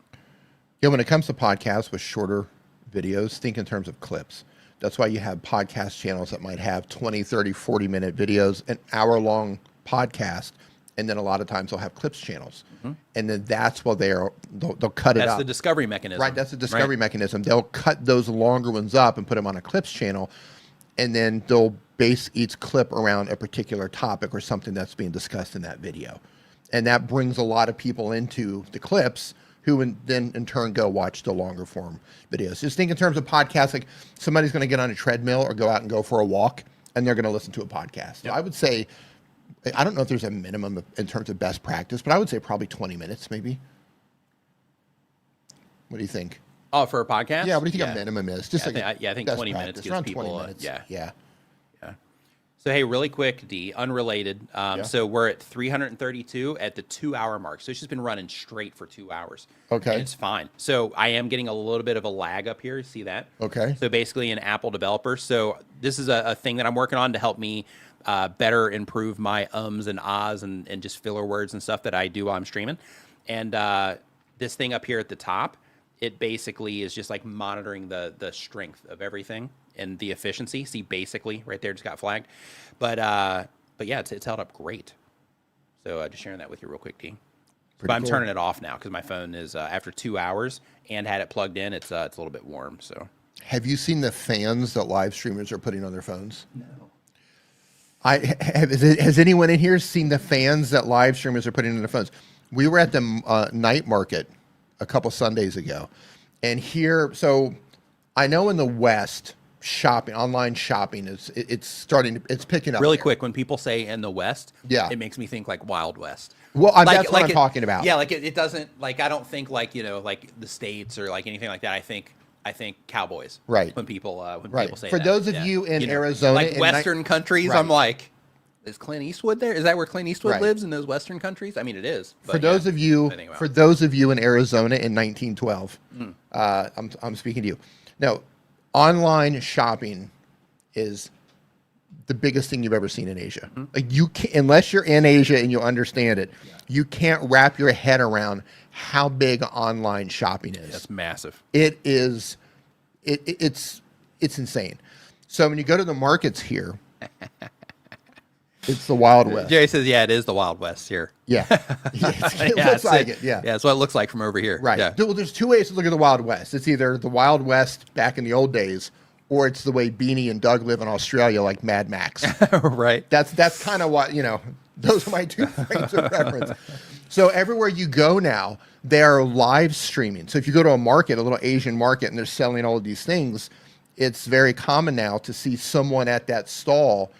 Yeah, when it comes to podcasts with shorter videos, think in terms of clips. That's why you have podcast channels that might have 20, 30, 40-minute videos, an hour-long podcast, and then a lot of times they'll have clips channels. Mm-hmm. And then that's what they'll cut it up. That's the discovery mechanism. Right, that's the discovery mechanism. They'll cut those longer ones up and put them on a clips channel, and then they'll base each clip around a particular topic or something that's being discussed in that video. And that brings a lot of people into the clips who then in turn go watch the longer form videos. Just think in terms of podcasts, like somebody's going to get on a treadmill or go out and go for a walk, and they're going to listen to a podcast. Yep. So I would say, I don't know if there's a minimum in terms of best practice, but I would say probably 20 minutes maybe. What do you think? Oh, for a podcast? Yeah, what do you think a minimum is? Just I think 20 minutes gives people 20 minutes. Yeah. So, hey, really quick, D, unrelated. So we're at 332 at the 2-hour mark. So it's just been running straight for 2 hours. Okay. And it's fine. So I am getting a little bit of a lag up here. See that? Okay. So basically an Apple developer. So this is a thing that I'm working on to help me better improve my ums and ahs and just filler words and stuff that I do while I'm streaming. And this thing up here at the top, it basically is just like monitoring the strength of everything and the efficiency. See, basically right there just got flagged. But yeah, it's held up great. So just sharing that with you real quick, D. But I'm turning it off now because my phone is after 2 hours and had it plugged in. It's a little bit warm. So have you seen the fans that live streamers are putting on their phones? No. Has anyone in here seen the fans that live streamers are putting on their phones? We were at the night market a couple Sundays ago, and here, so I know in the West, online shopping it's picking up really there. quick. When people say in the West, yeah, it makes me think like Wild West. Well, that's what I'm talking about. Yeah, like it doesn't, like I don't think like like the States or like anything like that. I think cowboys. Right. When people say for that. those of you in Arizona, like Western countries, I'm like, is Clint Eastwood there? Is that where Clint Eastwood lives in those Western countries? I mean, it is. But for those of you in Arizona in 1912, I'm speaking to you. Now, online shopping is the biggest thing you've ever seen in Asia. Mm-hmm. Like you can't, unless you're in Asia and you understand it, you can't wrap your head around how big online shopping is. It's massive. It is. It's insane. So when you go to the markets here, it's the Wild West. Jerry says, "Yeah, it is the Wild West here." Yeah, it looks like it. Yeah, that's what it looks like from over here. Right. Yeah. Well, there's two ways to look at the Wild West. It's either the Wild West back in the old days, or it's the way Beanie and Doug live in Australia, like Mad Max. Right. That's kind of what Those are my two frames of reference. So everywhere you go now, they are live streaming. So if you go to a market, a little Asian market, and they're selling all of these things, it's very common now to see someone at that stall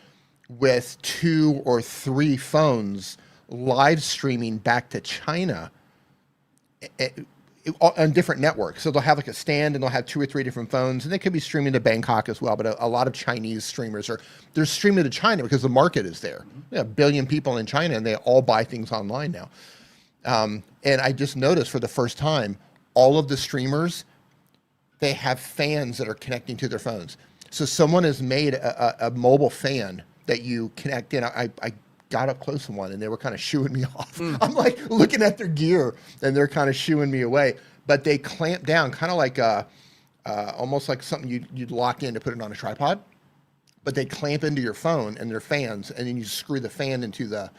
with 2 or 3 phones live streaming back to China on different networks. So they'll have like a stand and they'll have 2 or 3 different phones, and they could be streaming to Bangkok as well. But a lot of Chinese streamers they're streaming to China because the market is there. We have 1 billion people in China, and they all buy things online now. And I just noticed for the first time, all of the streamers they have fans that are connecting to their phones. So someone has made a mobile fan that you connect in. I got up close to one and they were kind of shooing me off. I'm like looking at their gear and they're kind of shooing me away. But they clamp down, kind of like almost like something you'd lock in to put it on a tripod. But they clamp into your phone and they're fans, and then you screw the fan into the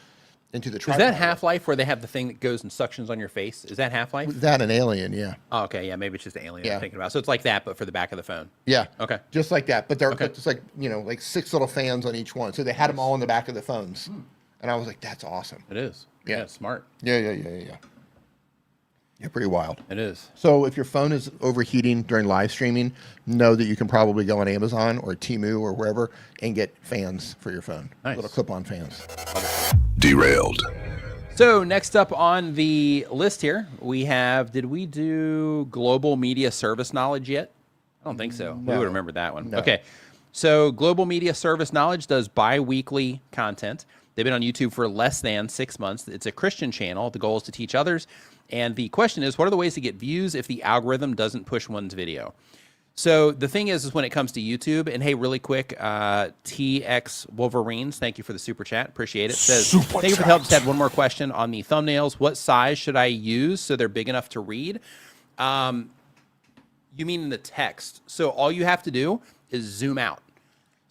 tripod. Is that Half-Life where they have the thing that goes and suctions on your face? Is that Half-Life? That an Alien, yeah. Oh, okay, yeah, maybe it's just Alien I'm thinking about. So it's like that, but for the back of the phone. Yeah. Okay. Just like that, but they're Okay. just like, like 6 little fans on each one. So they had them all in the back of the phones, and I was like, that's awesome. It is. Yeah. Yeah, it's smart. Yeah. Yeah, pretty wild. It is. So if your phone is overheating during live streaming, know that you can probably go on Amazon or Temu or wherever and get fans for your phone. Nice. Little clip-on fans. Derailed. So next up on the list here, we have, did we do global media service knowledge yet? I don't think so. We would remember that one. No. Okay. So global media service knowledge does bi-weekly content. They've been on YouTube for less than 6 months. It's a Christian channel. The goal is to teach others. And the question is, what are the ways to get views if the algorithm doesn't push one's video? So the thing is when it comes to YouTube, and hey, really quick, TxWolverines, thank you for the super chat. Appreciate it. Says, thank you for the help. Just had one more question on the thumbnails. What size should I use so they're big enough to read? You mean in the text. So all you have to do is zoom out.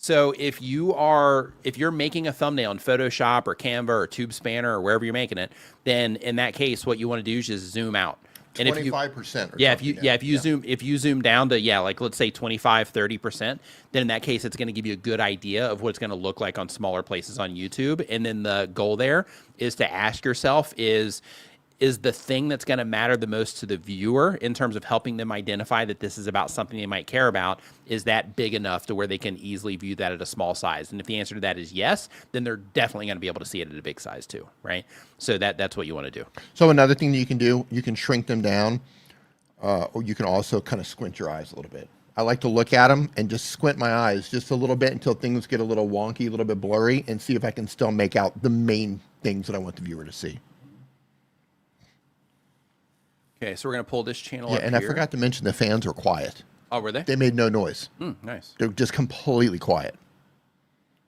So if you're making a thumbnail in Photoshop or Canva or TubeSpanner or wherever you're making it, then in that case, what you want to do is just zoom out. And 25%. If you zoom down to like let's say 25, 30%, then in that case it's going to give you a good idea of what it's going to look like on smaller places on YouTube. And then the goal there is to ask yourself is the thing that's going to matter the most to the viewer in terms of helping them identify that this is about something they might care about, is that big enough to where they can easily view that at a small size? And if the answer to that is yes, then they're definitely going to be able to see it at a big size too, right? So that's what you want to do. So another thing that you can do, you can shrink them down, or you can also kind of squint your eyes a little bit. I like to look at them and just squint my eyes just a little bit until things get a little wonky, a little bit blurry, and see if I can still make out the main things that I want the viewer to see. Okay, so we're going to pull this channel Yeah, up and here. I forgot to mention the fans were quiet. Oh, were they? They made no noise. Nice. They're just completely quiet.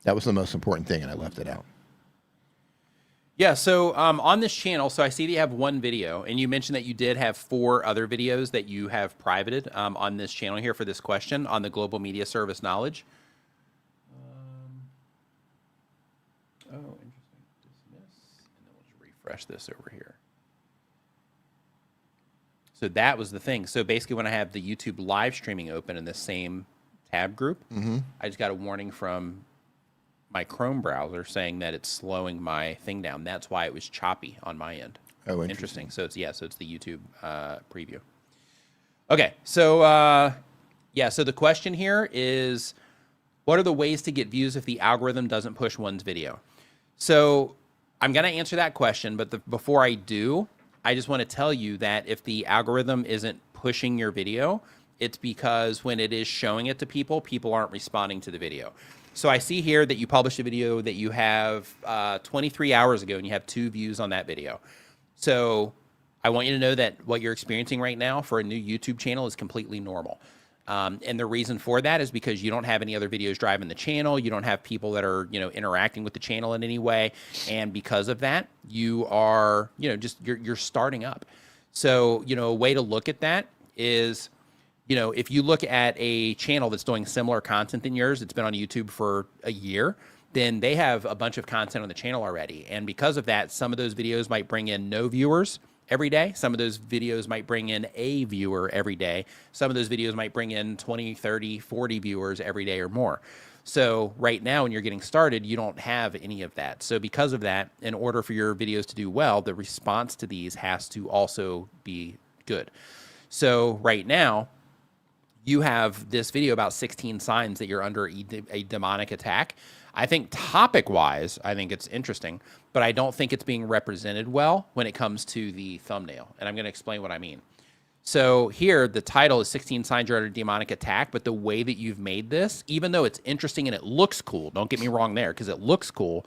That was the most important thing, and I left it out. Yeah, so on this channel, so I see that you have one video, and you mentioned that you did have 4 other videos that you have privated on this channel here for this question on the global media service knowledge. Oh, interesting. Dismiss, and then we'll just refresh this over here. So that was the thing. So basically when I have the YouTube live streaming open in the same tab group, I just got a warning from my Chrome browser saying that it's slowing my thing down. That's why it was choppy on my end. Oh, interesting. So it's the YouTube preview. Okay, so so the question here is, what are the ways to get views if the algorithm doesn't push one's video? So I'm going to answer that question, but before I do, I just want to tell you that if the algorithm isn't pushing your video, it's because when it is showing it to people, people aren't responding to the video. So I see here that you published a video that you have 23 hours ago, and you have 2 views on that video. So I want you to know that what you're experiencing right now for a new YouTube channel is completely normal. And the reason for that is because you don't have any other videos driving the channel. You don't have people that are, interacting with the channel in any way. And because of that, you are, you're starting up. So, a way to look at that is, if you look at a channel that's doing similar content than yours, it's been on YouTube for a year, then they have a bunch of content on the channel already. And because of that, some of those videos might bring in no viewers every day. Some of those videos might bring in a viewer every day. Some of those videos might bring in 20, 30, 40 viewers every day or more. So right now, when you're getting started, you don't have any of that. So because of that, in order for your videos to do well, the response to these has to also be good. So right now, you have this video about 16 signs that you're under a demonic attack. I think topic-wise, I think it's interesting, but I don't think it's being represented well when it comes to the thumbnail. And I'm going to explain what I mean. So here, the title is 16 Signs You're Under Demonic Attack, but the way that you've made this, even though it's interesting and it looks cool, don't get me wrong there, because it looks cool,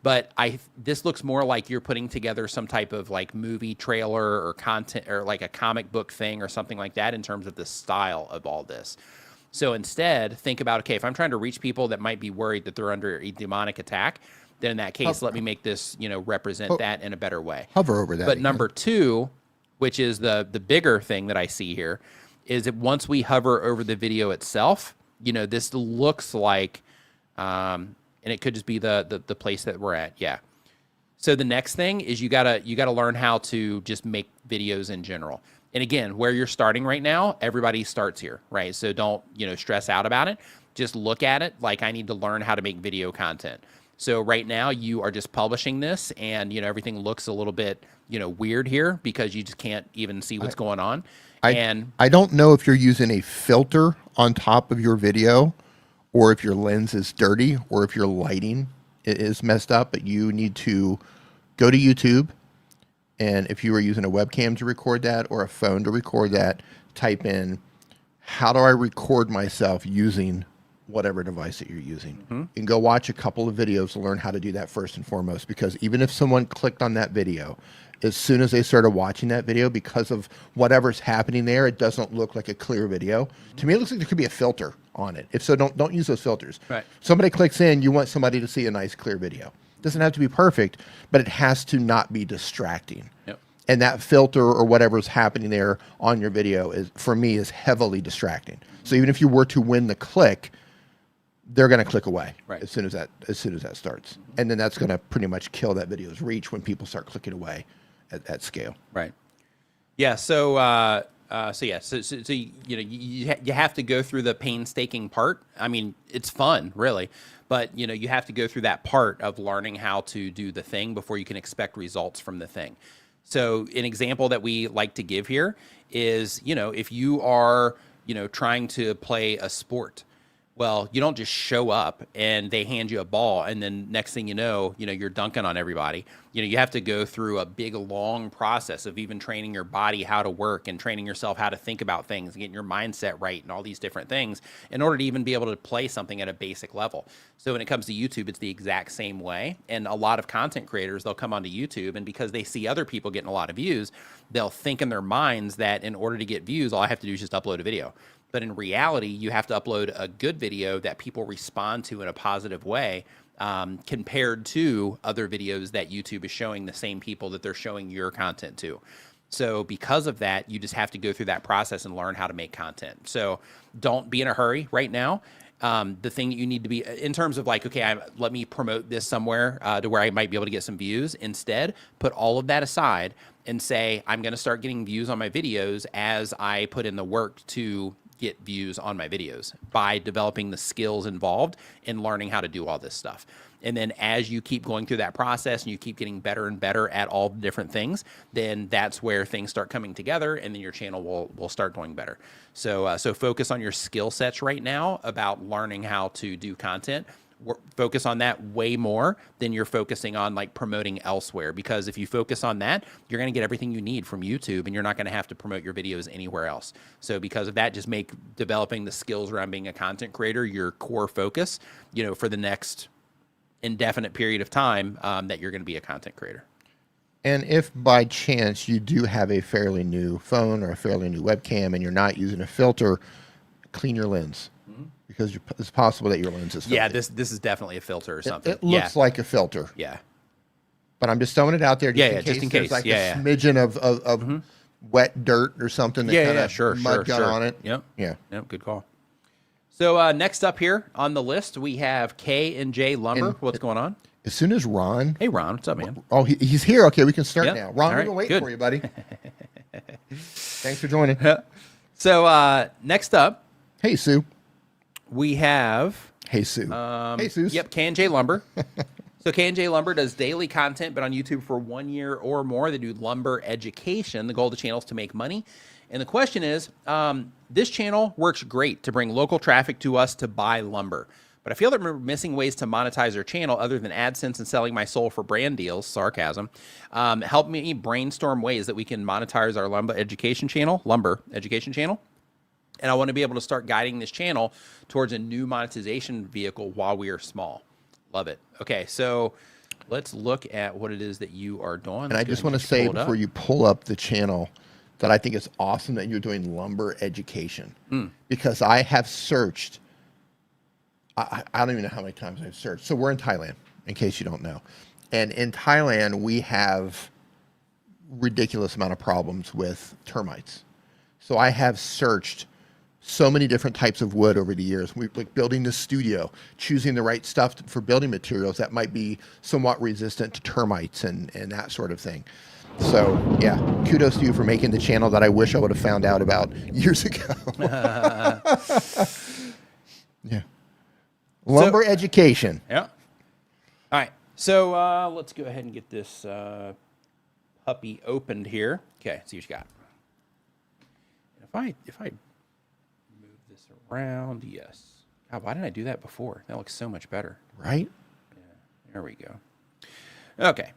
But this looks more like you're putting together some type of like movie trailer or content or like a comic book thing or something like that in terms of the style of all this. So instead, think about, okay, if I'm trying to reach people that might be worried that they're under a demonic attack, then in that case, let me make this, represent that in a better way. Hover over that. But number 2, which is the bigger thing that I see here, is that once we hover over the video itself, this looks like, and it could just be the place that we're at. Yeah. So the next thing is you gotta learn how to just make videos in general. And again, where you're starting right now, everybody starts here, right? So don't, stress out about it. Just look at it like I need to learn how to make video content. So right now you are just publishing this and, everything looks a little bit, weird here because you just can't even see what's going on. I don't know if you're using a filter on top of your video or if your lens is dirty or if your lighting is messed up, but you need to go to YouTube. And if you were using a webcam to record that or a phone to record that, type in, how do I record myself using whatever device that you're using? Mm-hmm. And go watch a couple of videos to learn how to do that first and foremost, because even if someone clicked on that video, as soon as they started watching that video, because of whatever's happening there, it doesn't look like a clear video. Mm-hmm. To me, it looks like there could be a filter on it. If so, don't use those filters. Right. Somebody clicks in, you want somebody to see a nice clear video. It doesn't have to be perfect, but it has to not be distracting. Yep. And that filter or whatever's happening there on your video is, for me, is heavily distracting. So even if you were to win the click, they're going to click away as soon as that starts. And then that's going to pretty much kill that video's reach when people start clicking away at scale. Right. Yeah. So you have to go through the painstaking part. I mean, it's fun, really, but you have to go through that part of learning how to do the thing before you can expect results from the thing. So an example that we like to give here is, if you are, trying to play a sport, well, you don't just show up and they hand you a ball and then next thing you're dunking on everybody. You have to go through a big, long process of even training your body how to work and training yourself how to think about things and getting your mindset right and all these different things in order to even be able to play something at a basic level. So when it comes to YouTube, it's the exact same way. And a lot of content creators, they'll come onto YouTube and because they see other people getting a lot of views, they'll think in their minds that in order to get views, all I have to do is just upload a video. But in reality, you have to upload a good video that people respond to in a positive way compared to other videos that YouTube is showing the same people that they're showing your content to. So because of that, you just have to go through that process and learn how to make content. So don't be in a hurry right now. The thing that you need to be in terms of like, okay, let me promote this somewhere to where I might be able to get some views. Instead, put all of that aside and say, I'm going to start getting views on my videos as I put in the work to get views on my videos by developing the skills involved in learning how to do all this stuff. And then as you keep going through that process and you keep getting better and better at all the different things, then that's where things start coming together and then your channel will start doing better. So focus on your skill sets right now about learning how to do content. Focus on that way more than you're focusing on like promoting elsewhere, because if you focus on that, you're going to get everything you need from YouTube and you're not going to have to promote your videos anywhere else. So because of that, just make developing the skills around being a content creator your core focus, for the next indefinite period of time that you're going to be a content creator. And if by chance you do have a fairly new phone or a fairly new webcam and you're not using a filter, clean your lens. Because it's possible that your lens is filtered. Yeah, this is definitely a filter or something. It looks like a filter. Yeah. But I'm just throwing it out there just in case. There's like a smidgen of wet dirt or something that kind of mud got on it. Yep. Yeah. Yep, good call. So next up here on the list, we have K&J Lumber. What's going on? As soon as Ron... Hey, Ron. What's up, man? Oh, he's here. Okay, we can start now. Ron, right, we're going to wait for you, buddy. Thanks for joining. So next up... Hey, Sue. We have... Hey, Sue. Hey, Sue. Yep, K&J Lumber. So K&J Lumber does daily content, but on YouTube for 1 year or more. They do lumber education. The goal of the channel is to make money. And the question is, this channel works great to bring local traffic to us to buy lumber. But I feel that we're missing ways to monetize our channel other than AdSense and selling my soul for brand deals, sarcasm. Help me brainstorm ways that we can monetize our lumber education channel. And I want to be able to start guiding this channel towards a new monetization vehicle while we are small. Love it. Okay, so let's look at what it is that you are doing. And I just want to say before you pull up the channel that I think it's awesome that you're doing lumber education, because I have searched. I don't even know how many times I've searched. So we're in Thailand, in case you don't know. And in Thailand, we have ridiculous amount of problems with termites. So I have searched so many different types of wood over the years. We like building the studio, choosing the right stuff for building materials that might be somewhat resistant to termites and that sort of thing. So yeah, kudos to you for making the channel that I wish I would have found out about years ago. Yeah. Lumber education. Yeah. All right. So let's go ahead and get this puppy opened here. Okay, see what you got. If I move this around, yes. God, why didn't I do that before? That looks so much better. Right? Yeah. There we go. Okay.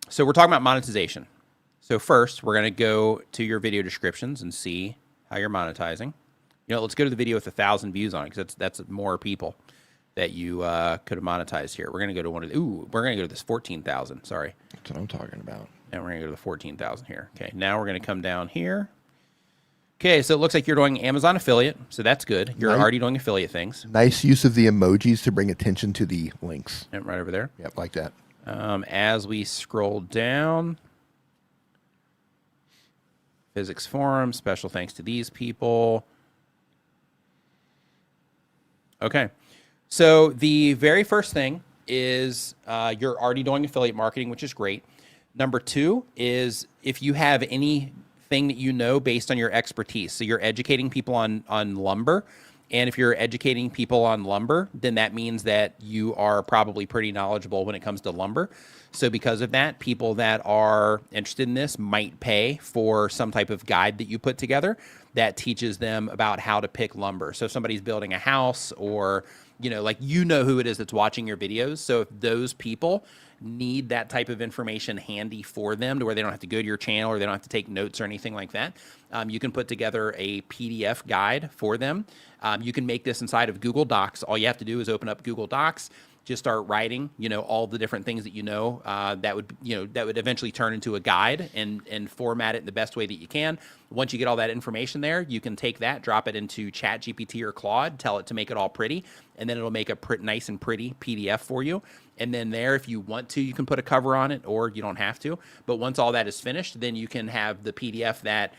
So we're talking about monetization. So first, we're going to go to your video descriptions and see how you're monetizing. You know, let's go to the video with 1,000 views on it, because that's more people that you could have monetized here. We're going to go to one of the, we're going to go to this 14,000. Sorry. That's what I'm talking about. And we're going to go to the 14,000 here. Okay, now we're going to come down here. Okay, so it looks like you're doing Amazon affiliate, so that's good. You're already doing affiliate things. Nice use of the emojis to bring attention to the links. Yep, right over there. Yep, like that. As we scroll down, Physics Forum, special thanks to these people. Okay, so the very first thing is you're already doing affiliate marketing, which is great. Number two is if you have anything that you know based on your expertise. So you're educating people on lumber. And if you're educating people on lumber, then that means that you are probably pretty knowledgeable when it comes to lumber. So because of that, people that are interested in this might pay for some type of guide that you put together that teaches them about how to pick lumber. So if somebody's building a house, or, you know, like, you know who it is that's watching your videos. So if those people need that type of information handy for them to where they don't have to go to your channel or they don't have to take notes or anything like that, you can put together a PDF guide for them. You can make this inside of Google Docs. All you have to do is open up Google Docs, just start writing, you know, all the different things that you know, that would eventually turn into a guide, and format it in the best way that you can. Once you get all that information there, you can take that, drop it into ChatGPT or Claude, tell it to make it all pretty, and then it'll make a nice and pretty PDF for you. And then there, if you want to, you can put a cover on it, or you don't have to. But once all that is finished, then you can have the PDF that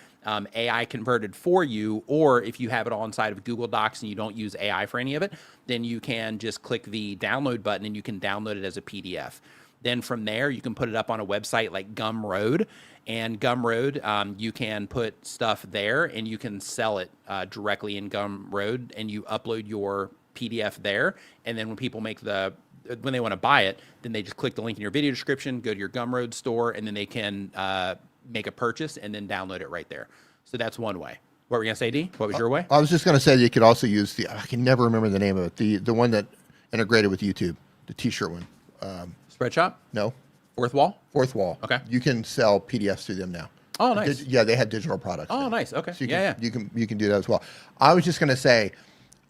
AI converted for you, or if you have it all inside of Google Docs and you don't use AI for any of it, then you can just click the download button and you can download it as a PDF. Then from there, you can put it up on a website like Gumroad, and Gumroad, you can put stuff there and you can sell it directly in Gumroad, and you upload your PDF there. And then when people when they want to buy it, then they just click the link in your video description, go to your Gumroad store, and then they can make a purchase and then download it right there. So that's one way. What were you going to say, D? What was your way? I was just going to say you could also use I can never remember the name of it, the one that integrated with YouTube, the t-shirt one. Spreadshop? No. Fourth Wall? Fourth Wall. Okay. You can sell PDFs through them now. Oh, nice. Yeah, they have digital products. Oh, now. nice. Okay. So you you can do that as well. I was just going to say,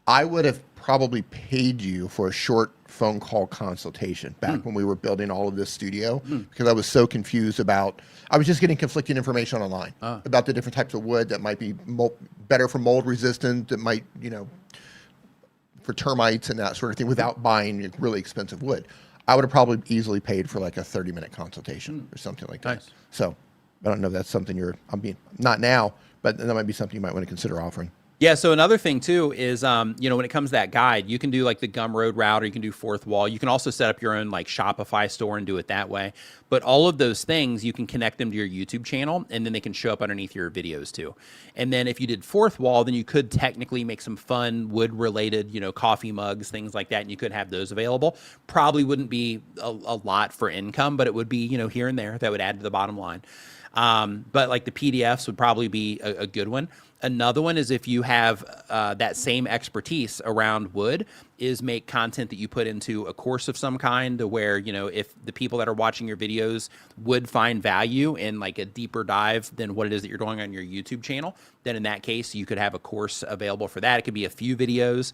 I would have probably paid you for a short phone call consultation back when we were building all of this studio, because I was so confused about, I was just getting conflicting information online about the different types of wood that might be better for mold resistant, that might, you know, for termites and that sort of thing, without buying really expensive wood. I would have probably easily paid for like a 30-minute consultation or something like that. Nice. So I don't know if that's something not now, but that might be something you might want to consider offering. Yeah, so another thing too is, you know, when it comes to that guide, you can do like the Gumroad route, or you can do Fourth Wall. You can also set up your own like Shopify store and do it that way. But all of those things, you can connect them to your YouTube channel, and then they can show up underneath your videos too. And then if you did Fourth Wall, then you could technically make some fun wood-related, you know, coffee mugs, things like that, and you could have those available. Probably wouldn't be a lot for income, but it would be, you know, here and there that would add to the bottom line. But like the PDFs would probably be a good one. Another one is if you have that same expertise around wood, is make content that you put into a course of some kind, to where, you know, if the people that are watching your videos would find value in like a deeper dive than what it is that you're doing on your YouTube channel, then in that case, you could have a course available for that. It could be a few videos.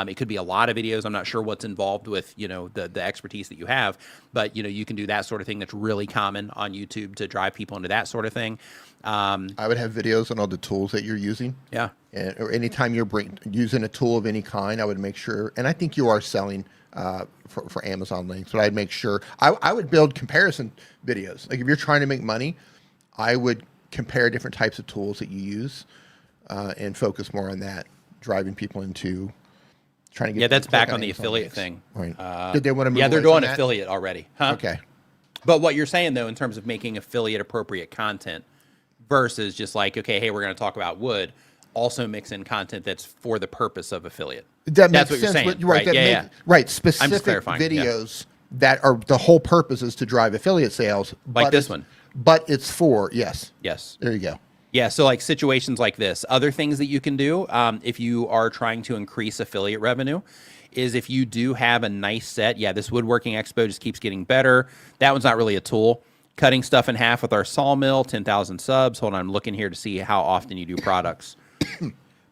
It could be a lot of videos. I'm not sure what's involved with, you know, the expertise that you have, but, you know, you can do that sort of thing. That's really common on YouTube to drive people into that sort of thing. I would have videos on all the tools that you're using. Yeah. Or anytime you're using a tool of any kind, I would make sure, and I think you are selling for Amazon links, but I'd make sure, I would build comparison videos. Like if you're trying to make money, I would compare different types of tools that you use and focus more on that, driving people into trying to get. Yeah, that's back on the affiliate thing. Right. Did they want to move Yeah, they're away from doing that? affiliate already. Huh? Okay. But what you're saying, though, in terms of making affiliate appropriate content versus just like, okay, hey, we're going to talk about wood, also mix in content that's for the purpose of affiliate. That's what you're saying, right? right? Yeah. Right. Specific clarifying, videos that are the whole purpose is to drive affiliate sales. Like this one. But it's for, yes. Yes. There you go. Yeah, so like situations like this. Other things that you can do if you are trying to increase affiliate revenue is if you do have a nice set. Yeah, this Woodworking Expo just keeps getting better. That one's not really a tool. Cutting stuff in half with our sawmill, 10,000 subs. Hold on, I'm looking here to see how often you do products.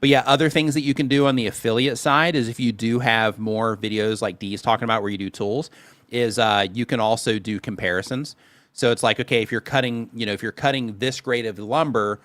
But yeah, other things that you can do on the affiliate side is if you do have more videos like Dee's talking about where you do tools, is you can also do comparisons. So it's like, okay, if you're cutting, you know, if you're cutting this grade of lumber,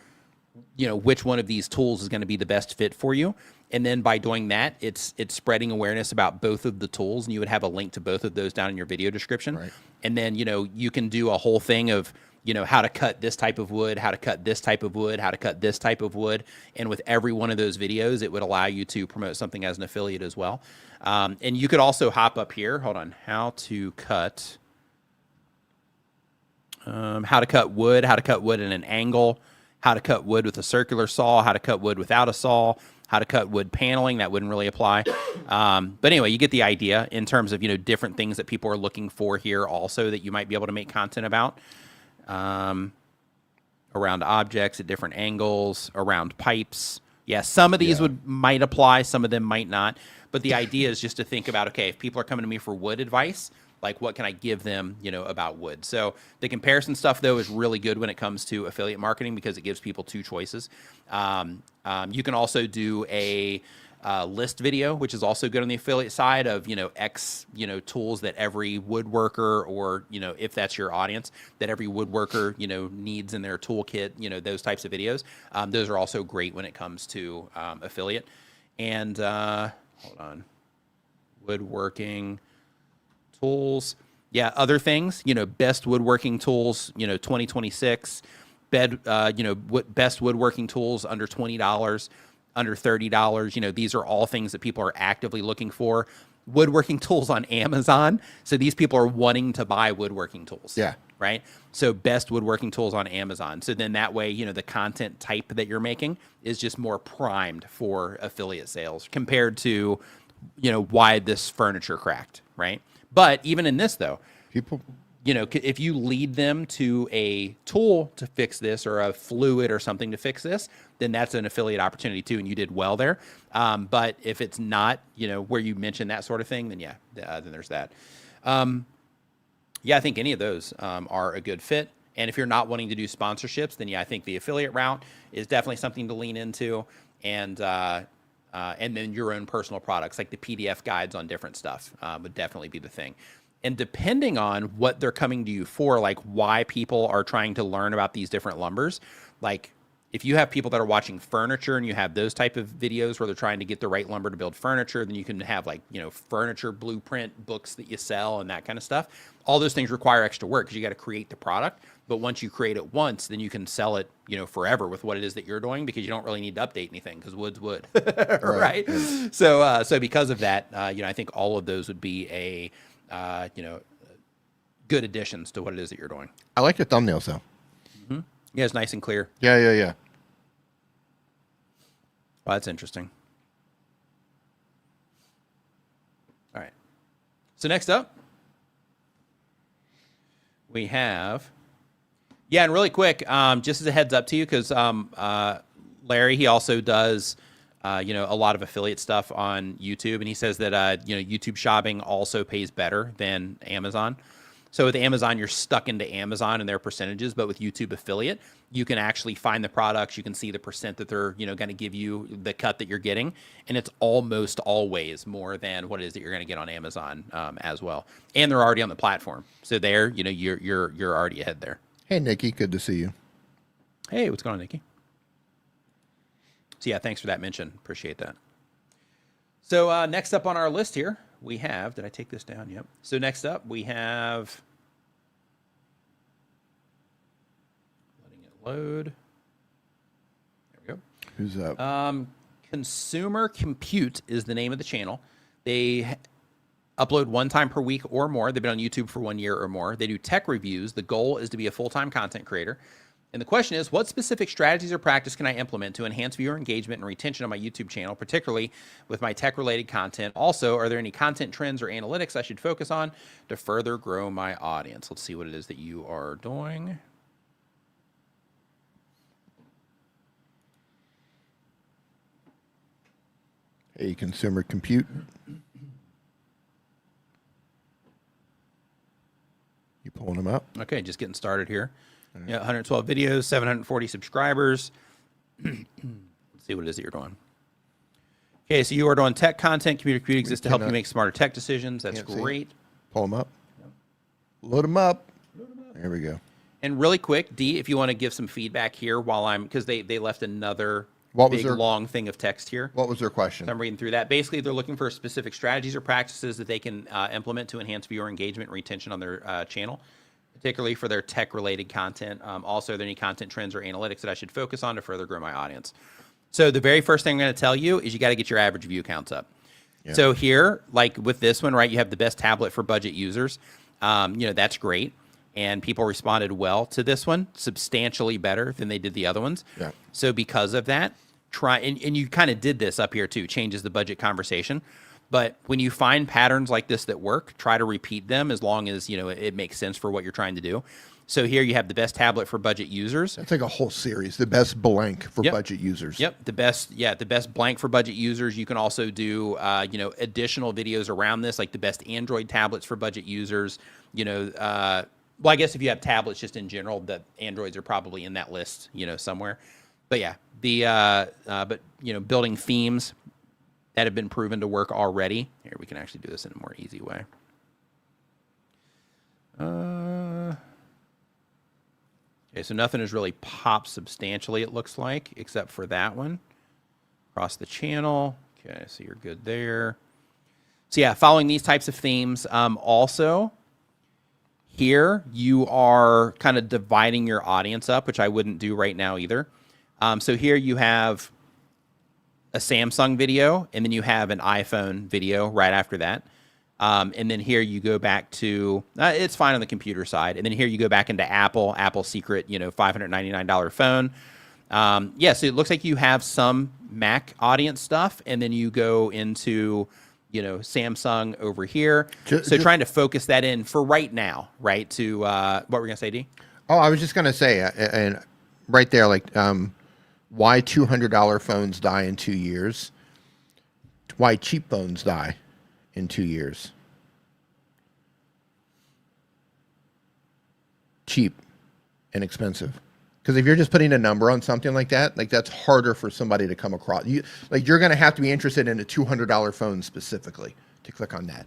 you know, which one of these tools is going to be the best fit for you. And then by doing that, it's spreading awareness about both of the tools, and you would have a link to both of those down in your video description. Right. And then, you know, you can do a whole thing of, you know, how to cut this type of wood, how to cut this type of wood, how to cut this type of wood. And with every one of those videos, it would allow you to promote something as an affiliate as well. And you could also hop up here. Hold on. How to cut wood in an angle, how to cut wood with a circular saw, how to cut wood without a saw, how to cut wood paneling. That wouldn't really apply. But anyway, you get the idea in terms of, you know, different things that people are looking for here also that you might be able to make content about. Around objects at different angles, around pipes. Yeah, some of these might apply, some of them might not. But the idea is just to think about, okay, if people are coming to me for wood advice, like what can I give them, you know, about wood? So the comparison stuff, though, is really good when it comes to affiliate marketing because it gives people two choices. You can also do a list video, which is also good on the affiliate side of, you know, X, you know, tools that every woodworker, or, you know, if that's your audience, that every woodworker, you know, needs in their toolkit, you know, those types of videos. Those are also great when it comes to affiliate. And hold on, woodworking tools. Yeah, other things, you know, best woodworking tools, you know, 2026, best woodworking tools under $20, under $30. You know, these are all things that people are actively looking for. Woodworking tools on Amazon. So these people are wanting to buy woodworking tools. Yeah. Right. So best woodworking tools on Amazon. So then that way, you know, the content type that you're making is just more primed for affiliate sales compared to, you know, why this furniture cracked. Right. But even in this, though, People, you know, if you lead them to a tool to fix this or a fluid or something to fix this, then that's an affiliate opportunity too, and you did well there. But if it's not, you know, where you mentioned that sort of thing, then yeah, then there's that. Yeah, I think any of those are a good fit. And if you're not wanting to do sponsorships, then yeah, I think the affiliate route is definitely something to lean into. And then your own personal products, like the PDF guides on different stuff, would definitely be the thing. And depending on what they're coming to you for, like why people are trying to learn about these different lumbers, like if you have people that are watching furniture and you have those type of videos where they're trying to get the right lumber to build furniture, then you can have like, you know, furniture blueprint books that you sell and that kind of stuff. All those things require extra work because you got to create the product. But once you create it once, then you can sell it, you know, forever with what it is that you're doing because you don't really need to update anything because wood's wood, right? So because of that, you know, I think all of those would be a, you know, good additions to what it is that you're doing. I like your thumbnails though. Mm-hmm. Yeah, it's nice and clear. Yeah. Well, that's interesting. All right. So next up, we have, yeah, and really quick, just as a heads up to you, because Larry, he also does, a lot of affiliate stuff on YouTube, and he says that, YouTube shopping also pays better than Amazon. So with Amazon, you're stuck into Amazon and their percentages, but with YouTube affiliate, you can actually find the products. You can see the percent that they're, going to give you, the cut that you're getting, and it's almost always more than what it is that you're going to get on Amazon as well. And they're already on the platform, so there, you're already ahead there. Hey, Nikki, good to see you. Hey, what's going on, Nikki? So yeah, thanks for that mention. Appreciate that. So next up on our list here, we have, did I take this down? Yep. So next up, we have, letting it load. There we go. Who's up? Consumer Compute is the name of the channel. They upload one time per week or more. They've been on YouTube for 1 year or more. They do tech reviews. The goal is to be a full-time content creator. And the question is, what specific strategies or practice can I implement to enhance viewer engagement and retention on my YouTube channel, particularly with my tech-related content? Also, are there any content trends or analytics I should focus on to further grow my audience? Let's see what it is that you are doing. Hey, Consumer Compute. You pulling them up? Okay, just getting started here. Yeah, 112 videos, 740 subscribers. Let's see what it is that you're doing. Okay, so you are doing tech content. Computer Compute exists to help you make smarter tech decisions. That's great. Pull them up. Yep. Load them up. There we go. And really quick, D, if you want to give some feedback here while I'm, because they left another long thing of text here. What was their question? So I'm reading through that. Basically, they're looking for specific strategies or practices that they can implement to enhance viewer engagement and retention on their channel, particularly for their tech-related content. Also, are there any content trends or analytics that I should focus on to further grow my audience? So the very first thing I'm going to tell you is you got to get your average view counts up. Yeah. So here, like with this one, right, you have the best tablet for budget users. That's great. And people responded well to this one, substantially better than they did the other ones. Yeah. So because of that, and you kind of did this up here too, changes the budget conversation. But when you find patterns like this that work, try to repeat them as long as, it makes sense for what you're trying to do. So here you have the best tablet for budget users. That's like a whole series, the best blank for budget users. Yep, the best blank for budget users. You can also do, additional videos around this, like the best Android tablets for budget users. I guess if you have tablets just in general, the Androids are probably in that list, somewhere. But yeah, building themes that have been proven to work already. Here, we can actually do this in a more easy way. Okay, so nothing has really popped substantially, it looks like, except for that one. Across the channel. Okay, so you're good there. So yeah, following these types of themes. Also, here you are kind of dividing your audience up, which I wouldn't do right now either. So here you have a Samsung video, and then you have an iPhone video right after that. And then here you go back to, it's fine on the computer side. And then here you go back into Apple secret, $599 phone. So it looks like you have some Mac audience stuff, and then you go into, Samsung over here. So trying to focus that in for right now, right? To, what were we going to say, D? Oh, I was just going to say, and right there, like, why $200 phones die in 2 years? Why cheap phones die in 2 years? Cheap and expensive. Because if you're just putting a number on something like that, like that's harder for somebody to come across. You're going to have to be interested in a $200 phone specifically to click on that.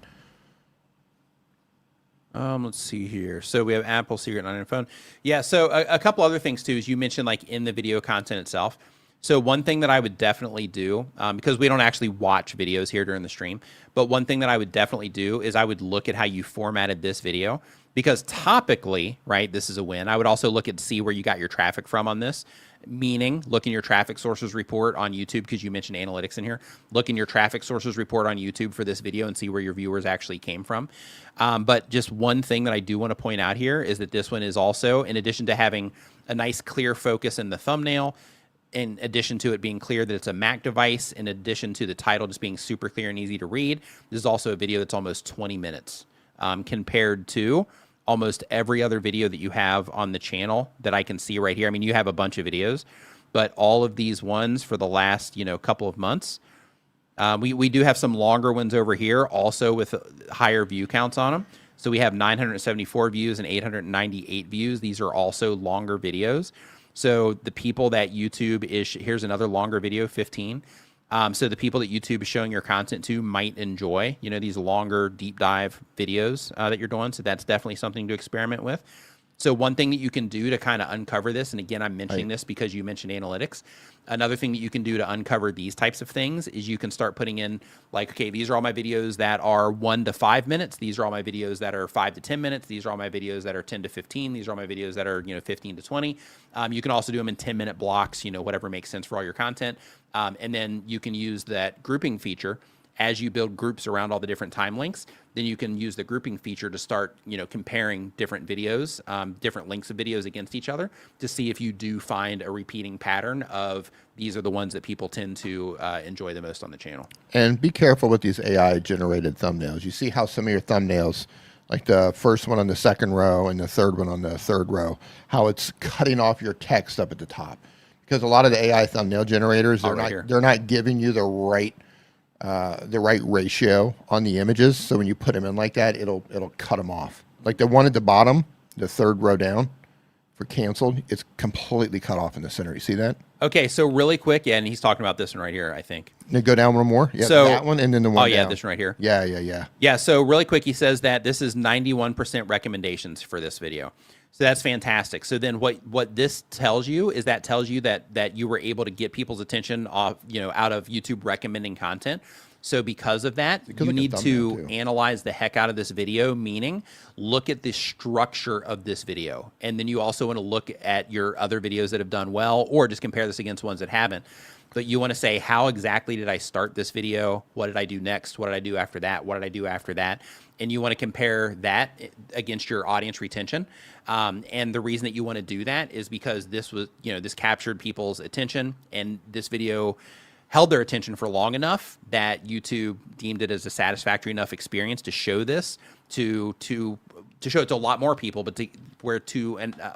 Let's see here. So we have Apple Secret on your phone. Yeah, so a couple other things too, is you mentioned like in the video content itself. So one thing that I would definitely do, because we don't actually watch videos here during the stream, but one thing that I would definitely do is I would look at how you formatted this video, because topically, right, this is a win. I would also look at see where you got your traffic from on this. Meaning, look in your traffic sources report on YouTube, because you mentioned analytics in here. Look in your traffic sources report on YouTube for this video and see where your viewers actually came from. But just one thing that I do want to point out here is that this one is also, in addition to having a nice clear focus in the thumbnail, in addition to it being clear that it's a Mac device, in addition to the title just being super clear and easy to read, this is also a video that's almost 20 minutes compared to almost every other video that you have on the channel that I can see right here. I mean, you have a bunch of videos, but all of these ones for the last, couple of months, we do have some longer ones over here also with higher view counts on them. So we have 974 views and 898 views. These are also longer videos. So the people that YouTube is, here's another longer video, 15. So the people that YouTube is showing your content to might enjoy, these longer deep dive videos that you're doing. So that's definitely something to experiment with. So one thing that you can do to kind of uncover this, and again, I'm mentioning this because you mentioned analytics. Another thing that you can do to uncover these types of things is you can start putting in like, okay, these are all my videos that are 1 to 5 minutes. These are all my videos that are 5 to 10 minutes. These are all my videos that are 10 to 15. These are all my videos that are, 15 to 20. You can also do them in 10-minute blocks, whatever makes sense for all your content. And then you can use that grouping feature as you build groups around all the different time links. Then you can use the grouping feature to start, comparing different videos, different links of videos against each other to see if you do find a repeating pattern of these are the ones that people tend to enjoy the most on the channel. And be careful with these AI generated thumbnails. You see how some of your thumbnails, like the first one on the second row and the third one on the third row, how it's cutting off your text up at the top. Because a lot of the AI thumbnail generators, they're not giving you the right ratio on the images. So when you put them in like that, it'll cut them off. Like the one at the bottom, the third row down for canceled, it's completely cut off in the center. You see that? Okay, so really quick, and he's talking about this one right here, I think. Now go down one more. Yeah, so, that one and then the one down. down. This one right here. Yeah. Yeah, so really quick, he says that this is 91% recommendations for this video. So that's fantastic. So then what this tells you is that you were able to get people's attention off, out of YouTube recommending content. So because of that, you need to analyze the heck out of this video, meaning look at the structure of this video. And then you also want to look at your other videos that have done well, or just compare this against ones that haven't. But you want to say, how exactly did I start this video? What did I do next? What did I do after that? What did I do after that? And you want to compare that against your audience retention. And the reason that you want to do that is because this was, this captured people's attention, and this video held their attention for long enough that YouTube deemed it as a satisfactory enough experience to show this to show it to a lot more people, but where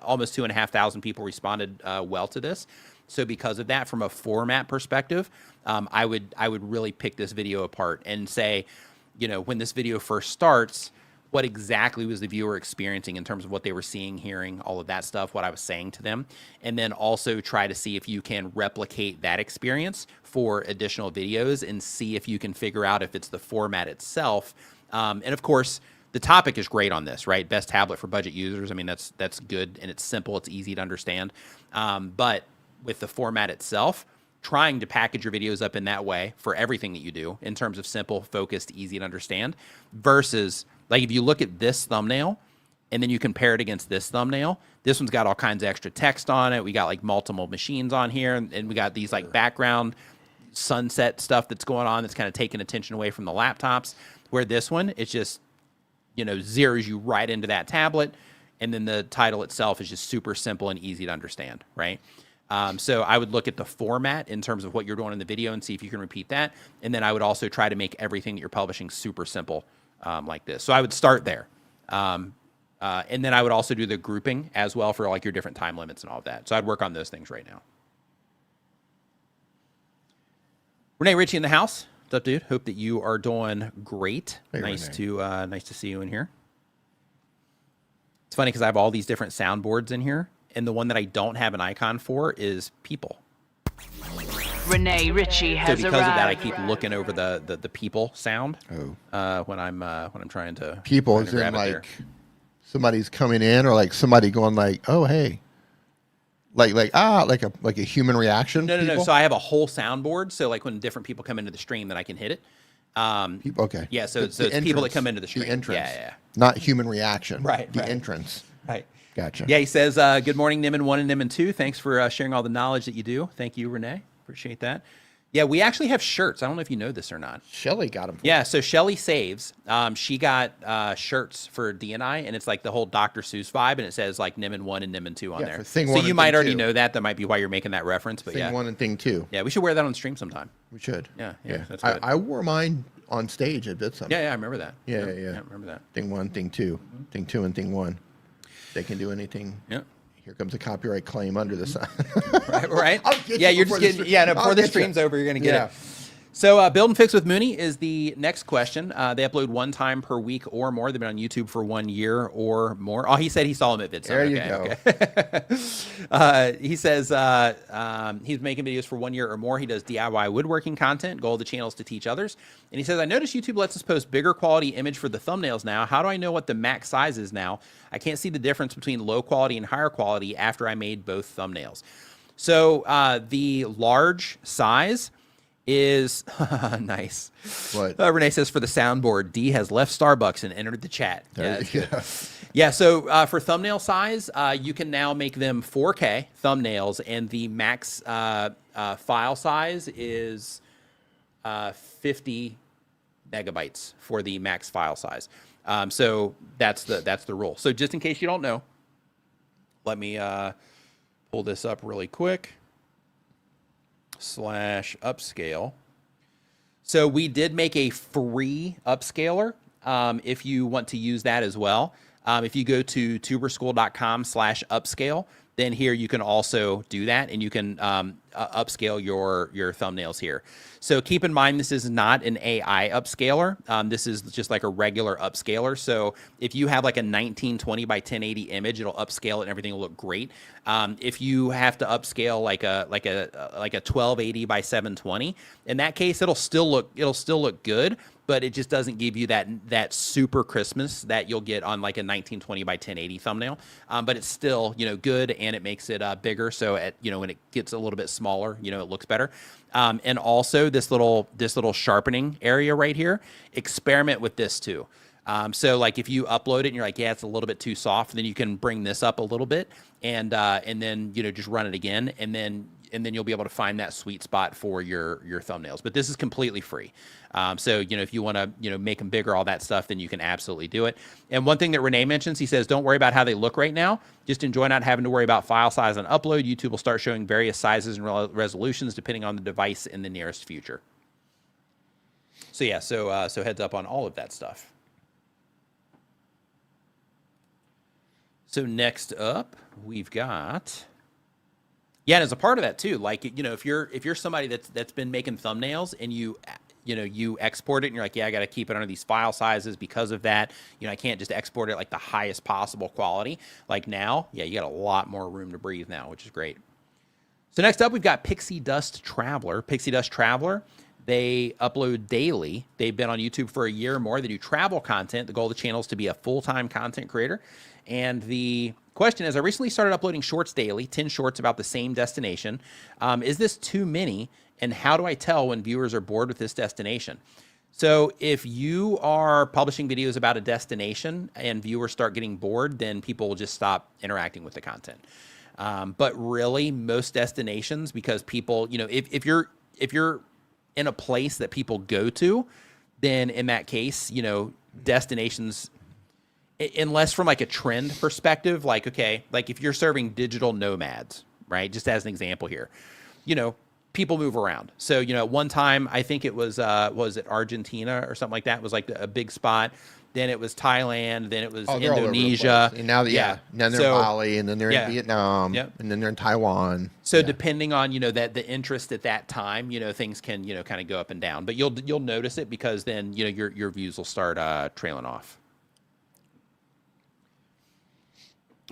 almost 2,500 people responded well to this. So because of that, from a format perspective, I would really pick this video apart and say, when this video first starts, what exactly was the viewer experiencing in terms of what they were seeing, hearing, all of that stuff, what I was saying to them, and then also try to see if you can replicate that experience for additional videos and see if you can figure out if it's the format itself. And of course, the topic is great on this, right? Best tablet for budget users. I mean, that's good, and it's simple, it's easy to understand. But with the format itself, trying to package your videos up in that way for everything that you do in terms of simple, focused, easy to understand, versus like if you look at this thumbnail and then you compare it against this thumbnail, this one's got all kinds of extra text on it. We got like multiple machines on here, and we got these like background sunset stuff that's going on that's kind of taking attention away from the laptops, where this one, it's just, zeroes you right into that tablet, and then the title itself is just super simple and easy to understand, right? So I would look at the format in terms of what you're doing in the video and see if you can repeat that. And then I would also try to make everything that you're publishing super simple like this. So I would start there. And then I would also do the grouping as well for like your different time limits and all of that. So I'd work on those things right now. Renee Ritchie in the house. What's up, dude? Hope that you are doing great. Hey, nice to see you in here. It's funny because I have all these different soundboards in here, and the one that I don't have an icon for is people. Renee Ritchie has so because of that, I keep looking over the people sound. When I'm trying to people is in like somebody's coming in, or like somebody going like, oh hey, like a human reaction. No. So I have a whole soundboard. So like when different people come into the stream, then I can hit it. Okay. Yeah. So it's people that come into the stream. The entrance. Yeah. Not human reaction. Right. The entrance. Right. Gotcha. Yeah. He says, "Good morning, Nimin 1 and Nimin 2. Thanks for sharing all the knowledge that you do. Thank you, Renee. Appreciate that." Yeah, we actually have shirts. I don't know if you know this or not. Shelly got them. Yeah, so Shelly Saves, she got shirts for D&I, and it's like the whole Dr. Seuss vibe, and it says like Nimin 1 and Nimin 2 on there. Thing so one you might already 2. know that. That might be why you're making that reference. But Thing 1 and Thing 2. Yeah, we should wear that on stream sometime. We should. Yeah. That's good. I wore mine on stage at Bit Summit. Yeah, I remember that. Yeah. I remember that. Thing 1, Thing 2. Thing 2 and Thing 1. They can do anything Here comes a copyright claim under the sun. Right? I'll get Yeah, you you're before just the getting, stream- before I'll the get you. stream's over, you're going to get Yeah. it. So Build and Fix with Mooney is the next question. They upload one time per week or more. They've been on YouTube for 1 year or more. Oh, he said he saw him at VidSummit. There you go. Okay. He says he's making videos for 1 year or more. He does DIY woodworking content. Goal of the channel is to teach others. And he says, I noticed YouTube lets us post bigger quality image for the thumbnails now. How do I know what the max size is now? I can't see the difference between low quality and higher quality after I made both thumbnails. So the large size is nice. What? Renee says for the soundboard, D has left Starbucks and entered the chat. Yeah, that's good. Yeah. Yeah, so for thumbnail size, you can now make them 4K thumbnails, and the max file size is 50 megabytes for the max file size. So that's the rule. So just in case you don't know, let me pull this up really quick. /upscale. So we did make a free upscaler if you want to use that as well. If you go to tuberschool.com/upscale, then here you can also do that, and you can upscale your thumbnails here. So keep in mind, this is not an AI upscaler. This is just like a regular upscaler. So if you have like a 1920 by 1080 image, it'll upscale it and everything will look great. If you have to upscale like a 1280 by 720, in that case, it'll still look good, but it just doesn't give you that super crispness that you'll get on like a 1920 by 1080 thumbnail. But it's still, good, and it makes it bigger. So when it gets a little bit smaller, it looks better. And also this little sharpening area right here, experiment with this too. So like if you upload it and you're like, yeah, it's a little bit too soft, then you can bring this up a little bit and then, just run it again. And then you'll be able to find that sweet spot for your thumbnails. But this is completely free. So, if you want to, make them bigger, all that stuff, then you can absolutely do it. And one thing that Renee mentions, he says, don't worry about how they look right now. Just enjoy not having to worry about file size on upload. YouTube will start showing various sizes and resolutions depending on the device in the nearest future. So yeah, so heads up on all of that stuff. So next up, we've got... Yeah, and as a part of that too, like, if you're somebody that's been making thumbnails and you export it and you're like, yeah, I got to keep it under these file sizes because of that. I can't just export it like the highest possible quality. Like now, yeah, you got a lot more room to breathe now, which is great. So next up, we've got Pixie Dust Traveler. Pixie Dust Traveler, they upload daily. They've been on YouTube for a year or more. They do travel content. The goal of the channel is to be a full-time content creator. And the question is, I recently started uploading shorts daily, 10 shorts about the same destination. Is this too many? And how do I tell when viewers are bored with this destination? So if you are publishing videos about a destination and viewers start getting bored, then people will just stop interacting with the content. But really, most destinations, because people, if you're in a place that people go to, then in that case, destinations, unless from like a trend perspective, like, okay, like if you're serving digital nomads, right? Just as an example here, people move around. So, at one time, I think it was it Argentina or something like that? It was like a big spot. Then it was Thailand. Then it was Indonesia. And now, now they're in Bali, and then they're in Vietnam, and then they're in Taiwan. So depending on, that the interest at that time, things can, kind of go up and down. But you'll notice it because then, your views will start trailing off.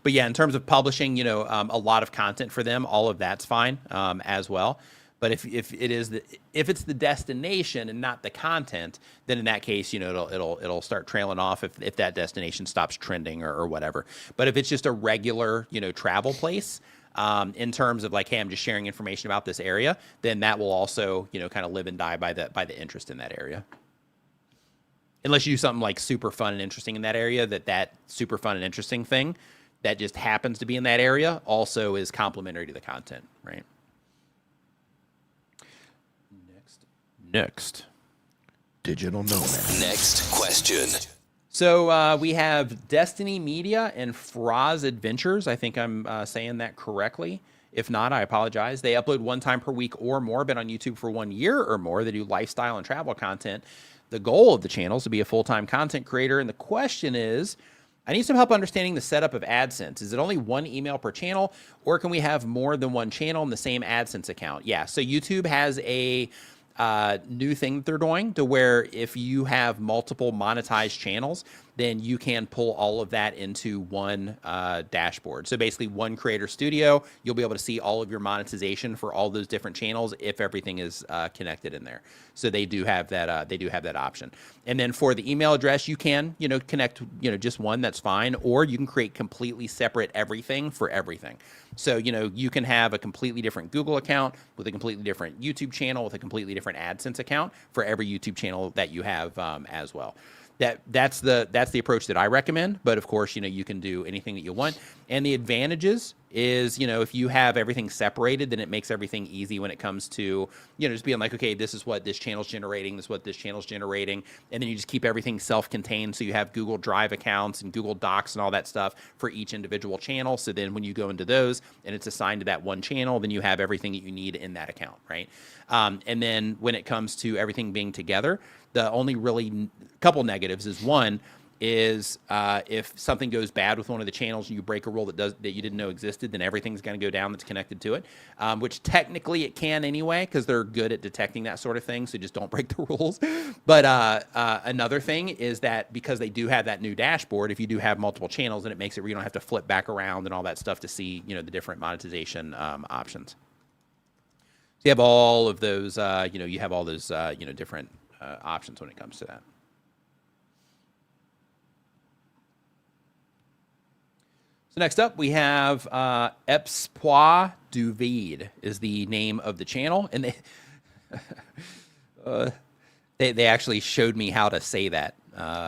But yeah, in terms of publishing, a lot of content for them, all of that's fine as well. But if it's the destination and not the content, then in that case, it'll start trailing off if that destination stops trending or whatever. But if it's just a regular, travel place, in terms of like, hey, I'm just sharing information about this area, then that will also, kind of live and die by the interest in that area. Unless you do something like super fun and interesting in that area, that super fun and interesting thing that just happens to be in that area also is complementary to the content, right? Next. Digital nomad. Next question. So we have Destiny Media and Fraz Adventures. I think I'm saying that correctly. If not, I apologize. They upload one time per week or more, been on YouTube for 1 year or more. They do lifestyle and travel content. The goal of the channel is to be a full-time content creator. And the question is, I need some help understanding the setup of AdSense. Is it only one email per channel, or can we have more than one channel in the same AdSense account? Yeah, so YouTube has a new thing that they're doing to where if you have multiple monetized channels, then you can pull all of that into one dashboard. So basically one creator studio, you'll be able to see all of your monetization for all those different channels if everything is connected in there. So they do have that option. And then for the email address, you can, connect, just one, that's fine. Or you can create completely separate everything for everything. So, you can have a completely different Google account with a completely different YouTube channel with a completely different AdSense account for every YouTube channel that you have as well. That's the approach that I recommend. But of course, you can do anything that you want. And the advantages is, if you have everything separated, then it makes everything easy when it comes to, just being like, okay, this is what this channel's generating, this is what this channel's generating. And then you just keep everything self-contained. So you have Google Drive accounts and Google Docs and all that stuff for each individual channel. So then when you go into those and it's assigned to that one channel, then you have everything that you need in that account, right? And then when it comes to everything being together, the only really couple negatives is one, is if something goes bad with one of the channels and you break a rule that you didn't know existed, then everything's going to go down that's connected to it, which technically it can anyway because they're good at detecting that sort of thing, so just don't break the rules. But another thing is that because they do have that new dashboard, if you do have multiple channels, then it makes it where you don't have to flip back around and all that stuff to see the different monetization options. So you have all of those, you have all those different options when it comes to that. So next up, we have Epspoir du Vide is the name of the channel, and they actually showed me how to say that.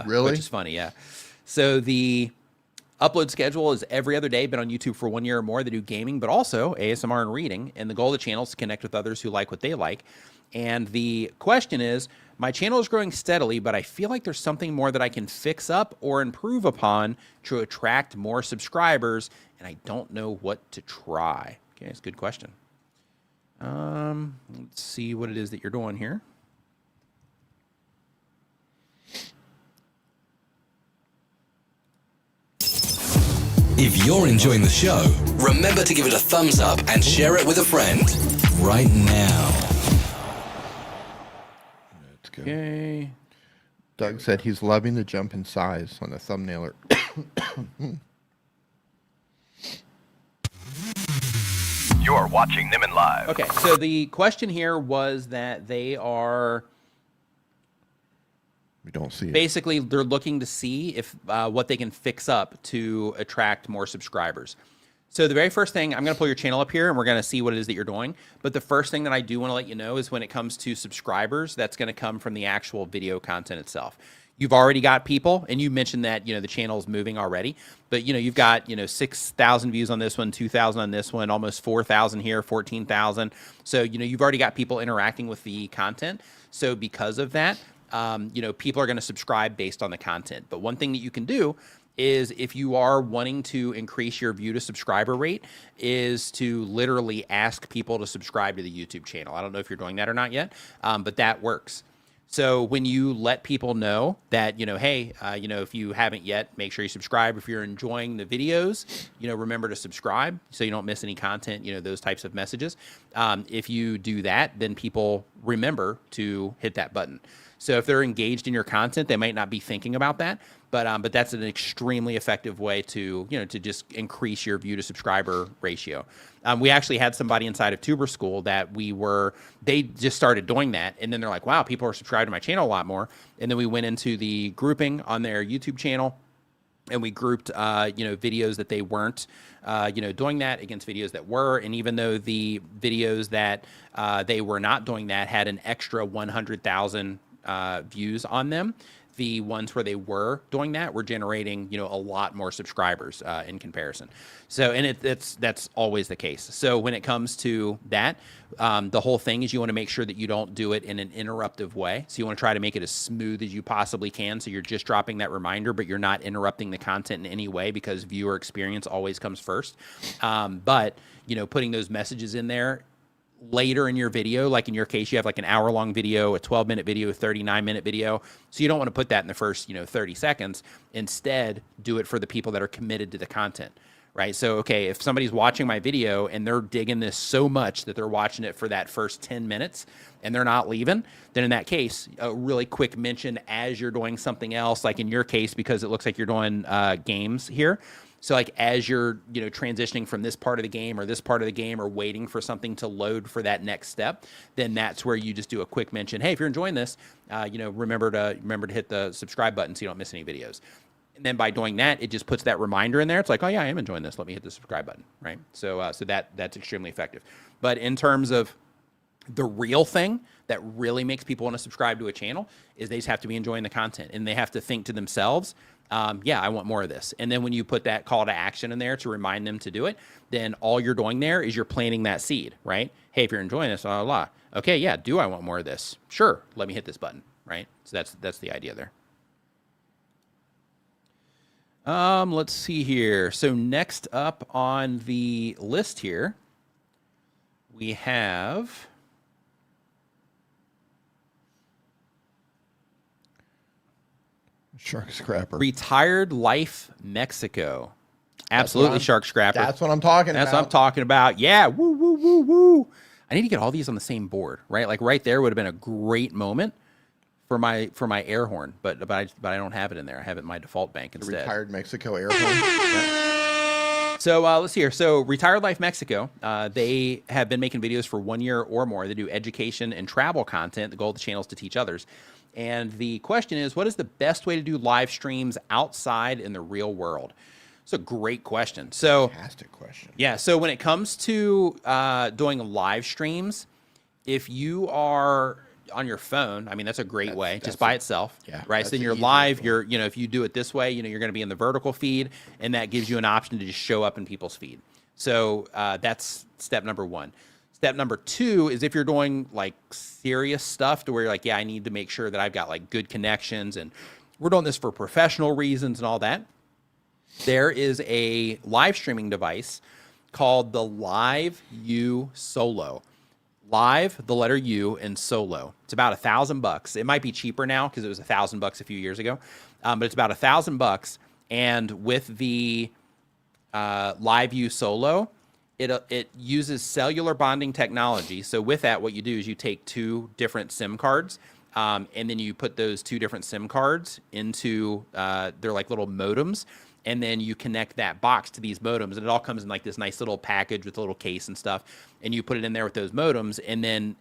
Really? Which is funny, yeah. So the upload schedule is every other day, been on YouTube for 1 year or more. They do gaming, but also ASMR and reading. And the goal of the channel is to connect with others who like what they like. And the question is, my channel is growing steadily, but I feel like there's something more that I can fix up or improve upon to attract more subscribers, and I don't know what to try. Okay, that's a good question. Let's see what it is that you're doing here. If you're enjoying the show, remember to give it a thumbs up and share it with a friend right now. Okay. Doug said he's loving the jump in size on the thumbnail. You're watching Nimmin Live. Okay, so the question here was that they are We don't see it. basically they're looking to see if what they can fix up to attract more subscribers. So the very first thing, I'm going to pull your channel up here and we're going to see what it is that you're doing. But the first thing that I do want to let you know is when it comes to subscribers, that's going to come from the actual video content itself. You've already got people, and you mentioned that, the channel is moving already, but, you've got, 6,000 views on this one, 2,000 on this one, almost 4,000 here, 14,000. So, you've already got people interacting with the content. So because of that, people are going to subscribe based on the content. But one thing that you can do is if you are wanting to increase your view to subscriber rate is to literally ask people to subscribe to the YouTube channel. I don't know if you're doing that or not yet, but that works. So when you let people know that, hey, if you haven't yet, make sure you subscribe. If you're enjoying the videos, remember to subscribe so you don't miss any content, those types of messages. If you do that, then people remember to hit that button. So if they're engaged in your content, they might not be thinking about that, but that's an extremely effective way to, to just increase your view to subscriber ratio. We actually had somebody inside of Tuber School that they just started doing that. And then they're like, wow, people are subscribed to my channel a lot more. And then we went into the grouping on their YouTube channel and we grouped, videos that they weren't, doing that against videos that were. And even though the videos that they were not doing that had an extra 100,000 views on them, the ones where they were doing that were generating, a lot more subscribers in comparison. So, and that's always the case. So when it comes to that, the whole thing is you want to make sure that you don't do it in an interruptive way. So you want to try to make it as smooth as you possibly can. So you're just dropping that reminder, but you're not interrupting the content in any way because viewer experience always comes first. But, putting those messages in there later in your video, like in your case, you have like an hour-long video, a 12-minute video, a 39-minute video. So you don't want to put that in the first, 30 seconds. Instead, do it for the people that are committed to the content, right? So, okay, if somebody's watching my video and they're digging this so much that they're watching it for that first 10 minutes and they're not leaving, then in that case, a really quick mention as you're doing something else, like in your case, because it looks like you're doing games here. So like as you're, transitioning from this part of the game or this part of the game or waiting for something to load for that next step, then that's where you just do a quick mention. Hey, if you're enjoying this, remember to hit the subscribe button so you don't miss any videos. And then by doing that, it just puts that reminder in there. It's like, oh yeah, I am enjoying this. Let me hit the subscribe button, right? So that's extremely effective. But in terms of the real thing that really makes people want to subscribe to a channel is they just have to be enjoying the content and they have to think to themselves, yeah, I want more of this. And then when you put that call to action in there to remind them to do it, then all you're doing there is you're planting that seed, right? Hey, if you're enjoying this, blah, blah, blah. Okay, yeah, do I want more of this? Sure, let me hit this button, right? So that's the idea there. Let's see here. So next up on the list here, we have Shark Scrapper. Retired Life Mexico. Absolutely, Shark Scrapper. That's what I'm talking about. That's what I'm talking about. Yeah, woo, woo, woo, woo. I need to get all these on the same board, right? Like right there would have been a great moment for my air horn, but I don't have it in there. I have it in my default bank instead. Retired Mexico air horn. So let's see here. So Retired Life Mexico, they have been making videos for 1 year or more. They do education and travel content. The goal of the channel is to teach others. And the question is, what is the best way to do live streams outside in the real world? It's a great question. So, fantastic question. Yeah. So when it comes to doing live streams, if you are on your phone, I mean, that's a great way just by itself. Yeah. Right. So then you're live, if you do it this way, you're going to be in the vertical feed and that gives you an option to just show up in people's feed. So that's step number one. Step number two is if you're doing like serious stuff to where you're like, yeah, I need to make sure that I've got like good connections and we're doing this for professional reasons and all that. There is a live streaming device called the Live U Solo. Live, the letter U, and Solo. It's about $1,000. It might be cheaper now because it was $1,000 a few years ago, but it's about $1,000. And with the Live U Solo, it uses cellular bonding technology. So with that, what you do is you take two different SIM cards, and then you put those two different SIM cards into they're like little modems, and then you connect that box to these modems, and it all comes in like this nice little package with a little case and stuff, and you put it in there with those modems, and then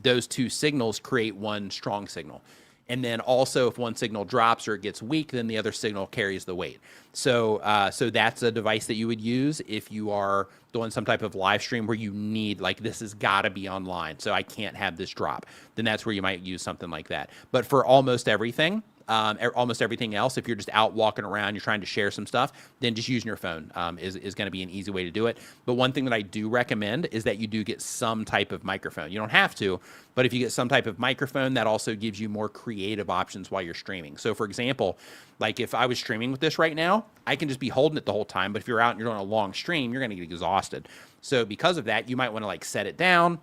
those two signals create one strong signal. And then also if one signal drops or it gets weak, then the other signal carries the weight. So so that's a device that you would use if you are doing some type of live stream where you need, like, this has got to be online, so I can't have this drop. Then that's where you might use something like that. But for almost everything else, if you're just out walking around, you're trying to share some stuff, then just using your phone is going to be an easy way to do it. But one thing that I do recommend is that you do get some type of microphone. You don't have to, but if you get some type of microphone, that also gives you more creative options while you're streaming. So for example, like if I was streaming with this right now, I can just be holding it the whole time. But if you're out and you're doing a long stream, you're going to get exhausted. So because of that, you might want to like set it down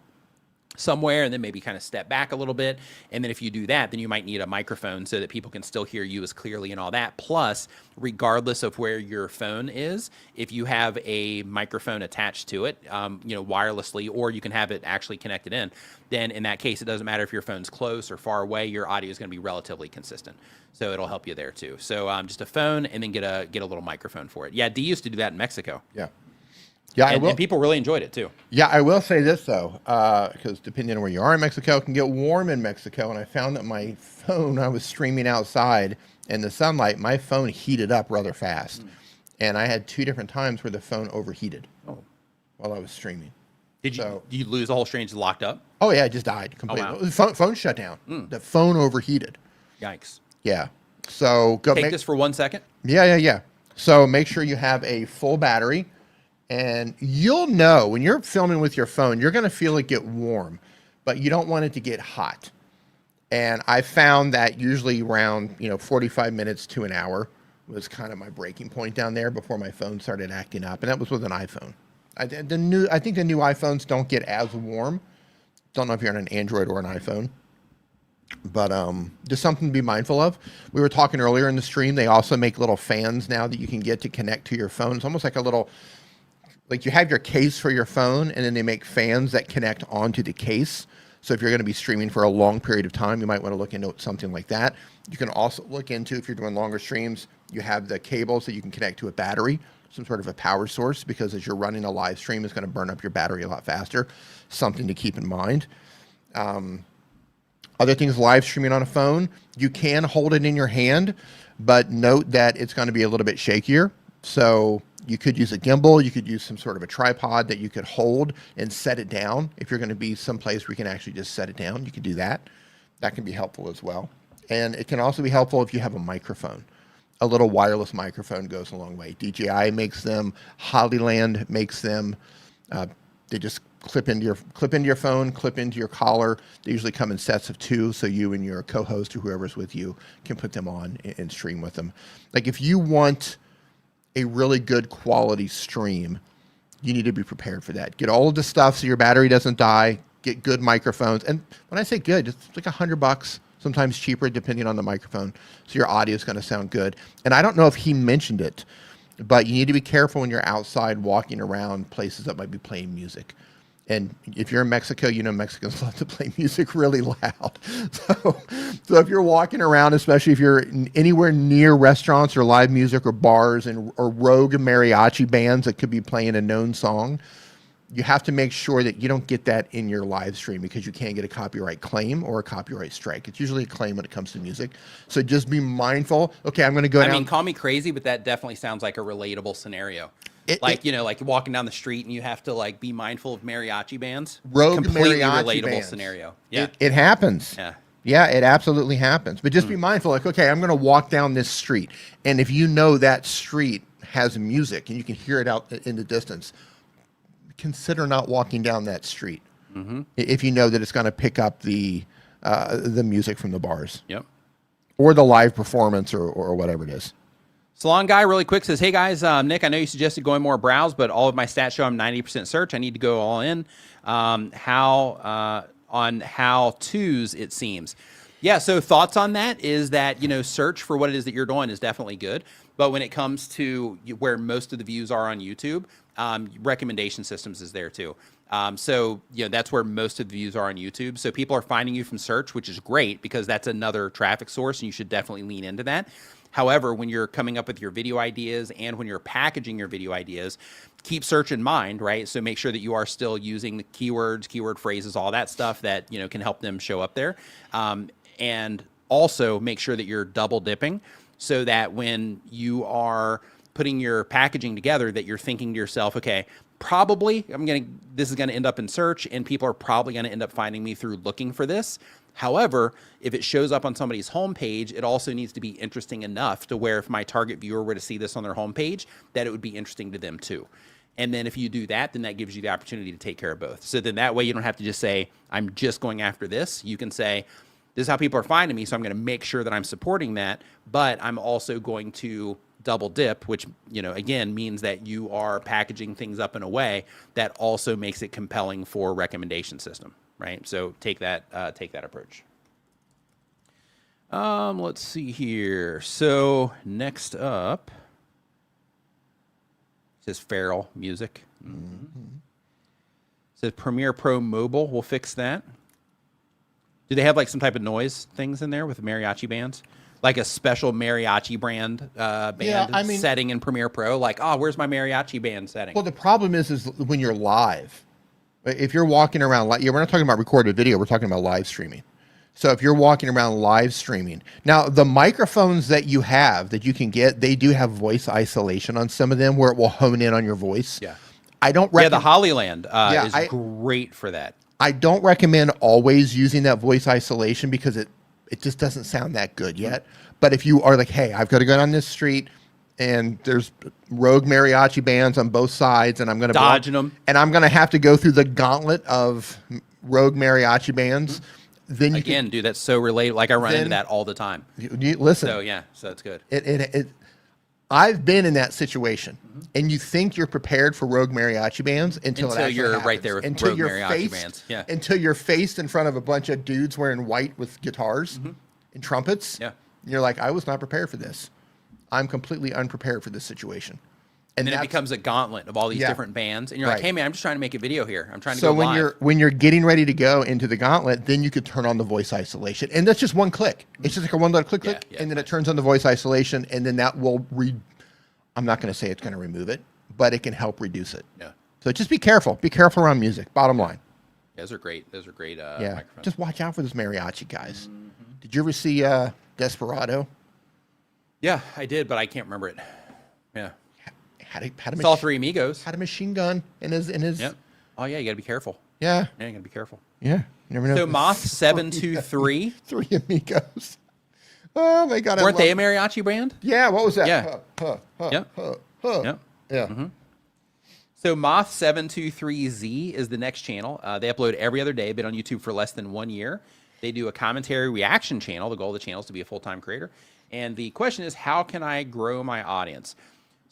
somewhere and then maybe kind of step back a little bit. And then if you do that, then you might need a microphone so that people can still hear you as clearly and all that. Plus, regardless of where your phone is, if you have a microphone attached to it, wirelessly, or you can have it actually connected in, then in that case, it doesn't matter if your phone's close or far away, your audio is going to be relatively consistent. So it'll help you there too. So just a phone and then get a little microphone for it. Yeah, Dee used to do that in Mexico. Yeah. Yeah, and people really enjoyed it too. Yeah, I will say this though, because depending on where you are in Mexico, it can get warm in Mexico. And I found that my phone, I was streaming outside in the sunlight, my phone heated up rather fast. And I had 2 different times where the phone overheated while I was streaming. Did you lose the whole stream, just locked up? Oh yeah, it just died completely. Oh, wow. The phone shut down. The phone overheated. Yikes. Yeah. So go take this for 1 second. Yeah. So make sure you have a full battery. And you'll know when you're filming with your phone, you're going to feel it get warm, but you don't want it to get hot. And I found that usually around 45 minutes to an hour was kind of my breaking point down there before my phone started acting up. And that was with an iPhone. I think the new iPhones don't get as warm. Don't know if you're on an Android or an iPhone, but just something to be mindful of. We were talking earlier in the stream. They also make little fans now that you can get to connect to your phone. It's almost like a little, like you have your case for your phone, and then they make fans that connect onto the case. So if you're going to be streaming for a long period of time, you might want to look into something like that. You can also look into, if you're doing longer streams, you have the cables that you can connect to a battery, some sort of a power source, because as you're running a live stream, it's going to burn up your battery a lot faster. Something to keep in mind. Other things, live streaming on a phone, you can hold it in your hand, but note that it's going to be a little bit shakier. So you could use a gimbal, you could use some sort of a tripod that you could hold and set it down. If you're going to be someplace where you can actually just set it down, you can do that. That can be helpful as well. And it can also be helpful if you have a microphone. A little wireless microphone goes a long way. DJI makes them, Hollyland makes them. They just clip into your phone, clip into your collar. They usually come in sets of 2, so you and your co-host or whoever's with you can put them on and stream with them. Like if you want a really good quality stream, you need to be prepared for that. Get all of the stuff so your battery doesn't die. Get good microphones. And when I say good, it's like $100, sometimes cheaper depending on the microphone. So your audio is going to sound good. And I don't know if he mentioned it, but you need to be careful when you're outside walking around places that might be playing music. And if you're in Mexico, you know Mexicans love to play music really loud. So if you're walking around, especially if you're anywhere near restaurants or live music or bars or rogue mariachi bands that could be playing a known song, you have to make sure that you don't get that in your live stream, because you can't get a copyright claim or a copyright strike. It's usually a claim when it comes to music. So just be mindful. Okay, I'm going to go down. I mean, call me crazy, but that definitely sounds like a relatable scenario. Like you're walking down the street and you have to like be mindful of mariachi bands. Rogue completely mariachi relatable bands. Scenario. Yeah, it happens. Yeah, it absolutely happens. But just be mindful. Like, okay, I'm going to walk down this street, and if you know that street has music and you can hear it out in the distance, consider not walking down that street. If you know that it's going to pick up the music from the bars. Yep. Or the live performance or whatever it is. Salon Guy really quick says, hey guys, Nick, I know you suggested going more browse, but all of my stats show I'm 90% search. I need to go all in. On how-tos, it seems. Yeah, so thoughts on that is that, search for what it is that you're doing is definitely good. But when it comes to where most of the views are on YouTube, recommendation systems is there too. So that's where most of the views are on YouTube. So people are finding you from search, which is great because that's another traffic source and you should definitely lean into that. However, when you're coming up with your video ideas and when you're packaging your video ideas, keep search in mind, right? So make sure that you are still using the keywords, keyword phrases, all that stuff that, can help them show up there. And also make sure that you're double dipping so that when you are putting your packaging together, that you're thinking to yourself, okay, probably this is going to end up in search and people are probably going to end up finding me through looking for this. However, if it shows up on somebody's homepage, it also needs to be interesting enough to where if my target viewer were to see this on their homepage, that it would be interesting to them too. And then if you do that, then that gives you the opportunity to take care of both. So then that way you don't have to just say, I'm just going after this. You can say, this is how people are finding me, so I'm going to make sure that I'm supporting that, but I'm also going to double dip, which, again, means that you are packaging things up in a way that also makes it compelling for recommendation system. Right, so take that approach. Let's see here. So next up, it says Feral Music. It says Premiere Pro Mobile. We'll fix that. Do they have like some type of noise things in there with mariachi bands? Like a special mariachi brand setting in Premiere Pro? Like, where's my mariachi band setting? Well, the problem is when you're live. If you're walking around, we're not talking about recorded video, we're talking about live streaming. So if you're walking around live streaming, now the microphones that you have that you can get, they do have voice isolation on some of them where it will hone in on your voice. Yeah. I don't recommend. Yeah, the Hollyland is great for that. I don't recommend always using that voice isolation because it just doesn't sound that good yet. But if you are like, hey, I've got to go down this street, and there's rogue mariachi bands on both sides, and I'm going to dodging them, and I'm going to have to go through the gauntlet of rogue mariachi bands. Then you dude, that's so related. Like I run into that all the time. You listen. So yeah, so it's good. I've been in that situation, and you think you're prepared for rogue mariachi bands until it actually you're happens. right there with until rogue you're mariachi faced, bands. Yeah. Until you're faced in front of a bunch of dudes wearing white with guitars and trumpets. Yeah. And you're like, I was not prepared for this. I'm completely unprepared for this situation. And then it becomes a gauntlet of all these different bands, and you're like, Right. "Hey, man, I'm just trying to make a video here. I'm trying to So go when live." when you're getting ready to go into the gauntlet, then you could turn on the voice isolation, and that's just one click. It's just like a one little click, click, Yeah, and then it turns on the voice isolation, and then that will I'm not going to say it's going to remove it, but it can help reduce it. Yeah. So just be careful. Be careful around music. Bottom line. Those are great. Those are great. Yeah. Microphones. Just watch out for those mariachi guys. Did you ever see Desperado? Yeah, I did, but I can't remember it. Yeah. Had a It's all Three Amigos. had a machine gun in his Yep. Oh yeah, you got to be careful. yeah. Yeah, you got to be careful. Yeah. You never know. So Moth723, Three Amigos. Oh my God. weren't they a mariachi band? Yeah, what was that? Yeah. Yep. Yep. Yep. Yeah. So Moth723Z is the next channel. They upload every other day, been on YouTube for less than 1 year. They do a commentary reaction channel. The goal of the channel is to be a full-time creator. And the question is, how can I grow my audience?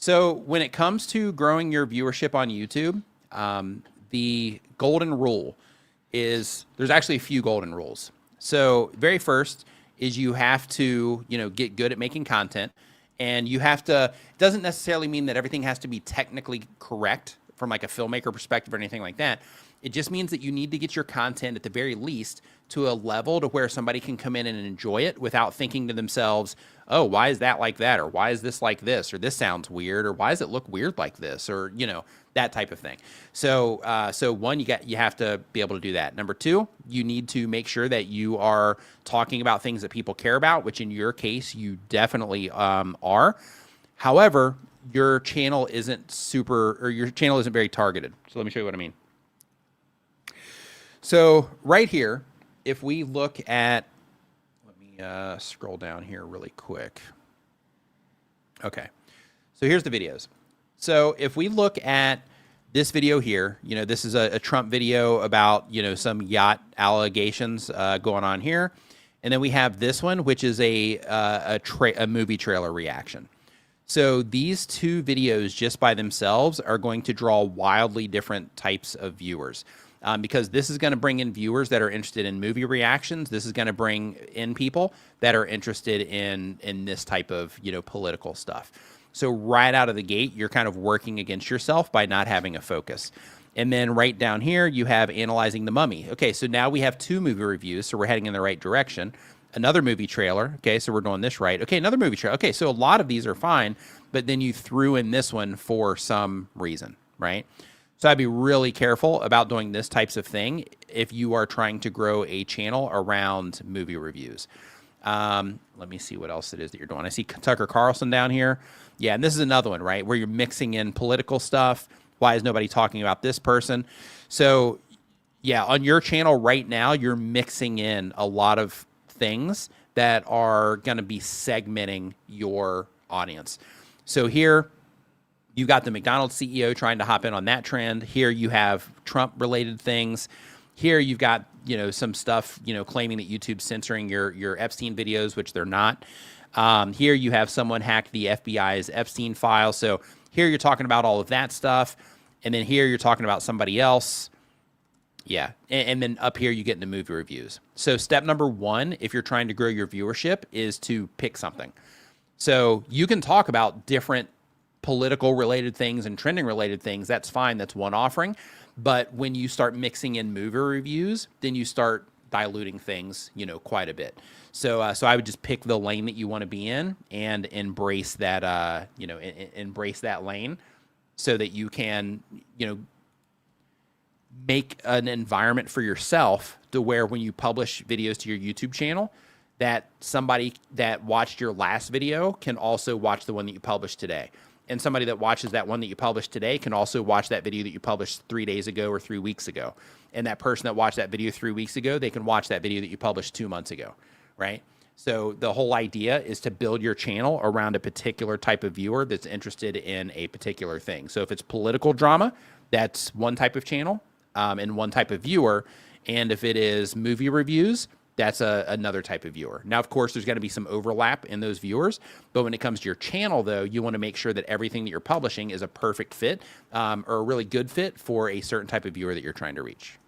So when it comes to growing your viewership on YouTube, the golden rule is, there's actually a few golden rules. So very first is you have to, get good at making content. And you have to, it doesn't necessarily mean that everything has to be technically correct from like a filmmaker perspective or anything like that. It just means that you need to get your content at the very least to a level to where somebody can come in and enjoy it without thinking to themselves, oh, why is that like that? Or why is this like this? Or this sounds weird? Or why does it look weird like this? Or, that type of thing. So, one, you have to be able to do that. Number two, you need to make sure that you are talking about things that people care about, which in your case, you definitely are. However, your channel isn't very targeted. So let me show you what I mean. So right here, if we look at, let me scroll down here really quick. Okay. So here's the videos. So if we look at this video here, this is a Trump video about, some yacht allegations going on here. And then we have this one, which is a movie trailer reaction. So these two videos just by themselves are going to draw wildly different types of viewers. Because this is going to bring in viewers that are interested in movie reactions. This is going to bring in people that are interested in this type of, political stuff. So right out of the gate, you're kind of working against yourself by not having a focus. And then right down here, you have analyzing the mummy. Okay, so now we have 2 movie reviews, so we're heading in the right direction. Another movie trailer. Okay, so we're doing this right. Okay, another movie trailer. Okay, so a lot of these are fine, but then you threw in this one for some reason, right? So I'd be really careful about doing this types of thing if you are trying to grow a channel around movie reviews. Let me see what else it is that you're doing. I see Tucker Carlson down here. Yeah, and this is another one, right, where you're mixing in political stuff. Why is nobody talking about this person? So, yeah, on your channel right now, you're mixing in a lot of things that are going to be segmenting your audience. So here, you've got the McDonald's CEO trying to hop in on that trend. Here you have Trump-related things. Here you've got, some stuff, claiming that YouTube's censoring your Epstein videos, which they're not. Here you have someone hacked the FBI's Epstein file. So here you're talking about all of that stuff. And then here you're talking about somebody else. Yeah. And then up here you get into movie reviews. So step number 1, if you're trying to grow your viewership, is to pick something. So you can talk about different political related things and trending related things. That's fine. That's one offering. But when you start mixing in movie reviews, then you start diluting things, quite a bit. So I would just pick the lane that you want to be in and embrace that, embrace that lane so that you can, make an environment for yourself to where when you publish videos to your YouTube channel, that somebody that watched your last video can also watch the one that you published today. And somebody that watches that one that you published today can also watch that video that you published 3 days ago or 3 weeks ago. And that person that watched that video 3 weeks ago, they can watch that video that you published 2 months ago, right? So the whole idea is to build your channel around a particular type of viewer that's interested in a particular thing. So if it's political drama, that's one type of channel and one type of viewer. And if it is movie reviews, that's another type of viewer. Now, of course, there's going to be some overlap in those viewers, but when it comes to your channel, though, you want to make sure that everything that you're publishing is a perfect fit or a really good fit for a certain type of viewer that you're trying to reach.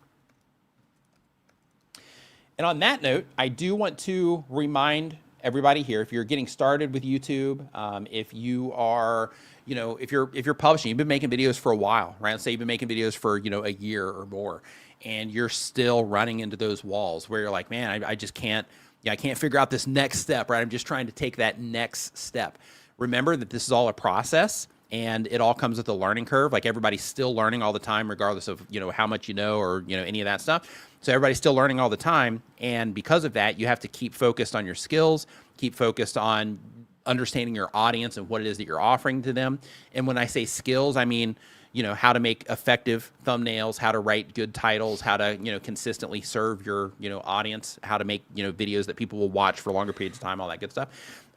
And on that note, I do want to remind everybody here, if you're getting started with YouTube, if you are, if you're publishing, you've been making videos for a while, right? Let's say you've been making videos for, a year or more, and you're still running into those walls where you're like, man, I just can't, I can't figure out this next step, right? I'm just trying to take that next step. Remember that this is all a process, and it all comes with a learning curve. Like, everybody's still learning all the time, regardless of, how much you know or, any of that stuff. So everybody's still learning all the time. And because of that, you have to keep focused on your skills, keep focused on understanding your audience and what it is that you're offering to them. And when I say skills, I mean, how to make effective thumbnails, how to write good titles, how to, consistently serve your, audience, how to make, videos that people will watch for longer periods of time, all that good stuff.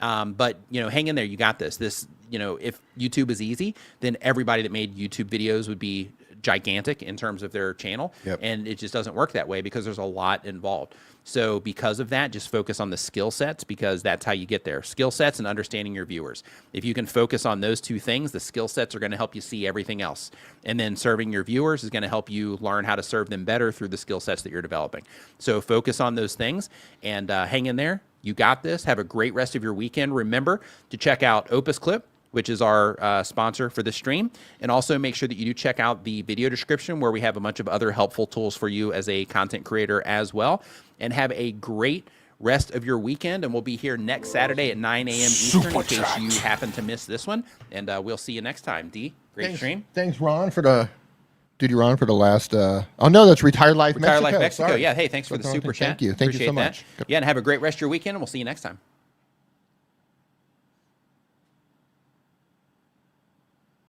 But, hang in there. You got this. If YouTube is easy, then everybody that made YouTube videos would be gigantic in terms of their channel. Yep. And it just doesn't work that way because there's a lot involved. So because of that, just focus on the skill sets, because that's how you get there. Skill sets and understanding your viewers. If you can focus on those two things, the skill sets are going to help you see everything else. And then serving your viewers is going to help you learn how to serve them better through the skill sets that you're developing. So focus on those things and hang in there. You got this. Have a great rest of your weekend. Remember to check out Opus Clip, which is our sponsor for this stream. And also make sure that you do check out the video description, where we have a bunch of other helpful tools for you as a content creator as well. And have a great rest of your weekend. And we'll be here next Saturday at 9 a.m. Eastern in case you happen to miss this one. And we'll see you next time. D, great stream. Thanks, Ron, for the... Duty Ron for the last... oh, no, that's Retired Life Mexico. Retired Life Mexico. Sorry. Yeah, hey, thanks for the super chat. Thank you. Thank you so much. Yeah, and have a great rest of your weekend, and we'll see you next time.